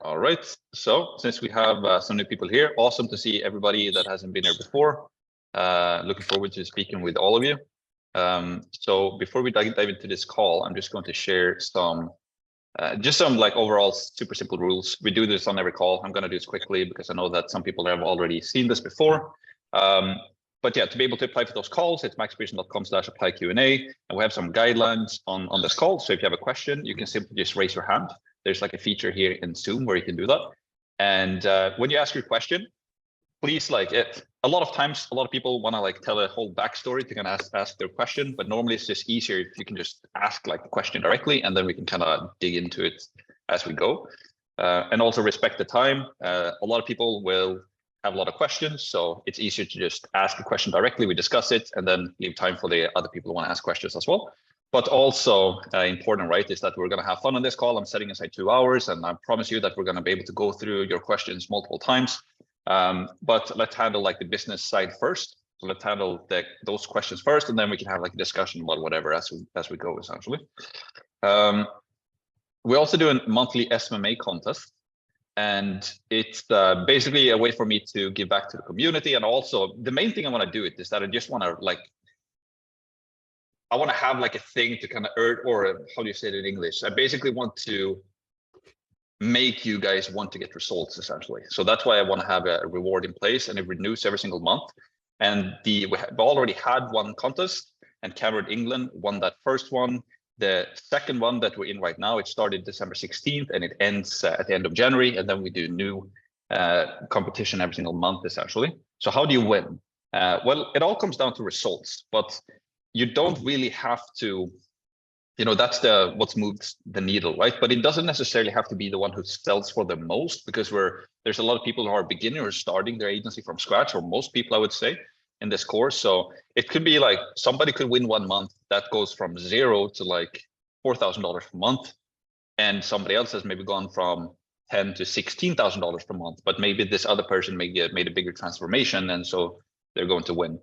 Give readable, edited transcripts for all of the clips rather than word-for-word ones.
All right. So since we have some new people here, awesome to see everybody that hasn't been here before. Looking forward to speaking with all of you. So before we dive into this call, I'm just going to share some like overall super simple rules. We do this on every call. I'm going to do this quickly because I know that some people have already seen this before. But yeah, to be able to apply for those calls, it's maxpearson.com/apply Q&A, and we have some guidelines on this call. So if you have a question, you can simply just raise your hand. There's like a feature here in Zoom where you can do that. And when you ask your question, please a lot of times, a lot of people want to like tell a whole backstory to kind of ask their question, but normally it's just easier if you can just ask like the question directly, and then we can kind of dig into it as we go. And also respect the time. A lot of people will have a lot of questions, so it's easier to just ask a question directly. We discuss it and then leave time for the other people who want to ask questions as well. But also important, right, is that we're going to have fun on this call. I'm setting aside 2 hours, and I promise you that we're going to be able to go through your questions multiple times. But let's handle like the business side first. So let's handle those questions first, and then we can have like a discussion about whatever as we go, essentially. We also do a monthly SMMA contest, and it's basically a way for me to give back to the community. And also the main thing I want to do is that I just want to I want to have like a thing to kind of earn, or how do you say it in English? I basically want to make you guys want to get results, essentially. So that's why I want to have a reward in place, and it renews every single month. And we already had one contest, and Cameron England won that first one. The second one that we're in right now, it started December 16th and it ends at the end of January. And then we do new competition every single month, essentially. So how do you win? Well, it all comes down to results, but you don't really have to, that's what's moves the needle, right? But it doesn't necessarily have to be the one who sells for the most, because there's a lot of people who are beginners starting their agency from scratch, or most people, I would say, in this course. So it could be like somebody could win 1 month that goes from 0 to like $4,000 per month, and somebody else has maybe gone from $10,000 to $16,000 per month. But maybe this other person made a bigger transformation, and so they're going to win.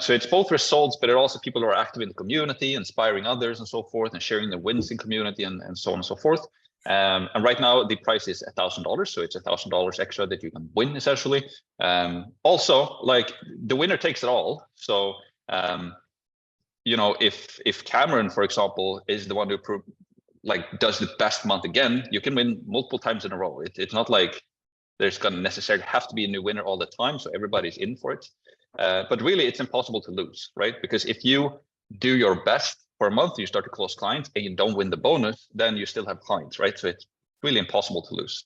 So it's both results, but it also people who are active in the community, inspiring others and so forth, and sharing the wins in community and so on and so forth. And right now the price is $1,000, so it's $1,000 extra that you can win, essentially. Also, like, the winner takes it all. So if Cameron, for example, is the one who does the best month again, you can win multiple times in a row. It's not like there's going to necessarily have to be a new winner all the time, so everybody's in for it. But really, it's impossible to lose, right? Because if you do your best for a month, you start to close clients, and you don't win the bonus, then you still have clients, right? So it's really impossible to lose.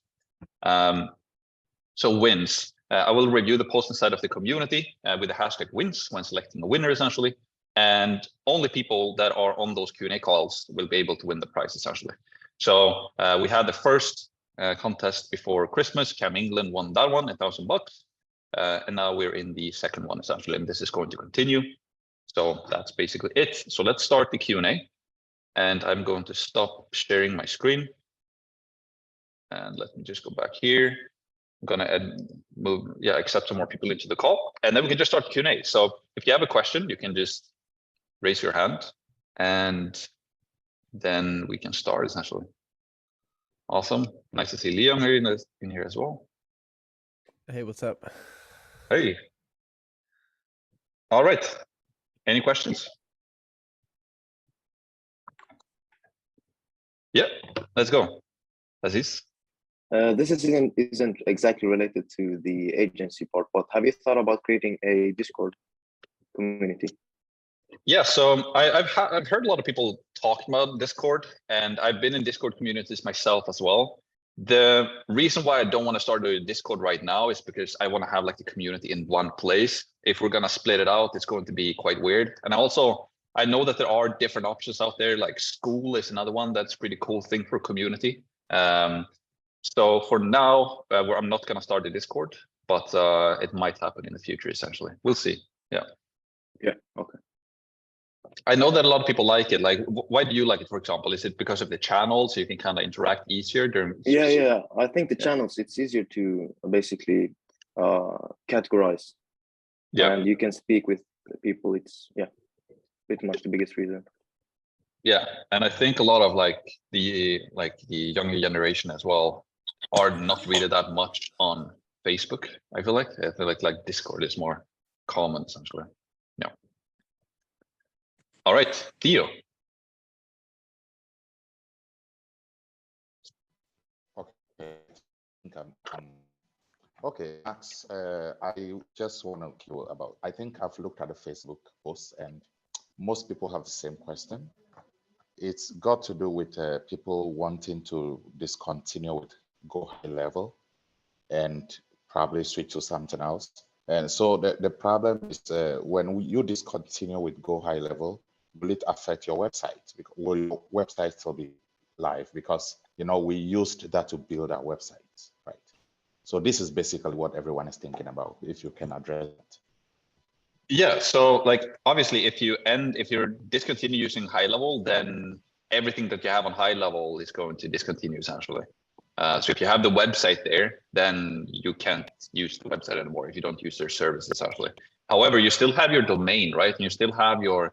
So wins. I will review the post inside of the community with the hashtag wins when selecting a winner, essentially. And only people that are on those Q&A calls will be able to win the prize, essentially. So we had the first contest before Christmas. Cam England won that one, $1,000. And now we're in the second one, essentially, and this is going to continue. So that's basically it. So let's start the Q&A, and I'm going to stop sharing my screen. And let me just go back here. I'm gonna accept some more people into the call, and then we can just start Q&A. So if you have a question, you can just raise your hand, and then we can start, essentially. Awesome. Nice to see Leon here in here as well. Hey, what's up? Hey. All right. Any questions? Yeah, let's go. Aziz? This isn't exactly related to the agency part, but have you thought about creating a Discord community? Yeah, so I've heard a lot of people talking about Discord, and I've been in Discord communities myself as well. The reason why I don't want to start a Discord right now is because I want to have like the community in one place. If we're going to split it out, it's going to be quite weird. And I know that there are different options out there, like School is another one that's a pretty cool thing for community. So for now, I'm not going to start a Discord, but it might happen in the future, essentially. We'll see. Yeah. Yeah, okay. I know that a lot of people like it. Like, why do you like it, for example? Is it because of the channels, so you can kind of interact easier during? Yeah. I think the channels, it's easier to basically categorize. Yeah. And you can speak with people. It's pretty much the biggest reason. Yeah, and I think a lot of the younger generation as well are not really that much on Facebook. I feel like Discord is more common essentially. Yeah. All right, Theo. Okay, Max, I just want to know about, I think I've looked at the Facebook posts and most people have the same question. It's got to do with people wanting to discontinue with Go High Level and probably switch to something else. And so the problem is when you discontinue with Go High Level, will it affect your website? Will your website still be live? Because, you know, we used that to build our websites, right? So this is basically what everyone is thinking about, if you can address it. Yeah, so like obviously if you're discontinue using high level, then everything that you have on high level is going to discontinue essentially. So if you have the website there, then you can't use the website anymore if you don't use their service essentially. However, you still have your domain, right? And you still have your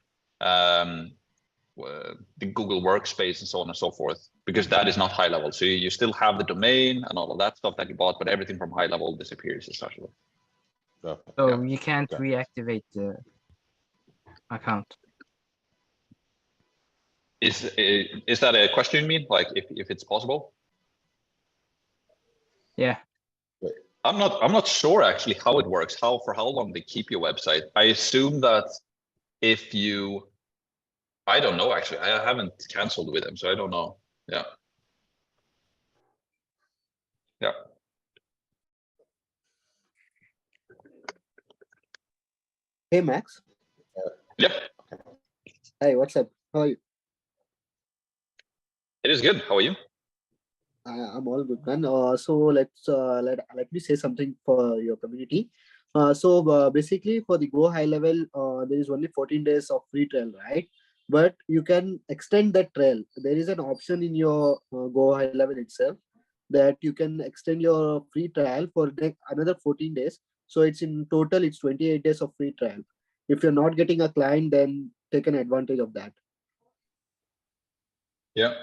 the Google Workspace and so on and so forth, because that is not high level. So you still have the domain and all of that stuff that you bought, but everything from high level disappears essentially. So Yeah. you can't reactivate the account. Is that a question you mean? Like if it's possible? Yeah. I'm not sure actually how it works, for how long they keep your website. I assume that if you, I don't know actually, I haven't canceled with them, so I don't know. Yeah. Yeah. Hey, Max. Yep. Hey, what's up? How are you? It is good. How are you? I'm all good, man. So let me say something for your community. Basically, for the Go High Level, there is only 14 days of free trial, right? But you can extend that trial. There is an option in your Go High Level itself that you can extend your free trial for another 14 days. So it's in total, it's 28 days of free trial. If you're not getting a client, then take an advantage of that. Yeah.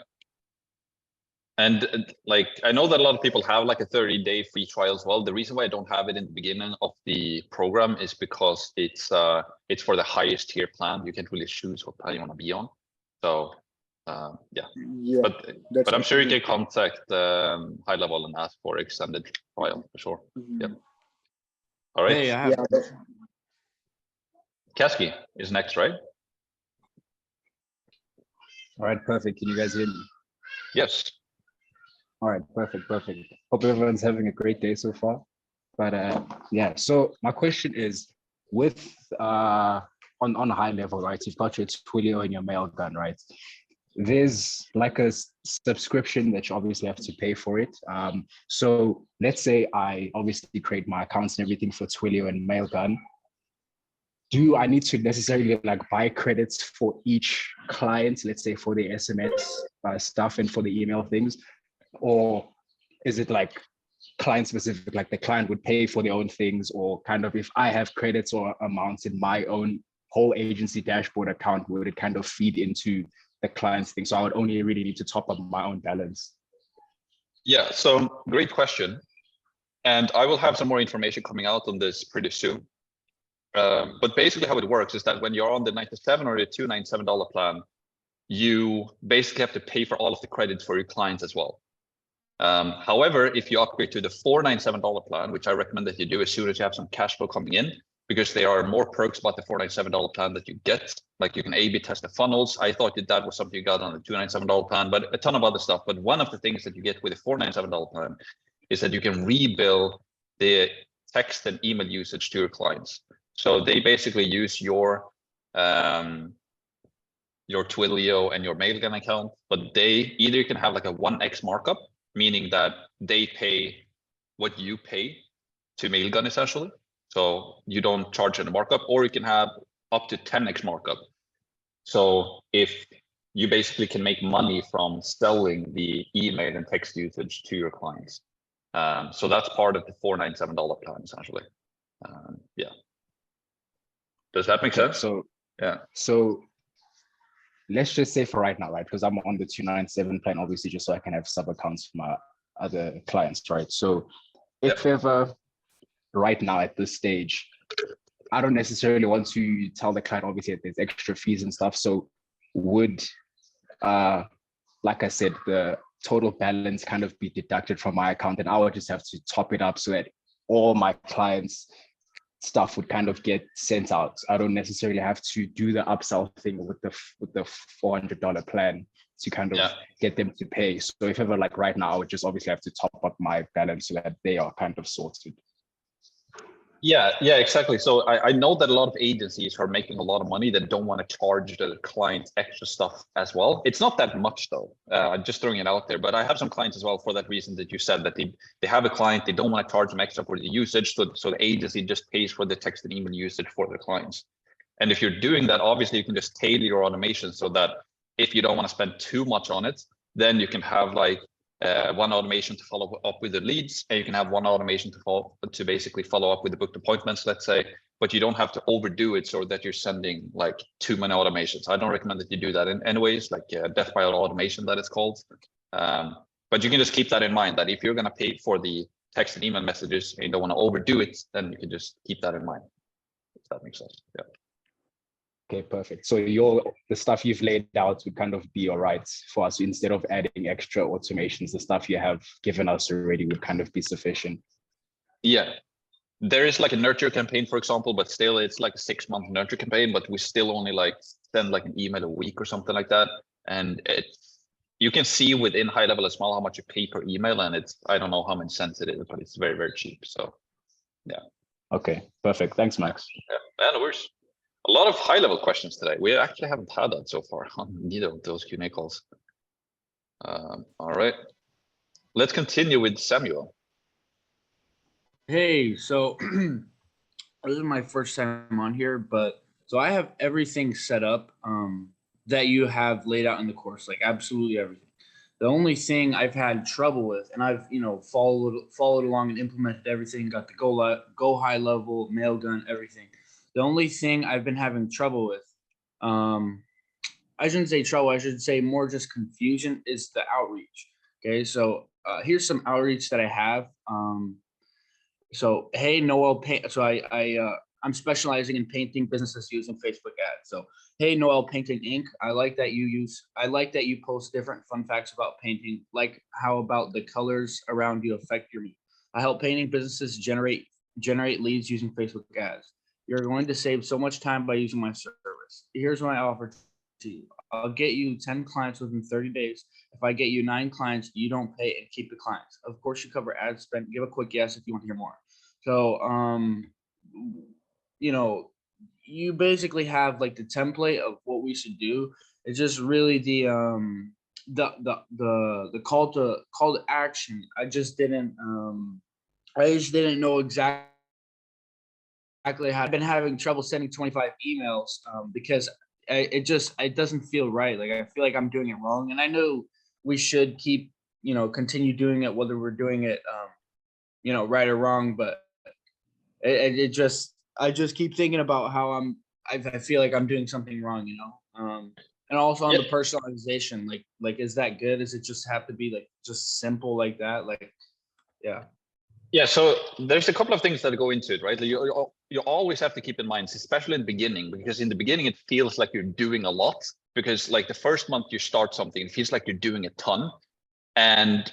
And like, I know that a lot of people have like a 30-day free trial as well. The reason why I don't have it in the beginning of the program is because it's for the highest tier plan. You can't really choose what plan you want to be on. So yeah. But I'm sure you can contact high level and ask for extended trial for sure. Yep. All right. Hey, I have Kasky is next, right? All right, perfect. Can you guys hear me? Yes. All right, perfect. Hope everyone's having a great day so far. But yeah, so my question is, with on a high level, right? You've got your Twilio and your Mailgun, right? There's like a subscription that you obviously have to pay for it. So let's say I obviously create my accounts and everything for Twilio and Mailgun. Do I need to necessarily like buy credits for each client, let's say for the SMS stuff and for the email things? Or is it like client specific, like the client would pay for their own things, or kind of if I have credits or amounts in my own whole agency dashboard account, would it kind of feed into the client's thing? So I would only really need to top up my own balance. Yeah, so great question. And I will have some more information coming out on this pretty soon. But basically how it works is that when you're on the 97 or the $297 plan, you basically have to pay for all of the credits for your clients as well. However, if you upgrade to the $497 plan, which I recommend that you do as soon as you have some cash flow coming in, because there are more perks about the $497 plan that you get. Like you can A/B test the funnels. I thought that was something you got on the $297 plan, but a ton of other stuff. But one of the things that you get with the $497 plan is that you can rebill the text and email usage to your clients. So they basically use your Twilio and your Mailgun account, but they either can have like a 1x markup, meaning that they pay what you pay to Mailgun essentially. So you don't charge any markup, or you can have up to 10x markup. So if you basically can make money from selling the email and text usage to your clients. So that's part of the $497 plan essentially. Yeah. Does that make sense? So yeah. So let's just say for right now, right? Because I'm on the 297 plan, obviously, just so I can have sub accounts for my other clients, right? So if ever right now at this stage, I don't necessarily want to tell the client, obviously, that there's extra fees and stuff. So would, like I said, the total balance kind of be deducted from my account, and I would just have to top it up so that all my clients' stuff would kind of get sent out. I don't necessarily have to do the upsell thing with the $400 plan to kind of get them to pay. So if ever like right now, I would just obviously have to top up my balance so that they are kind of sorted. Yeah, exactly. So I know that a lot of agencies are making a lot of money that don't want to charge the clients extra stuff as well. It's not that much though. I'm just throwing it out there, but I have some clients as well for that reason that you said, that they have a client, they don't want to charge them extra for the usage. So the agency just pays for the text and email usage for their clients. And if you're doing that, obviously you can just tailor your automation so that if you don't want to spend too much on it, then you can have like one automation to follow up with the leads, and you can have one automation to basically follow up with the booked appointments, let's say, but you don't have to overdo it so that you're sending like too many automations. I don't recommend that you do that in anyways, like death by automation that it's called. But you can just keep that in mind, that if you're going to pay for the text and email messages and you don't want to overdo it, then you can just keep that in mind, if that makes sense. Yeah. Okay, perfect. So the stuff you've laid out would kind of be all right for us. Instead of adding extra automations, the stuff you have given us already would kind of be sufficient. Yeah, there is like a nurture campaign, for example, but still it's like a 6-month nurture campaign, but we still only like send like an email a week or something like that. And you can see within high level as well how much you pay per email, and it's, I don't know how many cents it is, but it's very, very cheap. So yeah. Okay, perfect. Thanks, Max. Yeah, no worries. A lot of high-level questions today. We actually haven't had that so far on neither of those Q&A calls. All right, let's continue with Samuel. Hey, so this is my first time on here, but so I have everything set up that you have laid out in the course, like absolutely everything. The only thing I've had trouble with, and I've followed along and implemented everything, got the go high level, mail gun, everything. The only thing I've been having trouble with, I shouldn't say trouble, I should say more just confusion, is the outreach. Okay, so here's some outreach that I have. So hey, Noel, so I'm specializing in painting businesses using Facebook ads. So hey, Noel Painting Inc. I like that you post different fun facts about painting, like how about the colors around you affect your mood. I help painting businesses generate leads using Facebook ads. You're going to save so much time by using my service. Here's my offer to you. I'll get you 10 clients within 30 days. If I get you 9 clients, you don't pay and keep the clients. Of course, you cover ad spend. Give a quick yes if you want to hear more. So, you basically have like the template of what we should do. It's just really the call to action. I just didn't know exactly how. I've been having trouble sending 25 emails because it doesn't feel right. Like I feel like I'm doing it wrong, and I know we should continue doing it, whether we're doing it right or wrong. But I just keep thinking about how I feel like I'm doing something wrong, and also on the personalization, like is that good? Does it just have to be like just simple like that? Like, yeah. Yeah, so there's a couple of things that go into it, right? You always have to keep in mind, especially in the beginning, because in the beginning it feels like you're doing a lot, because like the first month you start something, it feels like you're doing a ton,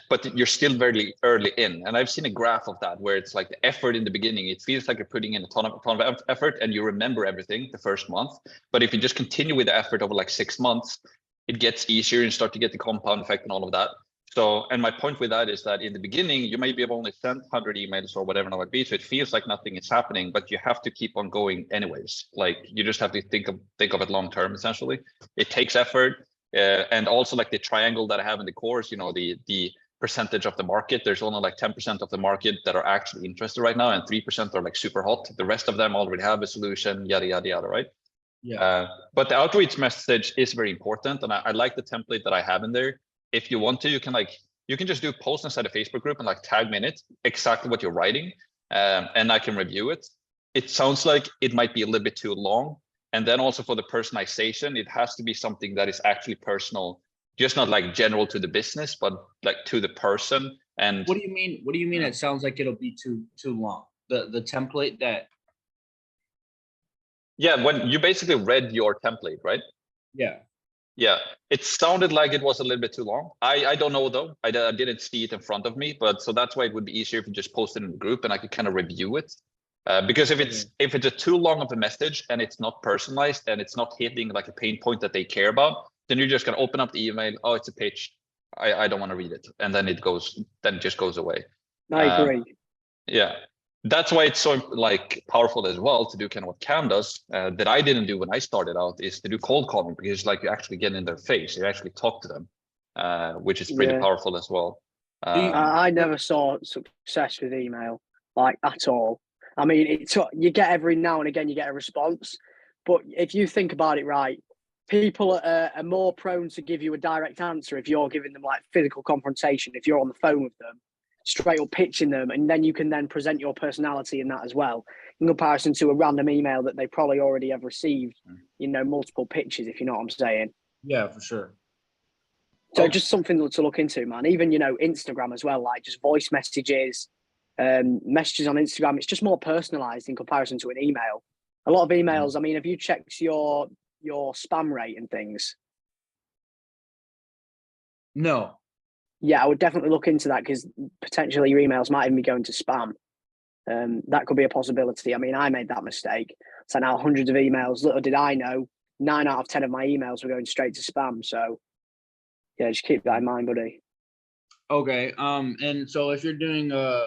but you're still very early in. And I've seen a graph of that where it's like the effort in the beginning, it feels like you're putting in a ton of effort and you remember everything the first month. But if you just continue with the effort over like 6 months, it gets easier and start to get the compound effect and all of that. So, and my point with that is that in the beginning, you maybe have only sent 100 emails or whatever it might be. So it feels like nothing is happening, but you have to keep on going anyways. Like you just have to think of it long term, essentially. It takes effort. And also like the triangle that I have in the course, the percentage of the market, there's only like 10% of the market that are actually interested right now, and 3% are like super hot. The rest of them already have a solution, yada, yada, yada, right? Yeah. But the outreach message is very important. And I like the template that I have in there. If you want to, you can just do post inside a Facebook group and like tag me in it, exactly what you're writing. And I can review it. It sounds like it might be a little bit too long. And then also for the personalization, it has to be something that is actually personal, just not like general to the business, but like to the person And What do you mean? What do you mean? It sounds like it'll be too long. The template that. yeah, when you basically read your template, right? Yeah. Yeah, it sounded like it was a little bit too long. I don't know though. I didn't see it in front of me, but so that's why it would be easier if you just post it in the group and I could kind of review it. Because if it's a too long of a message and it's not personalized and it's not hitting like a pain point that they care about, then you're just gonna open up the email. Oh, it's a pitch. I don't want to read it, and then it just goes away. I agree. Yeah, that's why it's so like powerful as well to do kind of what Cam does that I didn't do when I started out, is to do cold calling, because like you actually get in their face, you actually talk to them, which is pretty powerful as well. I never saw success with email like at all. I mean, you get every now and again you get a response, but if you think about it right, people are more prone to give you a direct answer if you're giving them like physical confrontation, if you're on the phone with them, straight up pitching them, and then you can then present your personality in that as well, in comparison to a random email that they probably already have received, multiple pitches, if you know what I'm saying. Yeah, for sure. So just something to look into, man. Even, Instagram as well, like just voice messages, messages on Instagram, it's just more personalized in comparison to an email. A lot of emails, I mean, have you checked your spam rate and things? No. Yeah, I would definitely look into that, because potentially your emails might even be going to spam. That could be a possibility. I mean, I made that mistake. Sent out hundreds of emails. Little did I know, 9 out of 10 of my emails were going straight to spam. So, yeah, just keep that in mind, buddy. Okay. And so if you're doing a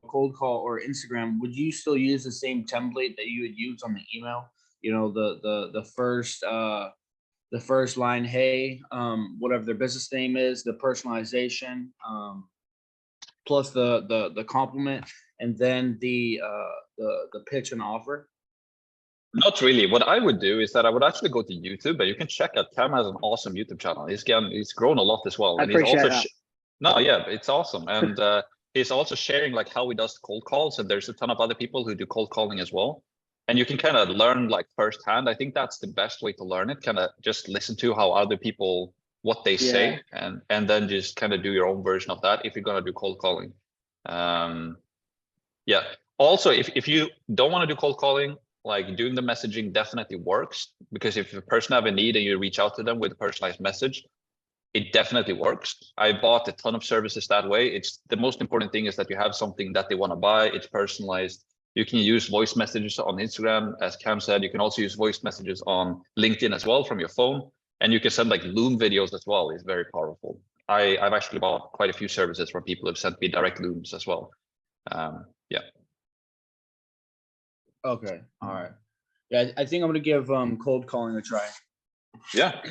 cold call or Instagram, would you still use the same template that you would use on the email? The first line, hey, whatever their business name is, the personalization, plus the compliment, and then the pitch and offer. Not really. What I would do is that I would actually go to YouTube, but you can check out Cam has an awesome YouTube channel. He's grown a lot as well. I appreciate that. No, yeah, it's awesome. And he's also sharing like how he does cold calls. And there's a ton of other people who do cold calling as well. And you can kind of learn like firsthand. I think that's the best way to learn it. Kind of just listen to how other people, what they say, and then just kind of do your own version of that if you're going to do cold calling. Yeah. Also, if you don't want to do cold calling, like doing the messaging definitely works, because if a person have a need and you reach out to them with a personalized message, it definitely works. I bought a ton of services that way. It's the most important thing is that you have something that they want to buy. It's personalized. You can use voice messages on Instagram, as Cam said. You can also use voice messages on LinkedIn as well from your phone, and you can send like Loom videos as well. It's very powerful. I've actually bought quite a few services from people who've sent me direct Looms as well. Yeah. Okay. All right. Yeah, I think I'm gonna give cold calling a try. Yeah.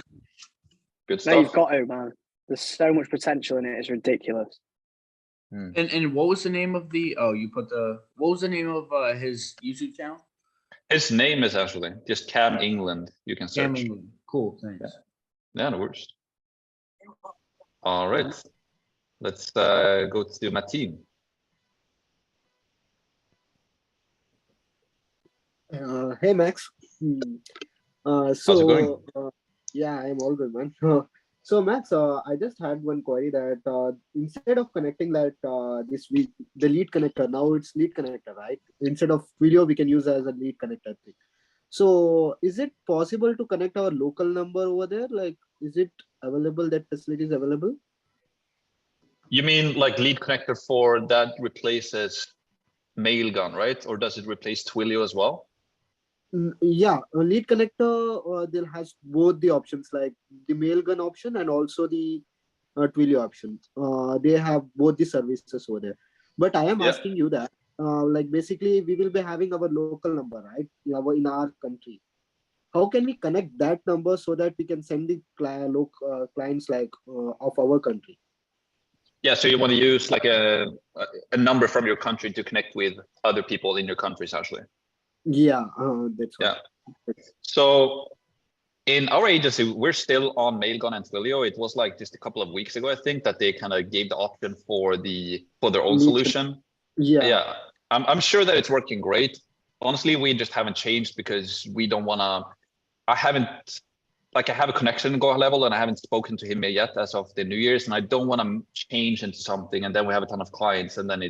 Good No, stuff. you've got to, man. There's so much potential in it. It's ridiculous. And what was the name of what was the name of his YouTube channel? His name is actually just Cam England. You can search. Cam England. Cool. Thanks. Yeah, no worries. All right. Let's go to Mateen. Hey Max. How's it going? Yeah, I'm all good, man. So Max, I just had one query that instead of connecting that this week the lead connector, now it's lead connector, right? Instead of video, we can use as a lead connector thing. So is it possible to connect our local number over there? Like, is it available? That facility is available? You mean like lead connector for that replaces Mailgun, right? Or does it replace Twilio as well? Yeah, a lead connector there has both the options, like the Mailgun option and also the Twilio option. They have both the services over there. But I am asking you that, like basically we will be having our local number, right? In our country. How can we connect that number so that we can send the clients like of our country? Yeah, so you want to use like a number from your country to connect with other people in your country, essentially. Yeah, that's right. Yeah. So in our agency, we're still on Mailgun and Twilio. It was like just a couple of weeks ago, I think, that they kind of gave the option for their own solution. Yeah. I'm sure that it's working great. Honestly, we just haven't changed because we don't want to. I haven't like I have a connection in Go level and I haven't spoken to him yet as of the New Year's, and I don't want to change into something and then we have a ton of clients and then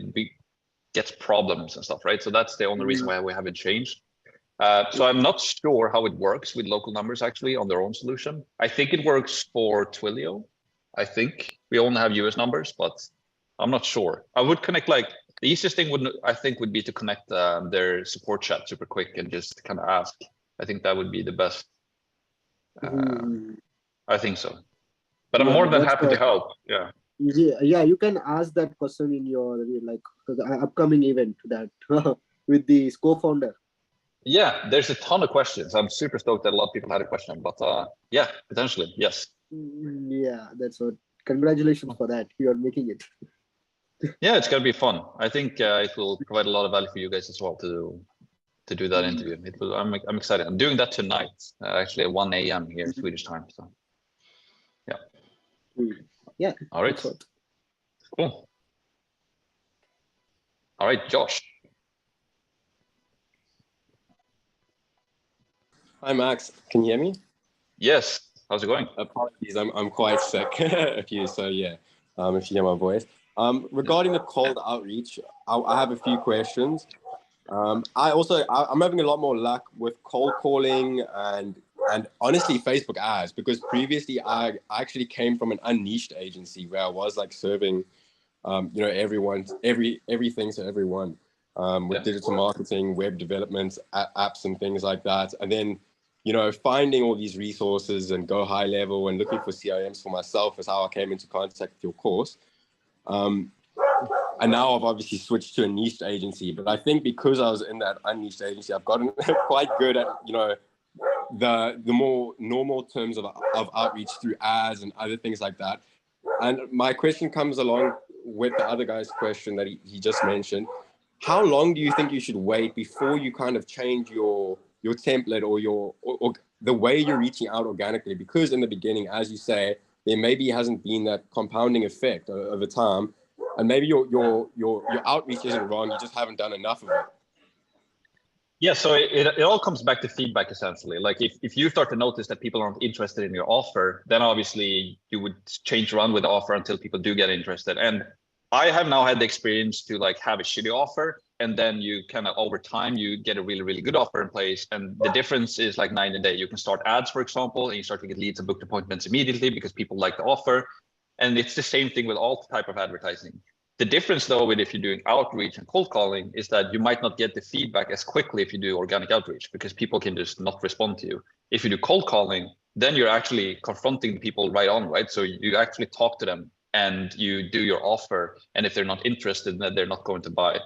gets problems and stuff, right? So that's the only reason why we haven't changed. So I'm not sure how it works with local numbers actually on their own solution. I think it works for Twilio. I think we only have US numbers, but I'm not sure. I would connect, like the easiest thing would be to connect their support chat super quick and just kind of ask. I think that would be the best. I think so, but I'm more than happy to help. Yeah. Yeah, you can ask that question in your like the upcoming event that with the co-founder. Yeah, there's a ton of questions. I'm super stoked that a lot of people had a question, but yeah, potentially, yes. Yeah, that's what. Congratulations for that. You are making it. Yeah, it's gonna be fun. I think it will provide a lot of value for you guys as well to do that interview. I'm excited. I'm doing that tonight, actually at 1 a.m. here Swedish time. So yeah. Yeah. All right. Cool. All right, Josh. Hi, Max. Can you hear me? Yes. How's it going? Apologies, I'm quite sick. If you hear my voice. Regarding the cold outreach, I have a few questions. I'm having a lot more luck with cold calling and honestly Facebook ads, because previously I actually came from an unniched agency where I was like serving everything to everyone with digital marketing, web development, apps and things like that. And then finding all these resources and Go high level and looking for CRMs for myself is how I came into contact with your course. And now I've obviously switched to a niched agency, but I think because I was in that unniched agency, I've gotten quite good at, the more normal terms of outreach through ads and other things like that. And my question comes along with the other guy's question that he just mentioned. How long do you think you should wait before you kind of change your template or the way you're reaching out organically? Because in the beginning, as you say, there maybe hasn't been that compounding effect over time, and maybe your outreach isn't wrong, you just haven't done enough of it. Yeah, so it all comes back to feedback essentially. Like if you start to notice that people aren't interested in your offer, then obviously you would change around with the offer until people do get interested. And I have now had the experience to like have a shitty offer, and then you kind of over time you get a really, really good offer in place. And the difference is like night and day. You can start ads, for example, and you start to get leads and booked appointments immediately because people like the offer. And it's the same thing with all type of advertising. The difference though with if you're doing outreach and cold calling is that you might not get the feedback as quickly if you do organic outreach, because people can just not respond to you. If you do cold calling, then you're actually confronting people right on, right? So you actually talk to them and you do your offer. And if they're not interested, then they're not going to buy.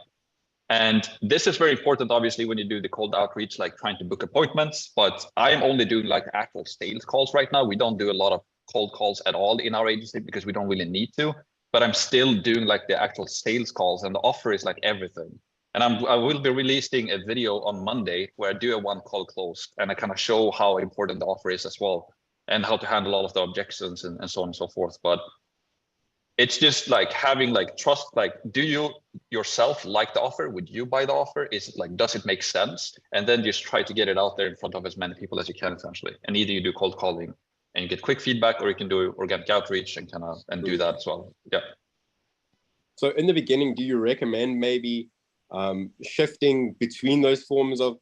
And this is very important, obviously, when you do the cold outreach, like trying to book appointments. But I am only doing like actual sales calls right now. We don't do a lot of cold calls at all in our agency because we don't really need to. But I'm still doing like the actual sales calls, and the offer is like everything. And I will be releasing a video on Monday where I do a one call close, and I kind of show how important the offer is as well, and how to handle all of the objections and so on and so forth. But it's just like having like trust, like, do you yourself like the offer? Would you buy the offer? Is it like, does it make sense? And then just try to get it out there in front of as many people as you can, essentially. And either you do cold calling and you get quick feedback, or you can do organic outreach and do that as well. Yeah. So in the beginning, do you recommend maybe shifting between those forms of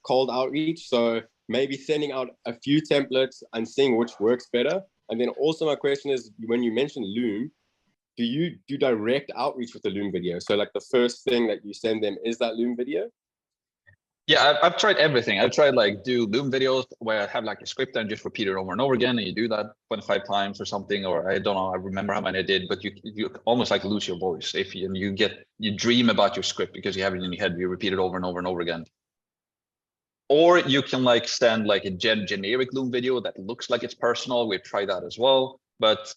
cold outreach? So maybe sending out a few templates and seeing which works better. And then also my question is, when you mentioned Loom, do you do direct outreach with the Loom video? So like the first thing that you send them is that Loom video? Yeah, I've tried everything. I've tried like do Loom videos where I have like a script and just repeat it over and over again, and you do that 25 times or something, or I don't know, I remember how many I did, but you almost like lose your voice if you dream about your script because you have it in your head, you repeat it over and over and over again. Or you can like send like a generic Loom video that looks like it's personal. We've tried that as well. But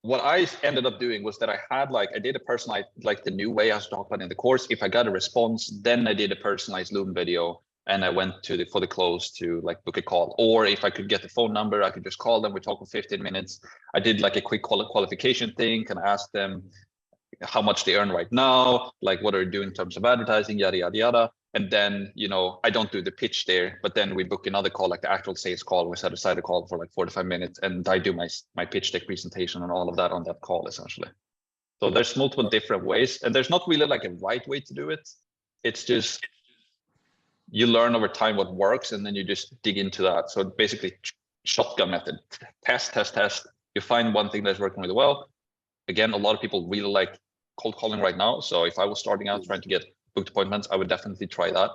what I ended up doing was that I did a personalized, like the new way I was talking about in the course. If I got a response, then I did a personalized Loom video, and I went for the close to like book a call. Or if I could get the phone number, I could just call them. We talk for 15 minutes. I did like a quick qualification thing, and ask them how much they earn right now, like what are they doing in terms of advertising, yada, yada, yada. And then, I don't do the pitch there, but then we book another call, like the actual sales call. We set aside a call for like 45 minutes, and I do my pitch deck presentation and all of that on that call, essentially. So there's multiple different ways, and there's not really like a right way to do it. It's just you learn over time what works, and then you just dig into that. So basically, shotgun method: test. You find one thing that's working really well. Again, a lot of people really like cold calling right now. So if I was starting out trying to get booked appointments, I would definitely try that.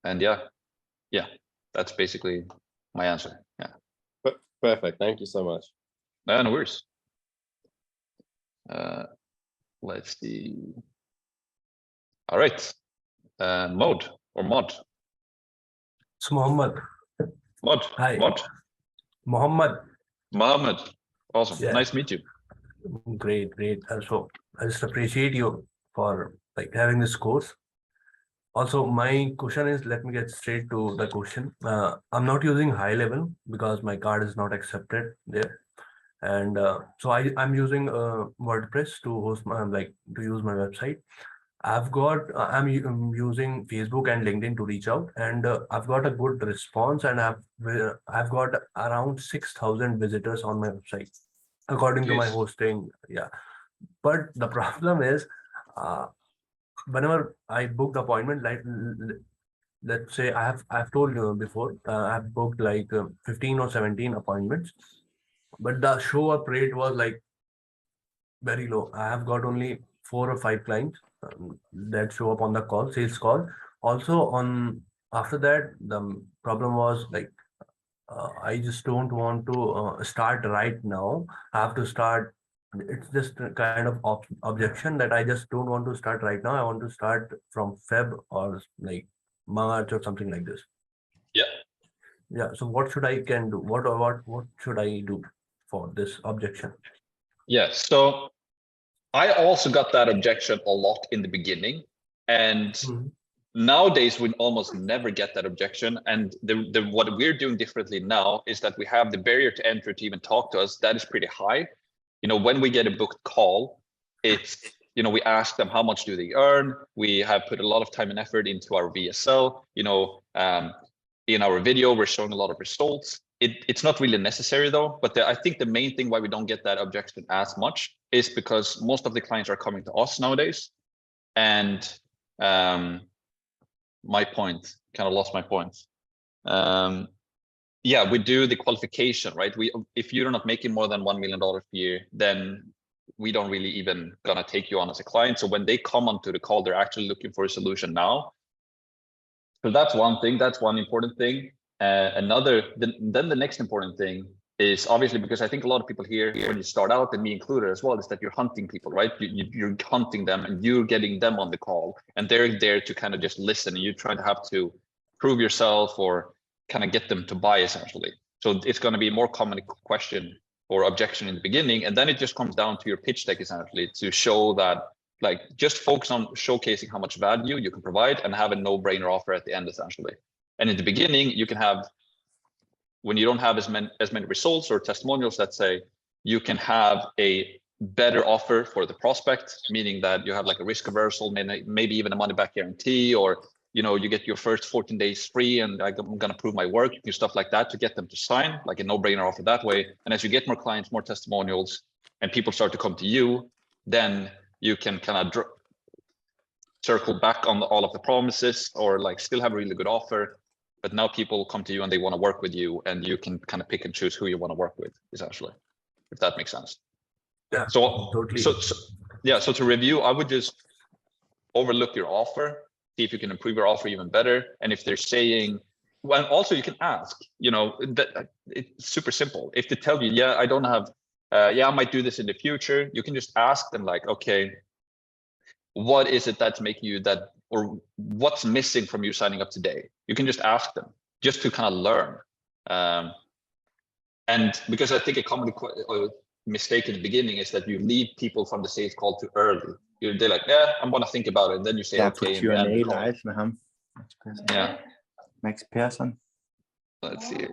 And yeah, that's basically my answer. Yeah. Perfect. Thank you so much. No worries. Let's see. All right. Mod. It's Mohammed. Mod. Hi. Mod. Mohammed. Awesome. Yeah. Nice to meet you. Great. Also, I just appreciate you for like having this course. Also, my question is, let me get straight to the question. I'm not using high level because my card is not accepted there. And so I'm using WordPress to host my to use my website. I'm using Facebook and LinkedIn to reach out, and I've got a good response, and I've got around 6,000 visitors on my website according to my hosting. Yeah, but the problem is whenever I book the appointment, like let's say I've told you before, I've booked like 15 or 17 appointments, but the show up rate was like very low. I have got only 4 or 5 clients that show up on the call, sales call. Also after that, the problem was like, I just don't want to start right now. I have to start. It's just a kind of objection that I just don't want to start right now. I want to start from Feb or like March or something like this. Yeah. So what should I can do? What should I do for this objection? Yeah. So I also got that objection a lot in the beginning, and nowadays we almost never get that objection. And what we're doing differently now is that we have the barrier to entry to even talk to us. That is pretty high. When we get a booked call, it's, we ask them how much do they earn. We have put a lot of time and effort into our VSL. In our video, we're showing a lot of results. It's not really necessary though, but I think the main thing why we don't get that objection as much is because most of the clients are coming to us nowadays. And my point, kind of lost my point. Yeah, we do the qualification, right? If you're not making more than $1 million per year, then we don't really even gonna take you on as a client. So when they come onto the call, they're actually looking for a solution now. So that's one thing. That's one important thing. Then the next important thing is obviously, because I think a lot of people here, when you start out, and me included as well, is that you're hunting people, right? You're hunting them and you're getting them on the call, and they're there to kind of just listen, and you're trying to have to prove yourself or kind of get them to buy, essentially. So it's going to be a more common question or objection in the beginning, and then it just comes down to your pitch deck, essentially, to show that, like, just focus on showcasing how much value you can provide and have a no-brainer offer at the end, essentially. And in the beginning, you can have, when you don't have as many results or testimonials, let's say, you can have a better offer for the prospect, meaning that you have like a risk reversal, maybe even a money back guarantee, or you get your first 14 days free, and I'm going to prove my work, do stuff like that to get them to sign, like a no-brainer offer that way. And as you get more clients, more testimonials, and people start to come to you, then you can kind of circle back on all of the promises, or like still have a really good offer, but now people come to you and they want to work with you, and you can kind of pick and choose who you want to work with, essentially, if that makes sense. Yeah, so totally. So to review, I would just overlook your offer, see if you can improve your offer even better. And if they're saying, well, also you can ask, that it's super simple. If they tell you, yeah, I don't have, I might do this in the future, you can just ask them, like, okay, what is it that's making you that, or what's missing from you signing up today? You can just ask them, just to kind of learn. And because I think a common mistake in the beginning is that you leave people from the sales call too early. They're like, yeah, I'm gonna think about it. And then you say, Yeah, okay. put Q&A live with him. Yeah. Next person. Let's see.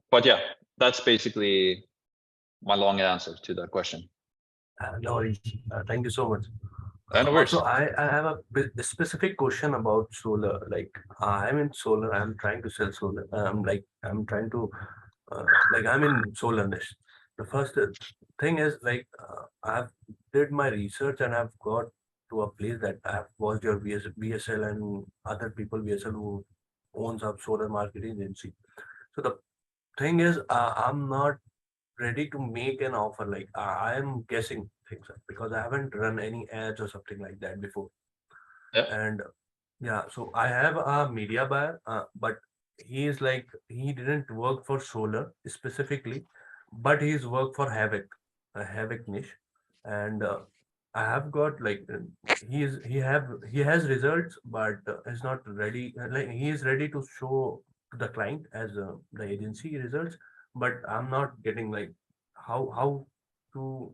But yeah, that's basically my long answer to that question. No worries. Thank you so much. No worries. So I have a specific question about solar. Like I'm in solar. I'm trying to sell solar. I'm trying to I'm in solar niche. The first thing is I've did my research and I've got to a place that I've watched your VSL and other people VSL who owns a solar marketing agency. So the thing is, I'm not ready to make an offer. Like I'm guessing things because I haven't run any ads or something like that before. Yeah. And yeah, so I have a media buyer, but he didn't work for solar specifically, but he's worked for a Havoc niche, and I have got he has results, but is not ready. Like he is ready to show to the client as the agency results, but I'm not getting like how to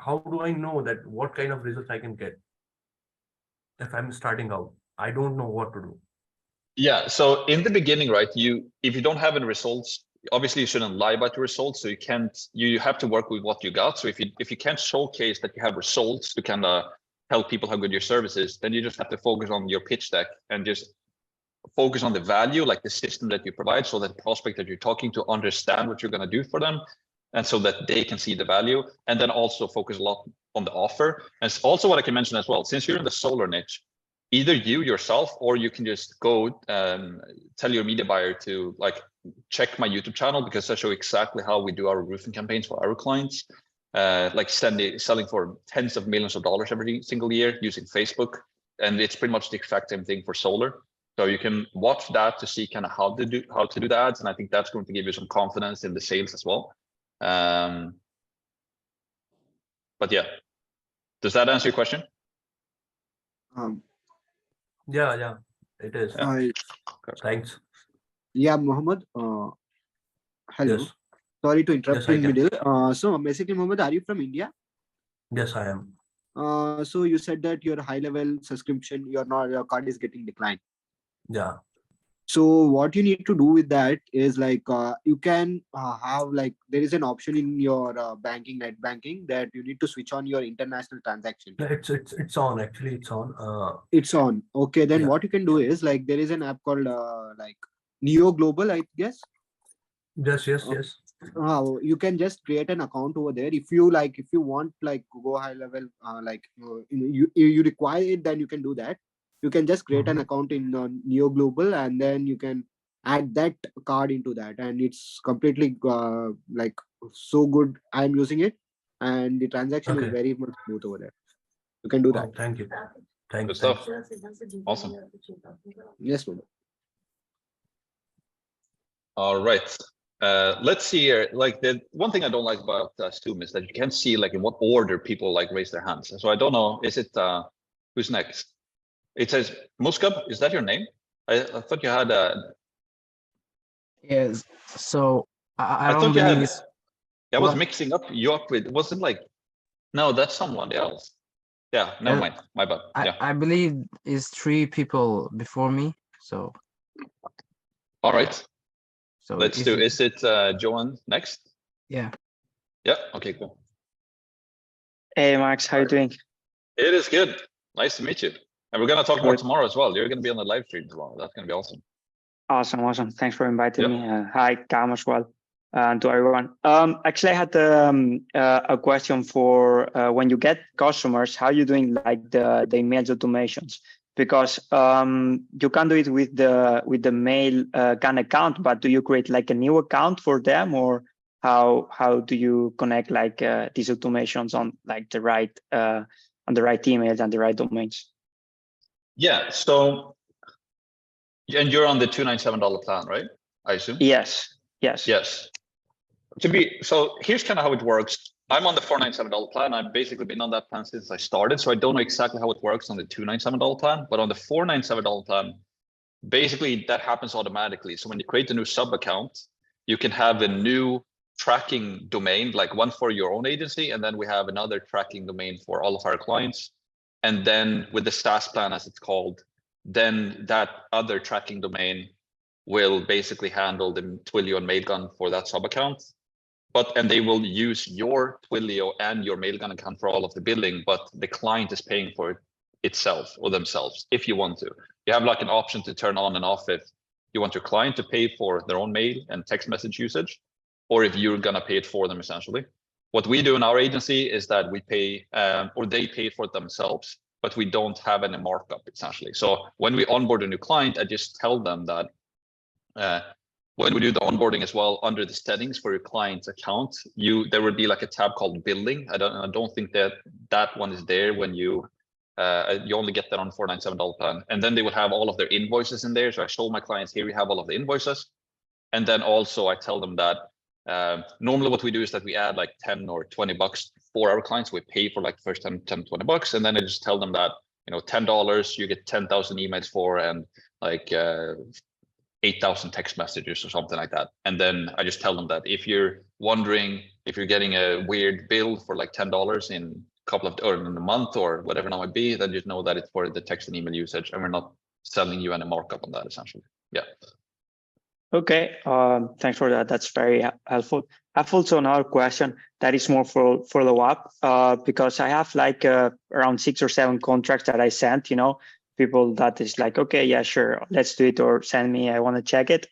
how do I know that what kind of results I can get if I'm starting out? I don't know what to do. Yeah. So in the beginning, right, if you don't have any results, obviously you shouldn't lie about your results. So you have to work with what you got. So if you can't showcase that you have results to kind of tell people how good your service is, then you just have to focus on your pitch deck and just focus on the value, like the system that you provide, so that the prospect that you're talking to understand what you're going to do for them, and so that they can see the value. And then also focus a lot on the offer. And it's also what I can mention as well, since you're in the solar niche, either you yourself or you can just go tell your media buyer to check my YouTube channel, because I show exactly how we do our roofing campaigns for our clients, selling for tens of millions of dollars every single year using Facebook. And it's pretty much the exact same thing for solar. So you can watch that to see kind of how to do the ads. And I think that's going to give you some confidence in the sales as well. But yeah, does that answer your question? Yeah, it is. Yeah. Thanks. Yeah, Mohammed. Hello. Yes. Sorry to interrupt Yes, you I in can. middle. So basically, Mohammed, are you from India? Yes, I am. So you said that your high level subscription, your card is getting declined. Yeah. So what you need to do with that is you can have there is an option in your net banking that you need to switch on your international transaction. It's on, actually it's on. It's on. Okay, then Yeah. what you can do is there is an app called Neo Global, I guess. Yes. You can just create an account over there. If you want go high level, you require it, then you can do that. You can just create an account in Neo Global, and then you can add that card into that, and it's completely so good. I'm using it, and the transaction is very much smooth over there. You can do that. Thank you. Good stuff. Awesome. Yes, ma'am. All right. Let's see here. The one thing I don't like about Zoom is that you can't see in what order people raise their hands. So I don't know. Is it who's next? It says Muscab. Is that your name? I thought you had a. Yes. So I thought don't you believe had. it's. I was What? mixing you up with. Wasn't no, that's someone else. Yeah, never mind. My bad. Yeah. I believe it's 3 people before me. So. All right. So let's do. Is it Johan next? Yeah. Yeah. Okay. Cool. Hey Max, how you doing? It is good. Nice to meet you. And we're gonna talk more tomorrow as well. You're gonna be on the live stream tomorrow. That's gonna be awesome. Awesome. Thanks for inviting me. Hi, Cam as well, and to everyone. Actually, I had a question for when you get customers, how you doing the email automations? Because you can do it with the mail can account, but do you create a new account for them, or how do you connect these automations on the right emails and the right domains? Yeah. So. And you're on the $297 plan, right? I assume. Yes. So here's kind of how it works. I'm on the $497 plan. I've basically been on that plan since I started, so I don't know exactly how it works on the $297 plan. But on the $497 plan, basically that happens automatically. So when you create a new sub account, you can have a new tracking domain, like one for your own agency, and then we have another tracking domain for all of our clients. And then with the SaaS plan, as it's called, then that other tracking domain will basically handle the Twilio and Mailgun for that sub account. and they will use your Twilio and your Mailgun account for all of the billing, but the client is paying for it itself or themselves if you want to. You have like an option to turn on and off if you want your client to pay for their own mail and text message usage, or if you're gonna pay it for them essentially. What we do in our agency is that we pay, or they pay for it themselves, but we don't have any markup essentially. So when we onboard a new client, I just tell them that when we do the onboarding as well, under the settings for your client's account, there would be like a tab called billing. I don't think that one is there when you only get that on $497 plan. And then they would have all of their invoices in there. So I show my clients, here we have all of the invoices. And then also I tell them that normally what we do is that we add like 10 or 20 bucks for our clients. We pay for like the first 10, 20 bucks. And then I just tell them that, $10 you get 10,000 emails for, and like 8,000 text messages or something like that. And then I just tell them that if you're wondering if you're getting a weird bill for like $10 in or in a month or whatever it might be, then just know that it's for the text and email usage, and we're not selling you any markup on that essentially. Yeah. Okay, thanks for that. That's very helpful. I have also another question that is more for follow-up, because I have like around 6 or 7 contracts that I sent, people that is like, okay, yeah, sure, let's do it, or send me, I want to check it.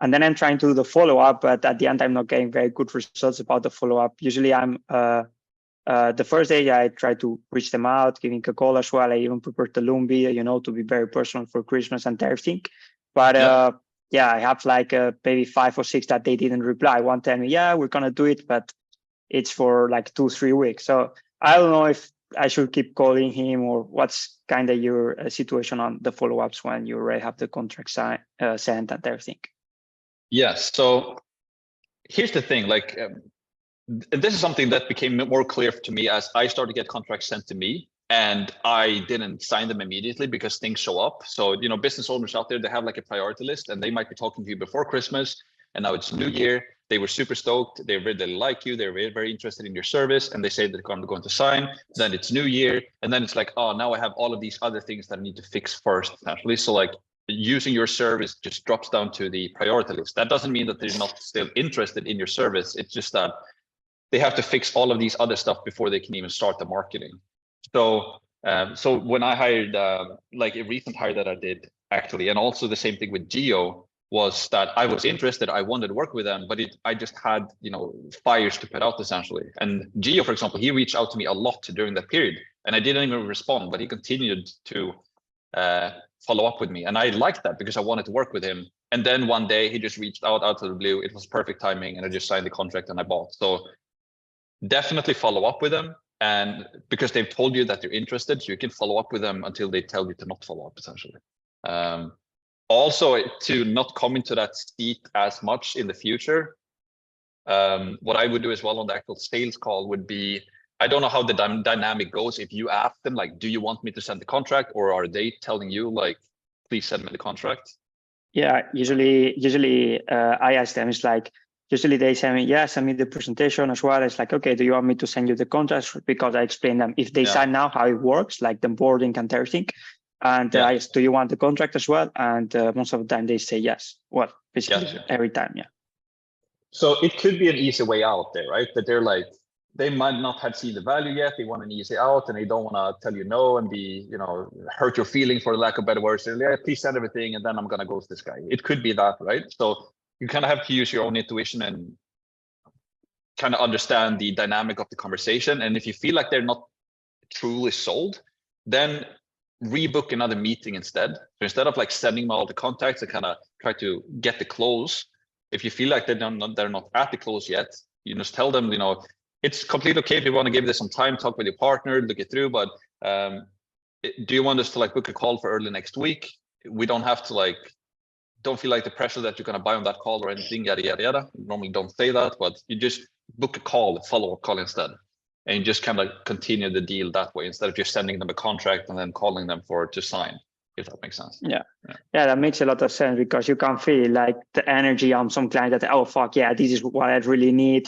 And then I'm trying to do the follow-up, but at the end, I'm not getting very good results about the follow-up. Usually I'm, the first day I try to reach them out, giving a call as well. I even prepared the Loom video, to be very personal for Christmas and everything. But yeah, I have like maybe 5 or 6 that they didn't reply. One tell me, yeah, we're going to do it, but it's for like 2-3 weeks. So I don't know if I should keep calling him, or what's kind of your situation on the follow-ups when you already have the contract sent and everything. Yes. So here's the thing, like, this is something that became more clear to me as I started to get contracts sent to me, and I didn't sign them immediately because things show up. So, business owners out there, they have like a priority list, and they might be talking to you before Christmas, and now it's New Year. They were super stoked. They really like you. They're very, very interested in your service, and they say they're going to sign. Then it's New Year, and then it's like, oh, now I have all of these other things that I need to fix first, essentially. So like using your service just drops down to the priority list. That doesn't mean that they're not still interested in your service. It's just that they have to fix all of these other stuff before they can even start the marketing. So, so when I hired, like a recent hire that I did actually, and also the same thing with Geo, was that I was interested, I wanted to work with them, but I just had, fires to put out essentially. And Geo, for example, he reached out to me a lot during that period, and I didn't even respond, but he continued to follow up with me. And I liked that because I wanted to work with him. And then one day he just reached out of the blue. It was perfect timing, and I just signed the contract and I bought. So definitely follow up with them. And because they've told you that they're interested, you can follow up with them until they tell you to not follow up, essentially. Also, to not come into that seat as much in the future, what I would do as well on the actual sales call would be, I don't know how the dynamic goes. If you ask them, like, do you want me to send the contract, or are they telling you, like, please send me the contract? Yeah, usually I ask them, it's like, usually they say me, yeah, send me the presentation as well. It's like, okay, do you want me to send you the contracts? Because I explain them if they sign now how it works, like the boarding and everything. And I ask, do you want the contract as well? And most of the time they say yes. Well, basically every time, yeah. So it could be an easy way out there, right? That they're like, they might not have seen the value yet. They want an easy out, and they don't want to tell you no and be, hurt your feelings, for lack of better words. They're like, please send everything, and then I'm going to ghost this guy. It could be that, right? So you kind of have to use your own intuition and kind of understand the dynamic of the conversation. And if you feel like they're not truly sold, then rebook another meeting instead. So instead of like sending them all the contacts and kind of try to get the close, if you feel like they're not at the close yet, you just tell them, it's completely okay if you want to give this some time, talk with your partner, look it through, but do you want us to like book a call for early next week? We don't have to don't feel like the pressure that you're going to buy on that call or anything, yada, yada, yada. You normally don't say that, but you just book a call, a follow-up call instead. And you just kind of continue the deal that way, instead of just sending them a contract and then calling them to sign, if that makes sense. Yeah, that makes a lot of sense, because you can feel like the energy on some client that, oh, fuck, yeah, this is what I really need,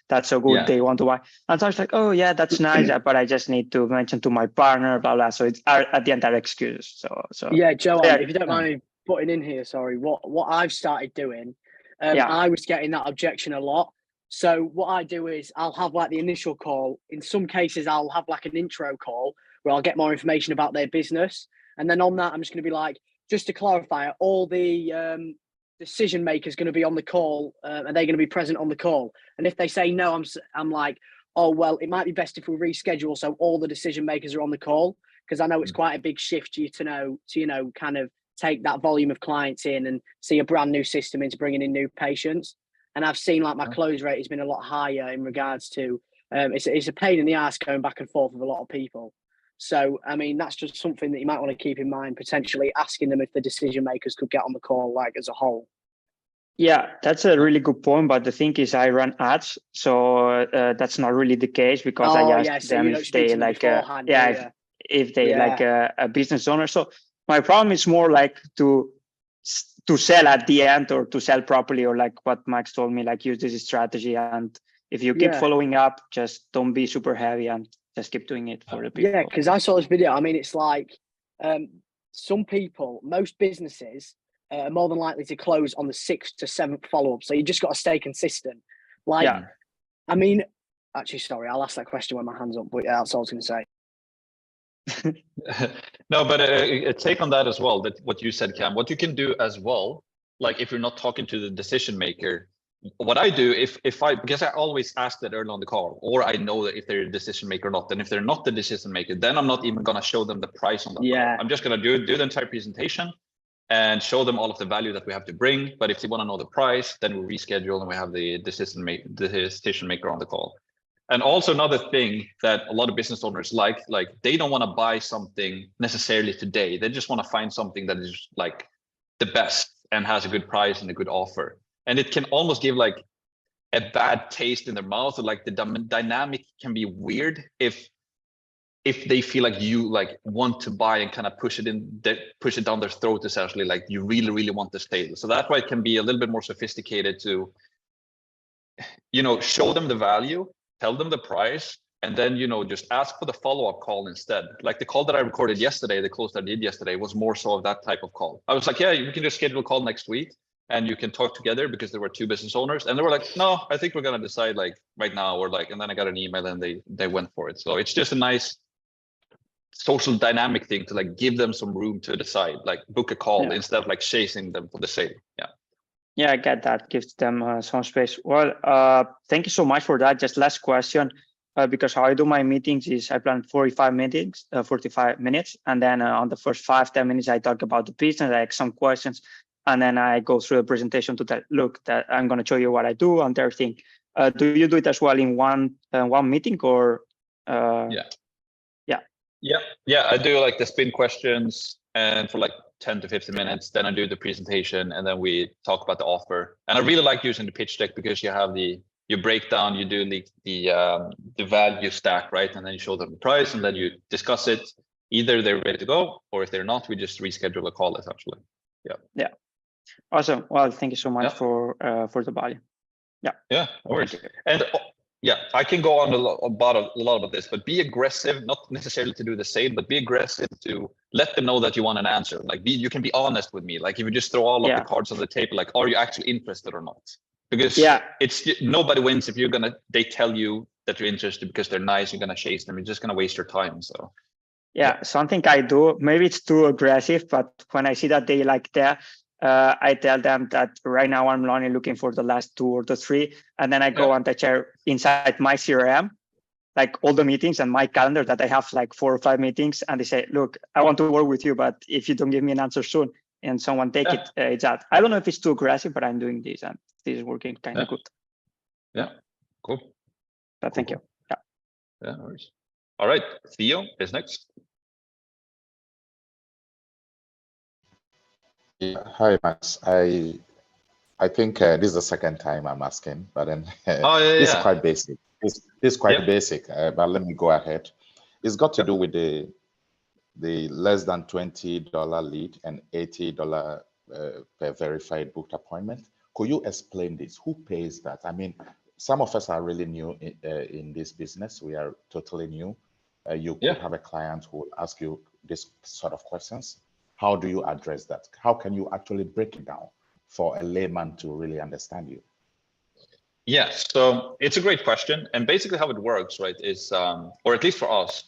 that's so good, they want to buy. And so it's like, oh, yeah, that's nice, but I just need to mention to my partner, blah, blah. So it's at the end, are excuses. So yeah, Joe, if you don't mind me putting in here, sorry, what I've started doing, I was getting that objection a lot. So what I do is I'll have like the initial call. In some cases, I'll have like an intro call where I'll get more information about their business. And then on that, I'm just going to be like, just to clarify, all the decision makers going to be on the call. Are they going to be present on the call? And if they say no, I'm like, oh, well, it might be best if we reschedule so all the decision makers are on the call. Because I know it's quite a big shift for you to kind of take that volume of clients in and see a brand new system into bringing in new patients. And I've seen like my close rate has been a lot higher in regards to, it's a pain in the ass going back and forth with a lot of people. So, I mean, that's just something that you might want to keep in mind, potentially asking them if the decision makers could get on the call, like as a whole. Yeah, that's a really good point. But the thing is, I run ads, so that's not really the case because I asked them if they like, if they like a business owner. So my problem is more like to sell at the end or to sell properly, or like what Max told me, like use this strategy. And if you keep following up, just don't be super heavy and just keep doing it for the people. Yeah, because I saw this video. I mean, it's like most businesses are more than likely to close on the 6th to 7th follow-up. So you just got to stay consistent. Like, I mean, actually, sorry, I'll ask that question when my hand's up, but yeah, that's all I was going to say. No, but a take on that as well, that what you said, Cam, what you can do as well, like if you're not talking to the decision maker, what I do, because I always ask that early on the call, or I know that if they're a decision maker or not, and if they're not the decision maker, then I'm not even going to show them the price on that call. I'm just going to do the entire presentation and show them all of the value that we have to bring. But if they want to know the price, then we reschedule and we have the decision maker on the call. And also another thing that a lot of business owners like they don't want to buy something necessarily today. They just want to find something that is like the best and has a good price and a good offer. And it can almost give like a bad taste in their mouth, or like the dynamic can be weird if they feel like you like want to buy and kind of push it down their throat, essentially, like you really, really want the sale. So that's why it can be a little bit more sophisticated to, show them the value, tell them the price, and then, just ask for the follow-up call instead. Like the call that I recorded yesterday, the close that I did yesterday was more so of that type of call. I was like, yeah, we can just schedule a call next week and you can talk together, because there were 2 business owners and they were like, no, I think we're going to decide like right now, or like, and then I got an email and they went for it. So it's just a nice social dynamic thing to like give them some room to decide, like book a call instead of like chasing them for the sale. Yeah, I get that. Gives them some space. Well, thank you so much for that. Just last question, because how I do my meetings is I plan 45 minutes, and then on the first 5-10 minutes I talk about the business, I ask some questions, and then I go through the presentation to that. Look, that I'm going to show you what I do and everything. Do you do it as well in one meeting, or? Yeah, I do like the spin questions and for like 10 to 15 minutes, then I do the presentation and then we talk about the offer. And I really like using the pitch deck because you have you break down, you do the value stack, right? And then you show them the price and then you discuss it. Either they're ready to go, or if they're not, we just reschedule a call essentially. Yeah. Awesome. Well, thank you so much for the value. Yeah, no worries. And I can go on a lot about this, but be aggressive, not necessarily to do the same, but be aggressive to let them know that you want an answer. Like you can be honest with me. Like if you just throw all of the cards on the table, like, are you actually interested or not? Because it's nobody wins if they tell you that you're interested because they're nice, you're gonna chase them. You're just gonna waste your time. So something I do, maybe it's too aggressive, but when I see that they like that, I tell them that right now I'm only looking for the last 2 or the 3, and then I go and I share inside my CRM, like all the meetings and my calendar that I have like 4 or 5 meetings, and they say, look, I want to work with you, but if you don't give me an answer soon and someone take it, it's that. I don't know if it's too aggressive, but I'm doing this and this is working kind of good. Yeah, cool. But thank you. Yeah, no worries. All right, Theo is next. Yeah, hi Max. I think this is the second time I'm asking, but then this is quite basic. This is quite basic, but let me go ahead. It's got to do with the less than $20 lead and $80 per verified booked appointment. Could you explain this? Who pays that? I mean, some of us are really new in this business. We are totally new. You could have a client who will ask you this sort of questions. How do you address that? How can you actually break it down for a layman to really understand you? Yeah, so it's a great question. And basically how it works, right, is, or at least for us,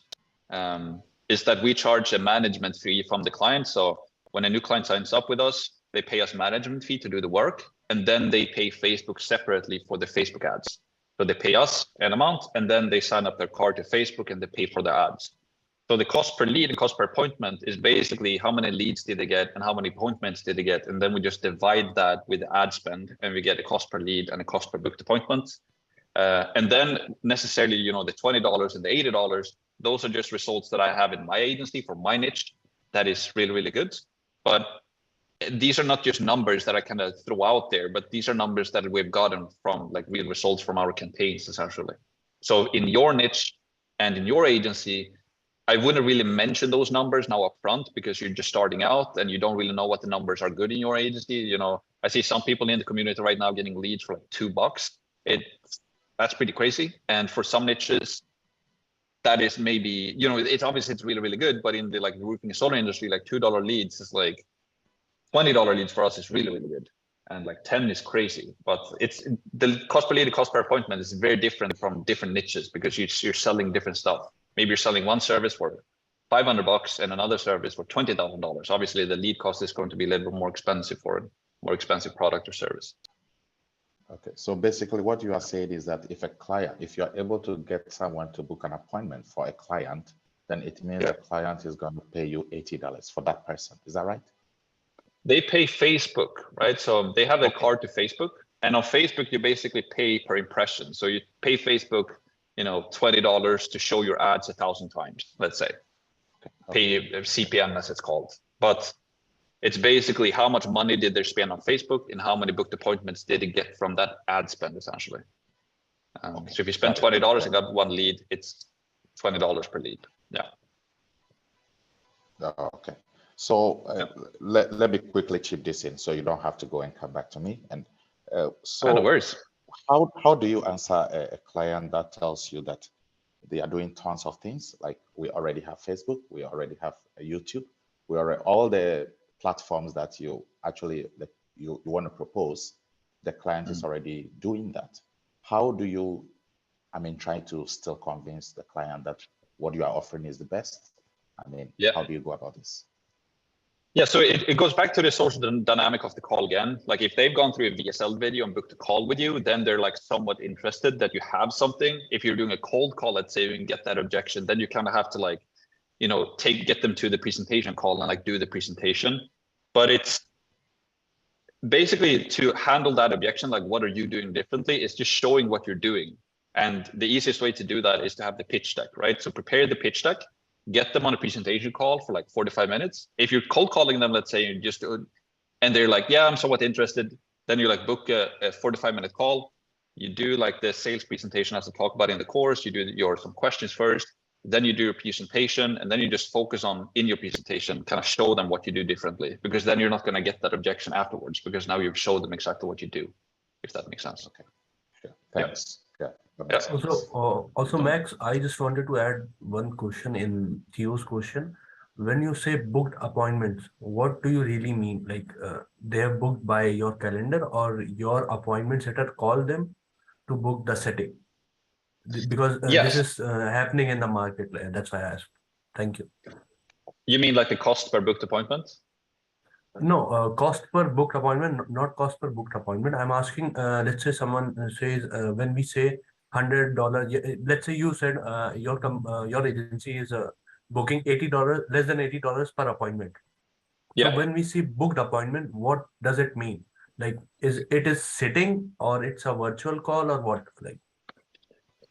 is that we charge a management fee from the client. So when a new client signs up with us, they pay us management fee to do the work, and then they pay Facebook separately for the Facebook ads. So they pay us an amount, and then they sign up their card to Facebook and they pay for the ads. So the cost per lead and cost per appointment is basically how many leads did they get and how many appointments did they get. And then we just divide that with the ad spend, and we get a cost per lead and a cost per booked appointment. And then necessarily, you know, the $20 and the $80, those are just results that I have in my agency for my niche. That is really, really good. But these are not just numbers that I kind of throw out there, but these are numbers that we've gotten from like real results from our campaigns, essentially. So in your niche and in your agency, I wouldn't really mention those numbers now up front because you're just starting out and you don't really know what the numbers are good in your agency. You know, I see some people in the community right now getting leads for like $2. That's pretty crazy. And for some niches, that is maybe, you know, it's obviously it's really, really good, but in the like roofing and solar industry, like $2 leads is like $20 leads for us is really, really good. And like 10 is crazy, but it's the cost per lead, the cost per appointment is very different from different niches because you're selling different stuff. Maybe you're selling one service for $500 and another service for $20,000. Obviously, the lead cost is going to be a little bit more expensive for a more expensive product or service. Okay, so basically what you are saying is that if you're able to get someone to book an appointment for a client, then it means the client is going to pay you $80 for that person. Is that right? They pay Facebook, right? So they have a card to Facebook, and on Facebook, you basically pay per impression. So you pay Facebook, you know, $20 to show your ads 1,000 times, let's say. Pay CPM as it's called. But it's basically how much money did they spend on Facebook and how many booked appointments did they get from that ad spend, essentially. So if you spend $20 and got one lead, it's $20 per lead. Yeah. Okay. So let me quickly chip this in so you don't have to go and come back to me. And so no worries. How do you answer a client that tells you that they are doing tons of things? Like we already have Facebook, we already have YouTube, we are all the platforms that you actually that you want to propose. The client is already doing that. How do you, I mean, try to still convince the client that what you are offering is the best? I mean, how do you go about this? Yeah, so it goes back to the social dynamic of the call again. Like if they've gone through a VSL video and booked a call with you, then they're like somewhat interested that you have something. If you're doing a cold call, let's say, you can get that objection, then you kind of have to like, you know, get them to the presentation call and like do the presentation. But it's basically to handle that objection, like what are you doing differently, is just showing what you're doing. And the easiest way to do that is to have the pitch deck, right? So prepare the pitch deck, get them on a presentation call for like 45 minutes. If you're cold calling them, let's say you just do it, and they're like, yeah, I'm somewhat interested. Then you like book a 45-minute call. You do like the sales presentation as I talk about in the course. You do some questions first, then you do your presentation, and then you just focus on in your presentation, kind of show them what you do differently, because then you're not going to get that objection afterwards, because now you've showed them exactly what you do, if that makes sense. Okay. Sure. Thanks. Yeah. Also, Max, I just wanted to add one question in Theo's question. When you say booked appointments, what do you really mean? Like they are booked by your calendar, or your appointment setter call them to book the setting? Because this is happening in the market. That's why I asked. Thank you. You mean like the cost per booked appointment? No, cost per booked appointment, not cost per booked appointment. I'm asking, let's say someone says, when we say $100, let's say you said your agency is booking $80, less than $80 per appointment. So when we see booked appointment, what does it mean? Like, is sitting, or it's a virtual call, or what? Like,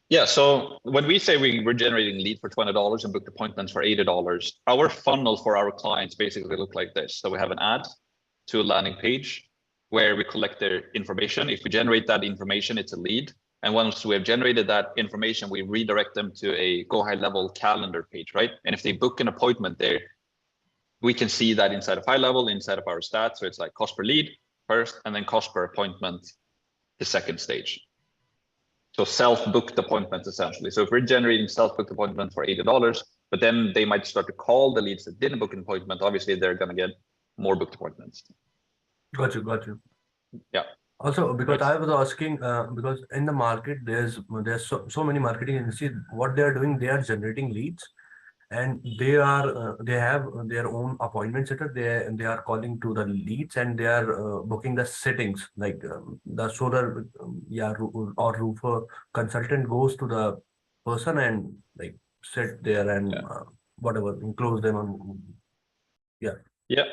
yeah, so when we say we're generating lead for $20 and booked appointments for $80, our funnel for our clients basically look like this. So we have an ad to a landing page where we collect their information. If we generate that information, it's a lead. And once we have generated that information, we redirect them to a Go High Level calendar page, right? And if they book an appointment there, we can see that inside of High Level, inside of our stats. So it's like cost per lead first, and then cost per appointment, the second stage. So self-booked appointments, essentially. So if we're generating self-booked appointments for $80, but then they might start to call the leads that didn't book an appointment, obviously they're going to get more booked appointments. Got you. Yeah. Also, because Right. I was asking, because in the market, there's so many marketing agencies. What they are doing, they are generating leads, and they have their own appointment setter. They are calling to the leads, and they are booking the settings like the solar, or roofer consultant goes to the person and like sit there and Yeah. whatever, and close them on. Yeah. Yeah.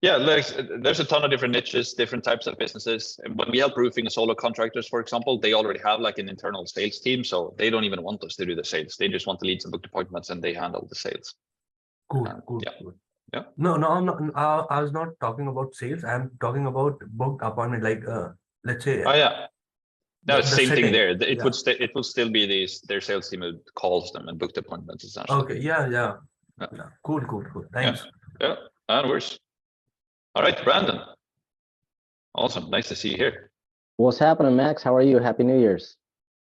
Yeah, there's a ton of different niches, different types of businesses. And when we help roofing and solar contractors, for example, they already have like an internal sales team. So they don't even want us to do the sales. They just want the leads and book appointments and they handle the sales. Cool, cool, yeah. cool. Yeah. No, I'm not. I was not talking about sales. I'm talking about booked appointment. Like, let's say. Oh yeah. No, the same thing setting. there. It Yeah. would still be their sales team who calls them and booked appointments essentially. Okay. Yeah. Yeah. Cool. Thanks. Yeah. That works. All right, Brandon. Awesome. Nice to see you here. What's happening, Max? How are you? Happy New Year's.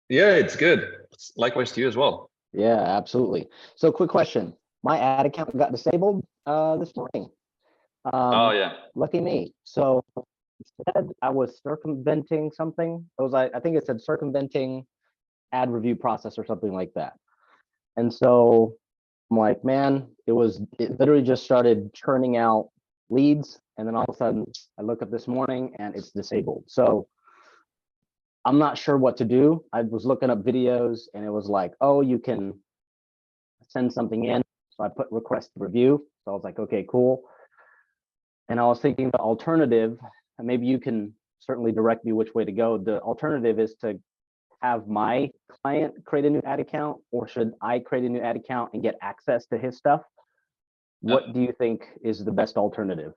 Yeah, it's good. Likewise to you as well. Yeah, absolutely. So quick question. My ad account got disabled this morning. Oh yeah. Lucky me. So instead I was circumventing something. It was I think it said circumventing ad review process or something like that. And so I'm like, man, it literally just started churning out leads. And then all of a sudden I look up this morning and it's disabled. So I'm not sure what to do. I was looking up videos and it was like, oh, you can send something in. So I put request review. So I was like, okay, cool. And I was thinking the alternative, and maybe you can certainly direct me which way to go. The alternative is to have my client create a new ad account, or should I create a new ad account and get access to his stuff? What do you think is the best alternative?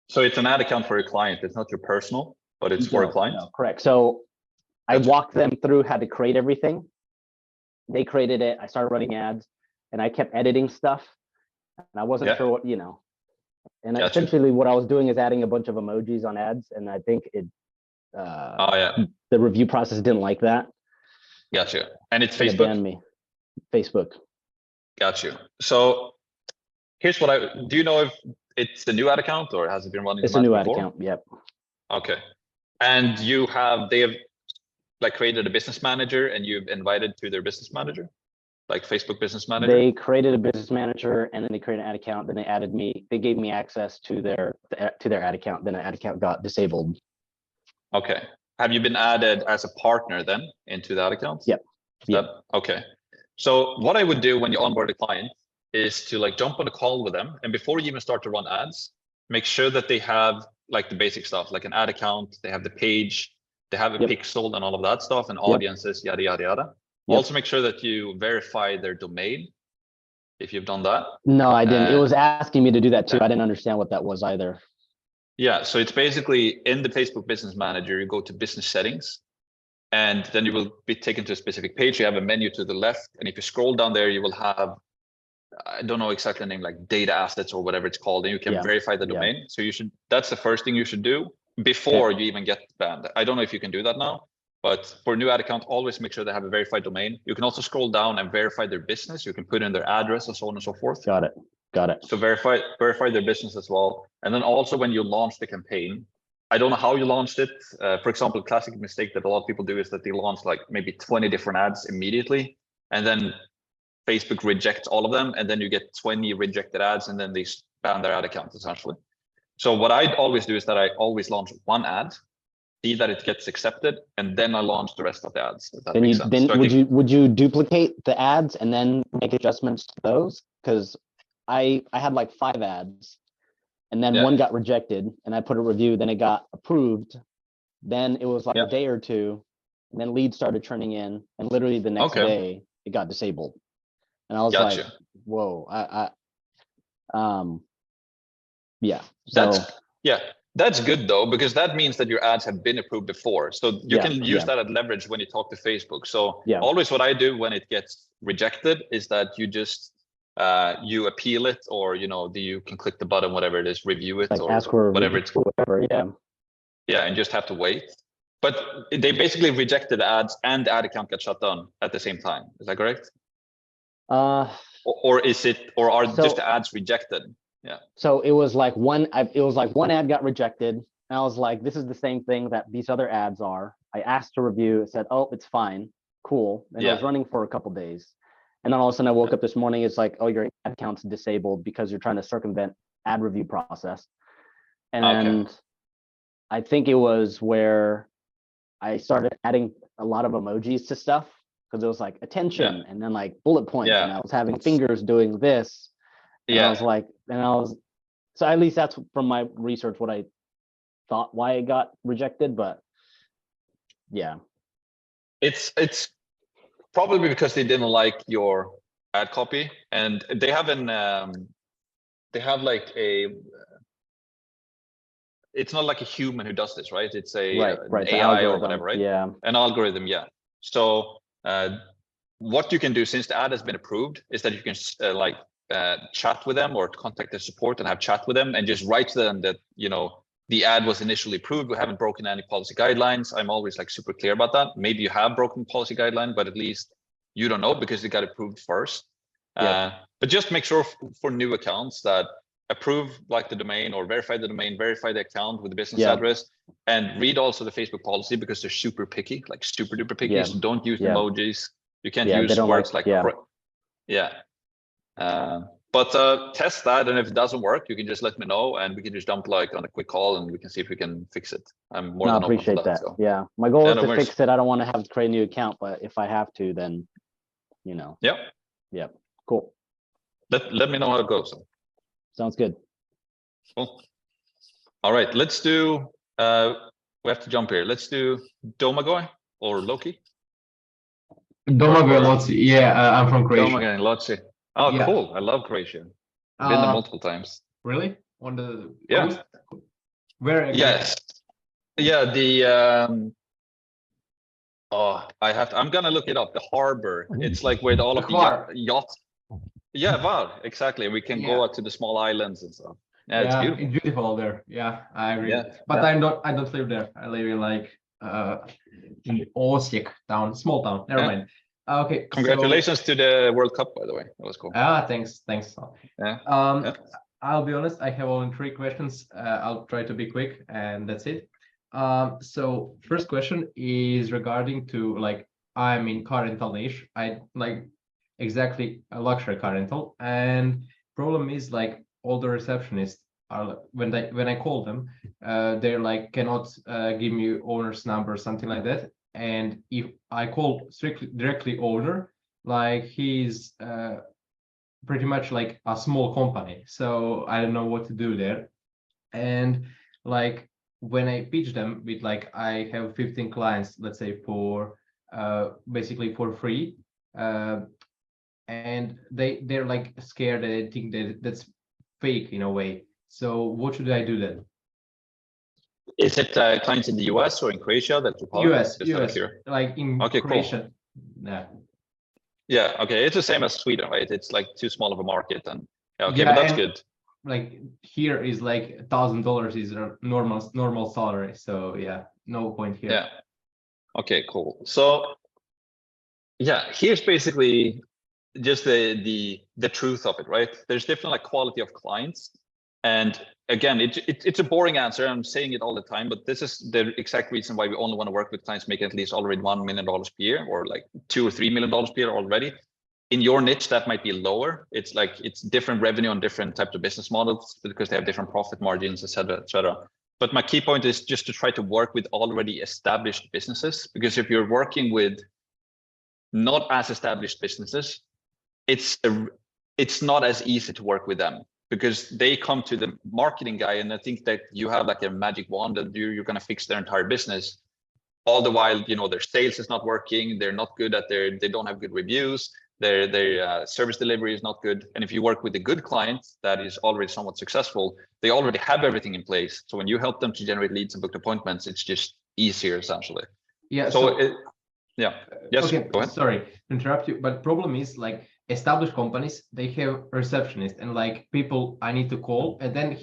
So it's an ad account for your client. It's not your personal, but it's for a client. No, correct. So I walked them through how to create everything. They created it. I started running ads and I kept editing stuff. And I wasn't sure what, and essentially what I was doing is adding a bunch of emojis on ads. And I think the review process didn't like that. Gotcha. And it's Facebook. Facebook. It banned me. Facebook. Got you. So here's what do you know if it's a new ad account or has it been running? It's a new ad account. Yep. Okay. And they have like created a business manager and you've invited to their business manager, like Facebook business manager? They created a business manager and then they created an ad account. Then they added me. They gave me access to their ad account. Then an ad account got disabled. Okay. Have you been added as a partner then into that account? Yep. Okay. So what I would do when you onboard a client is to like jump on a call with them. And before you even start to run ads, make sure that they have like the basic stuff, like an ad account, they have the page, they have a pixel and all of that stuff and audiences, yada, yada, yada. Also make sure that you verify their domain if you've done that. No, I didn't. It was asking me to do that too. I didn't understand what that was either. Yeah, so it's basically in the Facebook Business Manager, you go to business settings and then you will be taken to a specific page. You have a menu to the left. And if you scroll down there, you will have, I don't know exactly the name, like data assets or whatever it's called. And you can verify the domain. So that's the first thing you should do before you even get banned. I don't know if you can do that now, but for a new ad account, always make sure they have a verified domain. You can also scroll down and verify their business. You can put in their address and so on and so forth. Got it. So verify their business as well. And then also when you launch the campaign, I don't know how you launched it. For example, a classic mistake that a lot of people do is that they launch like maybe 20 different ads immediately. And then Facebook rejects all of them. And then you get 20 rejected ads and then they ban their ad account essentially. So what I always do is that I always launch one ad, see that it gets accepted, and then I launch the rest of the ads. If that makes sense. Then would you duplicate the ads and then make adjustments to those? Because I had like 5 ads and then one got rejected and I put a review, then it got approved. Then it was like a day or two, and then leads started turning in, and literally the next day it got disabled. And I was like, whoa, That's good though, because that means that your ads have been approved before. So you can use that as leverage when you talk to Facebook. So always what I do when it gets rejected is that you just you appeal it, or you can click the button, whatever it is, review it, like or ask for whatever it's whatever, and just have to wait. But they basically rejected ads and the ad account got shut down at the same time. Is that correct? Or is it, or just the ads rejected? Yeah. So it was like one ad got rejected, And I was like, this is the same thing that these other ads are. I asked to review, it said, oh, it's fine, cool. And I was running for a couple days. And then all of a sudden I woke up this morning, it's like, oh, your ad account's disabled because you're trying to circumvent ad review process. And I think it was where I started adding a lot of emojis to stuff, because it was like attention and then like bullet points, and I was having fingers doing this. And I was like, so at least that's from my research what I thought why it got rejected, but yeah. It's probably because they didn't like your ad copy, and they have like a, it's not like a human who does this, right? It's a an AI or whatever, right? Yeah. An algorithm, yeah. So what you can do, since the ad has been approved, is that you can chat with them or contact their support and have chat with them and just write to them that, you know, the ad was initially approved. We haven't broken any policy guidelines. I'm always like super clear about that. Maybe you have broken policy guideline, but at least you don't know because it got approved first. But just make sure for new accounts that approve like the domain or verify the domain, verify the account with the business address, and read also the Facebook policy because they're super picky, like super duper picky. So don't use emojis. You can't use words like but test that, and if it doesn't work, you can just let me know, and we can just jump like on a quick call, and we can see if we can fix it. I'm more than open for that. So. Yeah, my goal is to fix it. I don't want to have to create a new account, but if I have to, then you know. Yeah. Cool. Let me know how it goes. Sounds good. Cool. All right, let's do. We have to jump here. Let's do Domagoj or Loki. Domagoj Loci. Yeah, I'm from Croatia. Domagoj Loci. Oh, yeah. Cool. I love Croatia. I've been there multiple times. Really? On the coast? Where again? Yes. Yeah, the I'm gonna look it up. The harbor. It's like with all of the yachts. Yeah, Var, exactly. We can go out to the small islands and stuff. Yeah, it's beautiful. It's beautiful there. Yeah, I agree. But I don't live there. I live in like in Osijek town, small town. Never mind. Okay. Congratulations to the World Cup, by the way. That was cool. Thanks. Yeah. I'll be honest, I have only 3 questions. I'll try to be quick, and that's it. So first question is regarding to like, I'm in car rental niche. I like exactly a luxury car rental, and problem is like all the receptionists are when I call them, they're like cannot give me owner's number or something like that. And if I call directly owner, like he's pretty much like a small company, so I don't know what to do there. And like when I pitch them with like I have 15 clients, let's say for basically for free, and they're like scared, they think that that's fake in a way. So what should I do then? Is it clients in the US or in Croatia that you call US, like in Croatia. Cool. Yeah, okay. It's the same as Sweden, right? It's like too small of a market, and but that's good. Like here is like $1,000 is a normal salary. So yeah, no point here. Yeah. Okay, cool. So yeah, here's basically just the truth of it, right? There's different like quality of clients. And again, it's a boring answer. I'm saying it all the time, but this is the exact reason why we only want to work with clients making at least already $1 million per year, or like $2 or $3 million per year already. In your niche, that might be lower. It's like it's different revenue on different types of business models because they have different profit margins, et cetera, et cetera. But my key point is just to try to work with already established businesses, because if you're working with not as established businesses, it's not as easy to work with them, because they come to the marketing guy and I think that you have like a magic wand and you're going to fix their entire business. All the while, you know, their sales is not working. They're not good at they don't have good reviews. Their service delivery is not good. And if you work with a good client that is already somewhat successful, they already have everything in place. So when you help them to generate leads and book appointments, it's just easier essentially. Yeah. Yeah. Yes. Okay. Go ahead. Sorry to interrupt you, but problem is like established companies, they have receptionists and like people I need to call, and then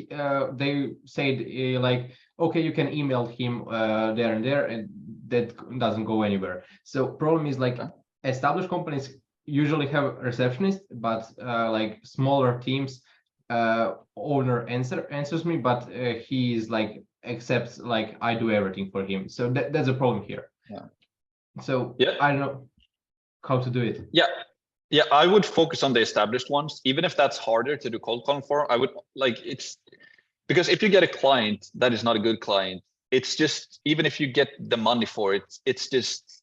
they say like, okay, you can email him there and there, and that doesn't go anywhere. So problem is like established companies usually have receptionists, but like smaller teams, owner answers me, but he is like accepts like I do everything for him. So that's a problem here. Yeah. So yeah, I don't know how to do it. yeah. I would focus on the established ones, even if that's harder to do cold calling for. I would like it's because if you get a client that is not a good client, it's just even if you get the money for it, it's just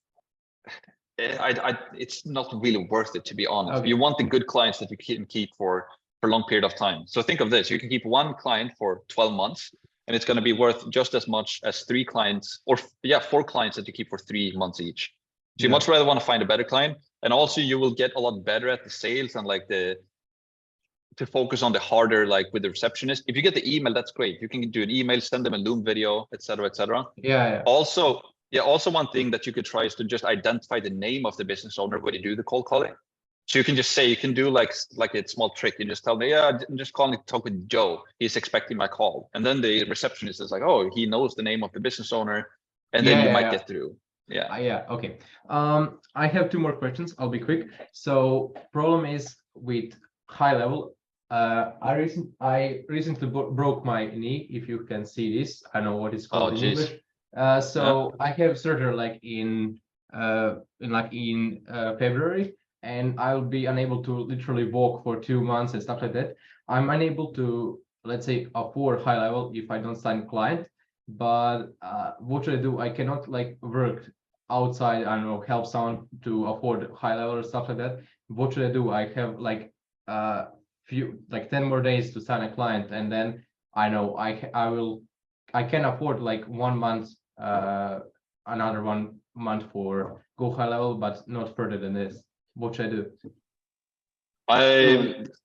it's not really worth it, to be honest. Okay. You want the good clients that you can keep for a long period of time. So think of this: you can keep one client for 12 months, and it's going to be worth just as much as 3 clients, or 4 clients that you keep for 3 months each. So you much rather want to find a better client, and also you will get a lot better at the sales and like to focus on the harder, like with the receptionist. If you get the email, that's great. You can do an email, send them a Loom video, etc., etc. Yeah. Also, one thing that you could try is to just identify the name of the business owner when you do the cold calling. So you can just say, you can do like a small trick. You just tell me, yeah, I'm just calling to talk with Joe. He's expecting my call. And then the receptionist is like, oh, he knows the name of the business owner. And then you might get through. Yeah. Okay. I have 2 more questions. I'll be quick. So problem is with high level. I recently broke my knee. If you can see this, I know what it's called in English. So I have surgery like in February, and I'll be unable to literally walk for 2 months and stuff like that. I'm unable to, let's say, afford high level if I don't sign client. But what should I do? I cannot like work outside. I don't know, help someone to afford high level or stuff like that. What should I do? I have like 10 more days to sign a client, and then I know I can afford like 1 month, another 1 month for go high level, but not further than this. What should I do?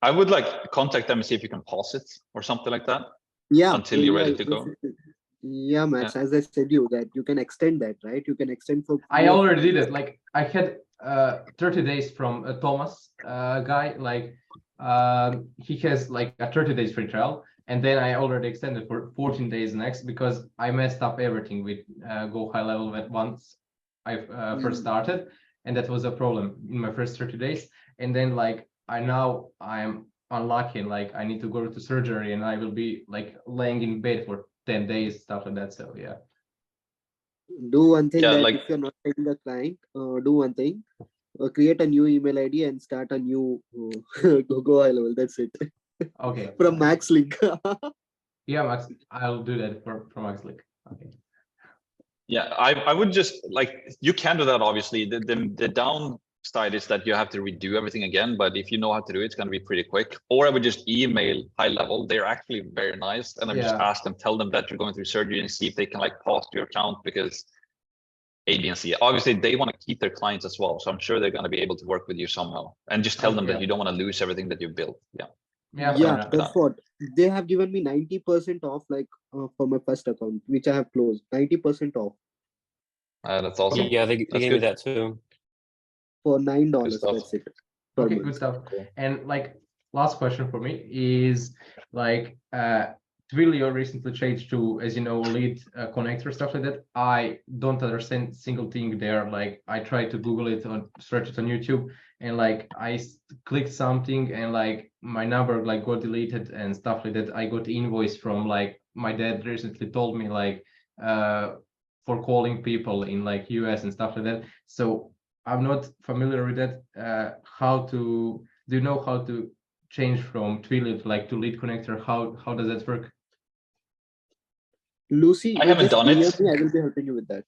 I would like contact them and see if you can pause it or something like that. Yeah. Until you're ready to go. Yeah, Max. As I said, that you can extend that, right? You can extend for. I already did it. Like I had 30 days from a Thomas guy. Like he has like a 30 days free trial, and then I already extended for 14 days next because I messed up everything with go high level at once I first started, and that was a problem in my first 30 days. And then like I'm unlucky, like I need to go to surgery, and I will be like laying in bed for 10 days, stuff like that. So yeah. Do one thing that like, if you're not taking the client, do one thing. Create a new email ID and start a new go high level. That's it. Okay. From Max link. Yeah, Max, I'll do that from Max link. Okay. Yeah, I would just like, you can do that. Obviously, the downside is that you have to redo everything again. But if you know how to do it, it's going to be pretty quick. Or I would just email high level. They're actually very nice, and I just ask them, tell them that you're going through surgery, and see if they can like pause your account because A, B, and C. Obviously, they want to keep their clients as well, so I'm sure they're going to be able to work with you somehow. And just tell them that you don't want to lose everything that you've built. Yeah, that's what they have given me 90% off, like for my first account, which I have closed. 90% off. That's awesome. Yeah, they gave me that too. For $9. That's it. Okay, good stuff. And like last question for me is like Twilio recently changed to, as you know, lead connector, stuff like that. I don't understand single thing there. Like I tried to Google it or search it on YouTube, and like I clicked something, and like my number like got deleted and stuff like that. I got invoice from like my dad recently told me like for calling people in like US and stuff like that. So I'm not familiar with that. Do you know how to change from Twilio to lead connector? How does that work? Lucy, I haven't done it. I will be helping you with that.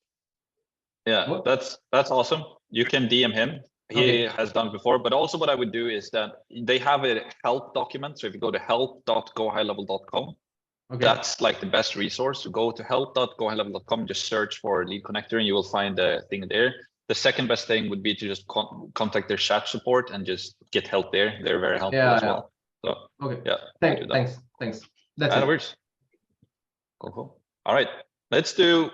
Yeah, that's awesome. You can DM him. He has done it before. But also what I would do is that they have a help document. So if you go to help.gohighlevel.com, that's like the best resource. So go to help.gohighlevel.com, just search for lead connector, and you will find the thing there. The second best thing would be to just contact their chat support and just get help there. They're very helpful as well. So thanks. That's it. Works. Cool. All right.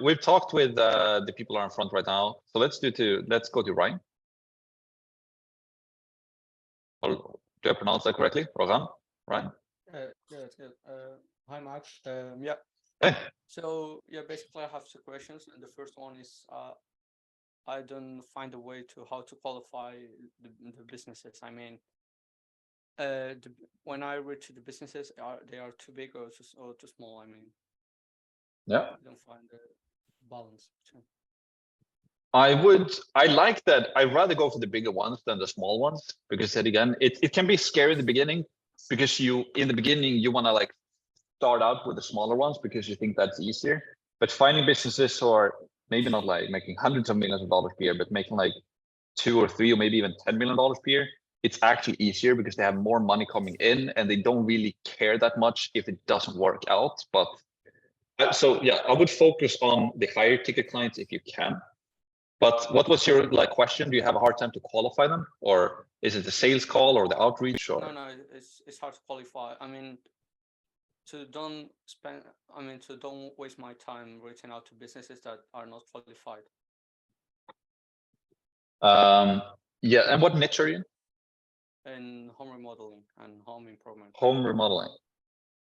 We've talked with the people who are in front right now. So let's go to Ryan. Or, do I pronounce that correctly? Ryan? Yeah, it's good. Hi, Max. Yeah. Hey. So yeah, basically I have 2 questions, and the first one is I don't find a way to how to qualify the businesses. I mean, when I reach the businesses, they are too big or too small. I mean, Yeah. I don't find the balance between. I like that. I'd rather go for the bigger ones than the small ones, because then again, it can be scary in the beginning, because in the beginning, you want to like start out with the smaller ones because you think that's easier. But finding businesses who are maybe not like making hundreds of millions of dollars per year, but making like 2 or 3 or maybe even $10 million per year, it's actually easier because they have more money coming in and they don't really care that much if it doesn't work out. But so yeah, I would focus on the higher ticket clients if you can. But what was your like question? Do you have a hard time to qualify them, or is it the sales call or the outreach? Or No, it's hard to qualify. I mean, to don't waste my time reaching out to businesses that are not qualified. Yeah, and what niche are you in? In home remodeling and home improvement. Home remodeling.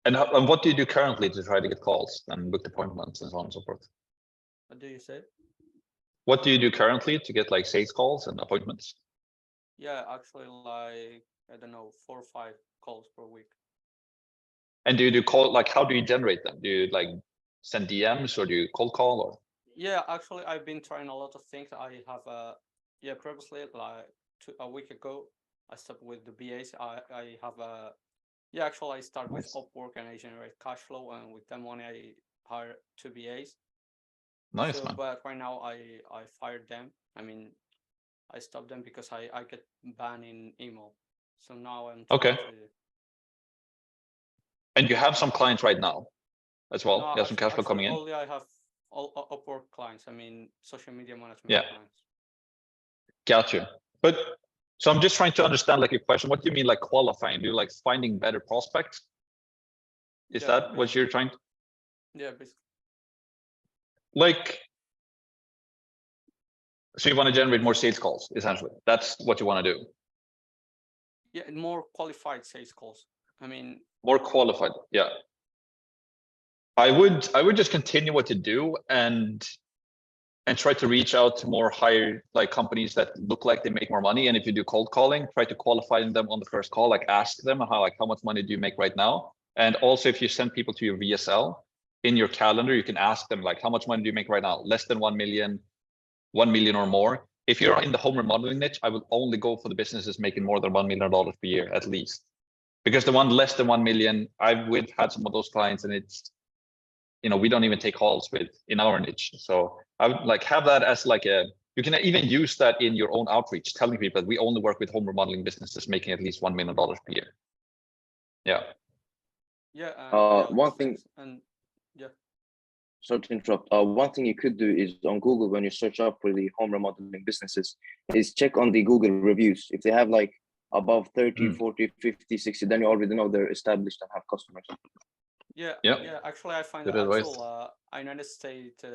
And what do you do currently to try to get calls and book appointments and so on and so forth? What do you say? What do you do currently to get like sales calls and appointments? Yeah, actually, like, I don't know, 4 or 5 calls per week. And do you do call, like, how do you generate them? Do you like send DMs or do you cold call or? Yeah, actually, I've been trying a lot of things. I have previously, like a week ago, I stopped with the BAs. I have actually, I start with Upwork and I generate cash flow, and with that money I hire 2 BAs. Nice. So, Man. but right now I fired them. I mean, I stopped them because I get banned in email. So now I'm okay. to... And you have some clients right now as well. No, you have some cash flow coming in. Only I have all Upwork clients. I mean, social media management clients. Gotcha. But so I'm just trying to understand like your question. What do you mean like qualifying? Do you like finding better prospects? Is that what you're trying to? Yeah, basically. Like, so you want to generate more sales calls, essentially. That's what you want to do. Yeah, more qualified sales calls. I mean, more qualified. Yeah. I would just continue what you do and try to reach out to more higher like companies that look like they make more money. And if you do cold calling, try to qualify them on the first call, like ask them how much money do you make right now? And also if you send people to your VSL in your calendar, you can ask them like, how much money do you make right now? Less than 1 million, 1 million or more. If you're in the home remodeling niche, I would only go for the businesses making more than $1 million per year, at least. Because the one less than 1 million, we've had some of those clients and it's, we don't even take calls with in our niche. So I would like have that as like you can even use that in your own outreach, telling people that we only work with home remodeling businesses making at least $1 million per year. Yeah. Yeah. One thing. And yeah. Sorry to interrupt. One thing you could do is on Google, when you search up for the home remodeling businesses, is check on the Google reviews. If they have like above 30, 40, 50, 60, then you already know they're established and have customers. Yeah. Actually, I find Good that advice. United States,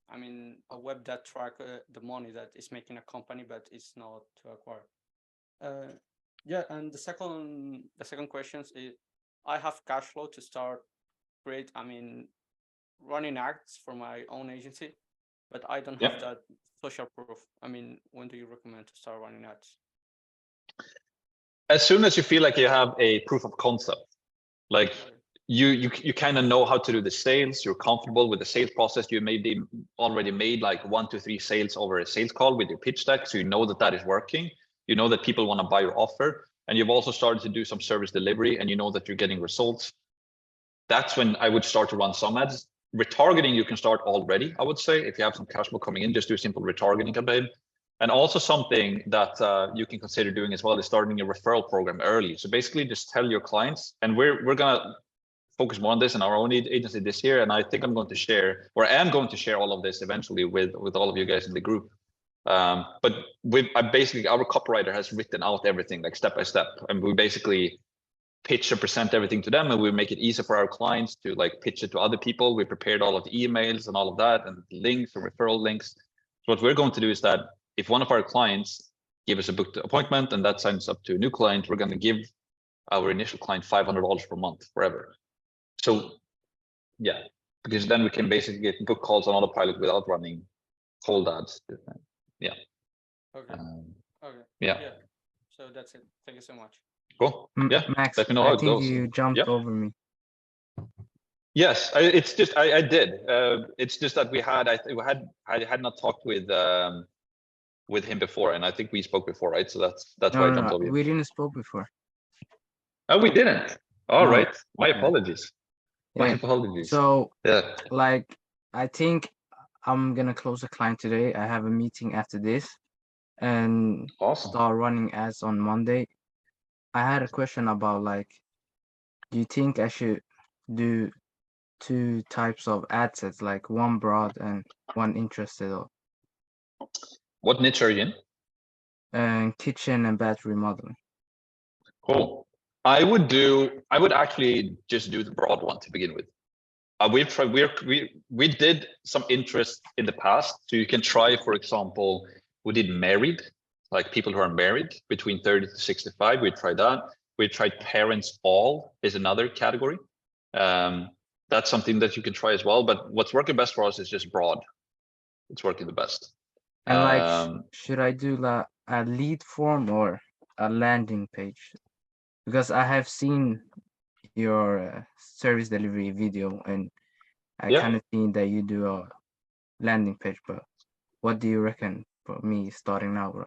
I mean, a web that track the money that is making a company, but it's not to acquire. Yeah, and the second question is, I have cash flow to start running ads for my own agency, but I don't have that social proof. I mean, when do you recommend to start running ads? As soon as you feel like you have a proof of concept, like you kind of know how to do the sales, you're comfortable with the sales process, you maybe already made like 1 to 3 sales over a sales call with your pitch deck, so you know that is working, you know that people want to buy your offer, and you've also started to do some service delivery and you know that you're getting results. That's when I would start to run some ads. Retargeting you can start already, I would say. If you have some cash flow coming in, just do a simple retargeting campaign. And also something that you can consider doing as well is starting a referral program early. So basically just tell your clients, and we're gonna focus more on this in our own agency this year. And I think I'm going to share, or I am going to share all of this eventually with all of you guys in the group. But basically our copywriter has written out everything like step by step, and we basically pitch and present everything to them, and we make it easy for our clients to like pitch it to other people. We prepared all of the emails and all of that, and links and referral links. So what we're going to do is that if one of our clients give us a booked appointment and that signs up to a new client, we're going to give our initial client $500 per month forever. So yeah, because then we can basically get book calls on autopilot without running cold ads. Yeah. Okay. Okay. Yeah. So that's it. Thank you so much. Cool. Yeah. Max, Let me know how I it think goes. you jumped over me. Yes, it's just I did. It's just that I had not talked with him before, and I think we spoke before, right? So that's why I No, jumped no, over you. we didn't spoke before. Oh, we didn't. All No. right. My Yeah. apologies. My Yeah. apologies. So, Yeah. like, I think I'm gonna close a client today. I have a meeting after this, and Awesome. start running ads on Monday. I had a question about like, do you think I should do 2 types of ad sets, like one broad and one interested, or What niche are you in? and kitchen and bathroom remodeling? Cool. I would actually just do the broad one to begin with. We've tried, we did some interest in the past. So you can try, for example, we did married, like people who are married between 30 to 65. We tried that. We tried parents all is another category. That's something that you can try as well. But what's working best for us is just broad. It's working the best. And like, should I do like a lead form or a landing page? Because I have seen your service delivery video, and I kind of seen that you do a landing page. But what do you reckon for me starting now?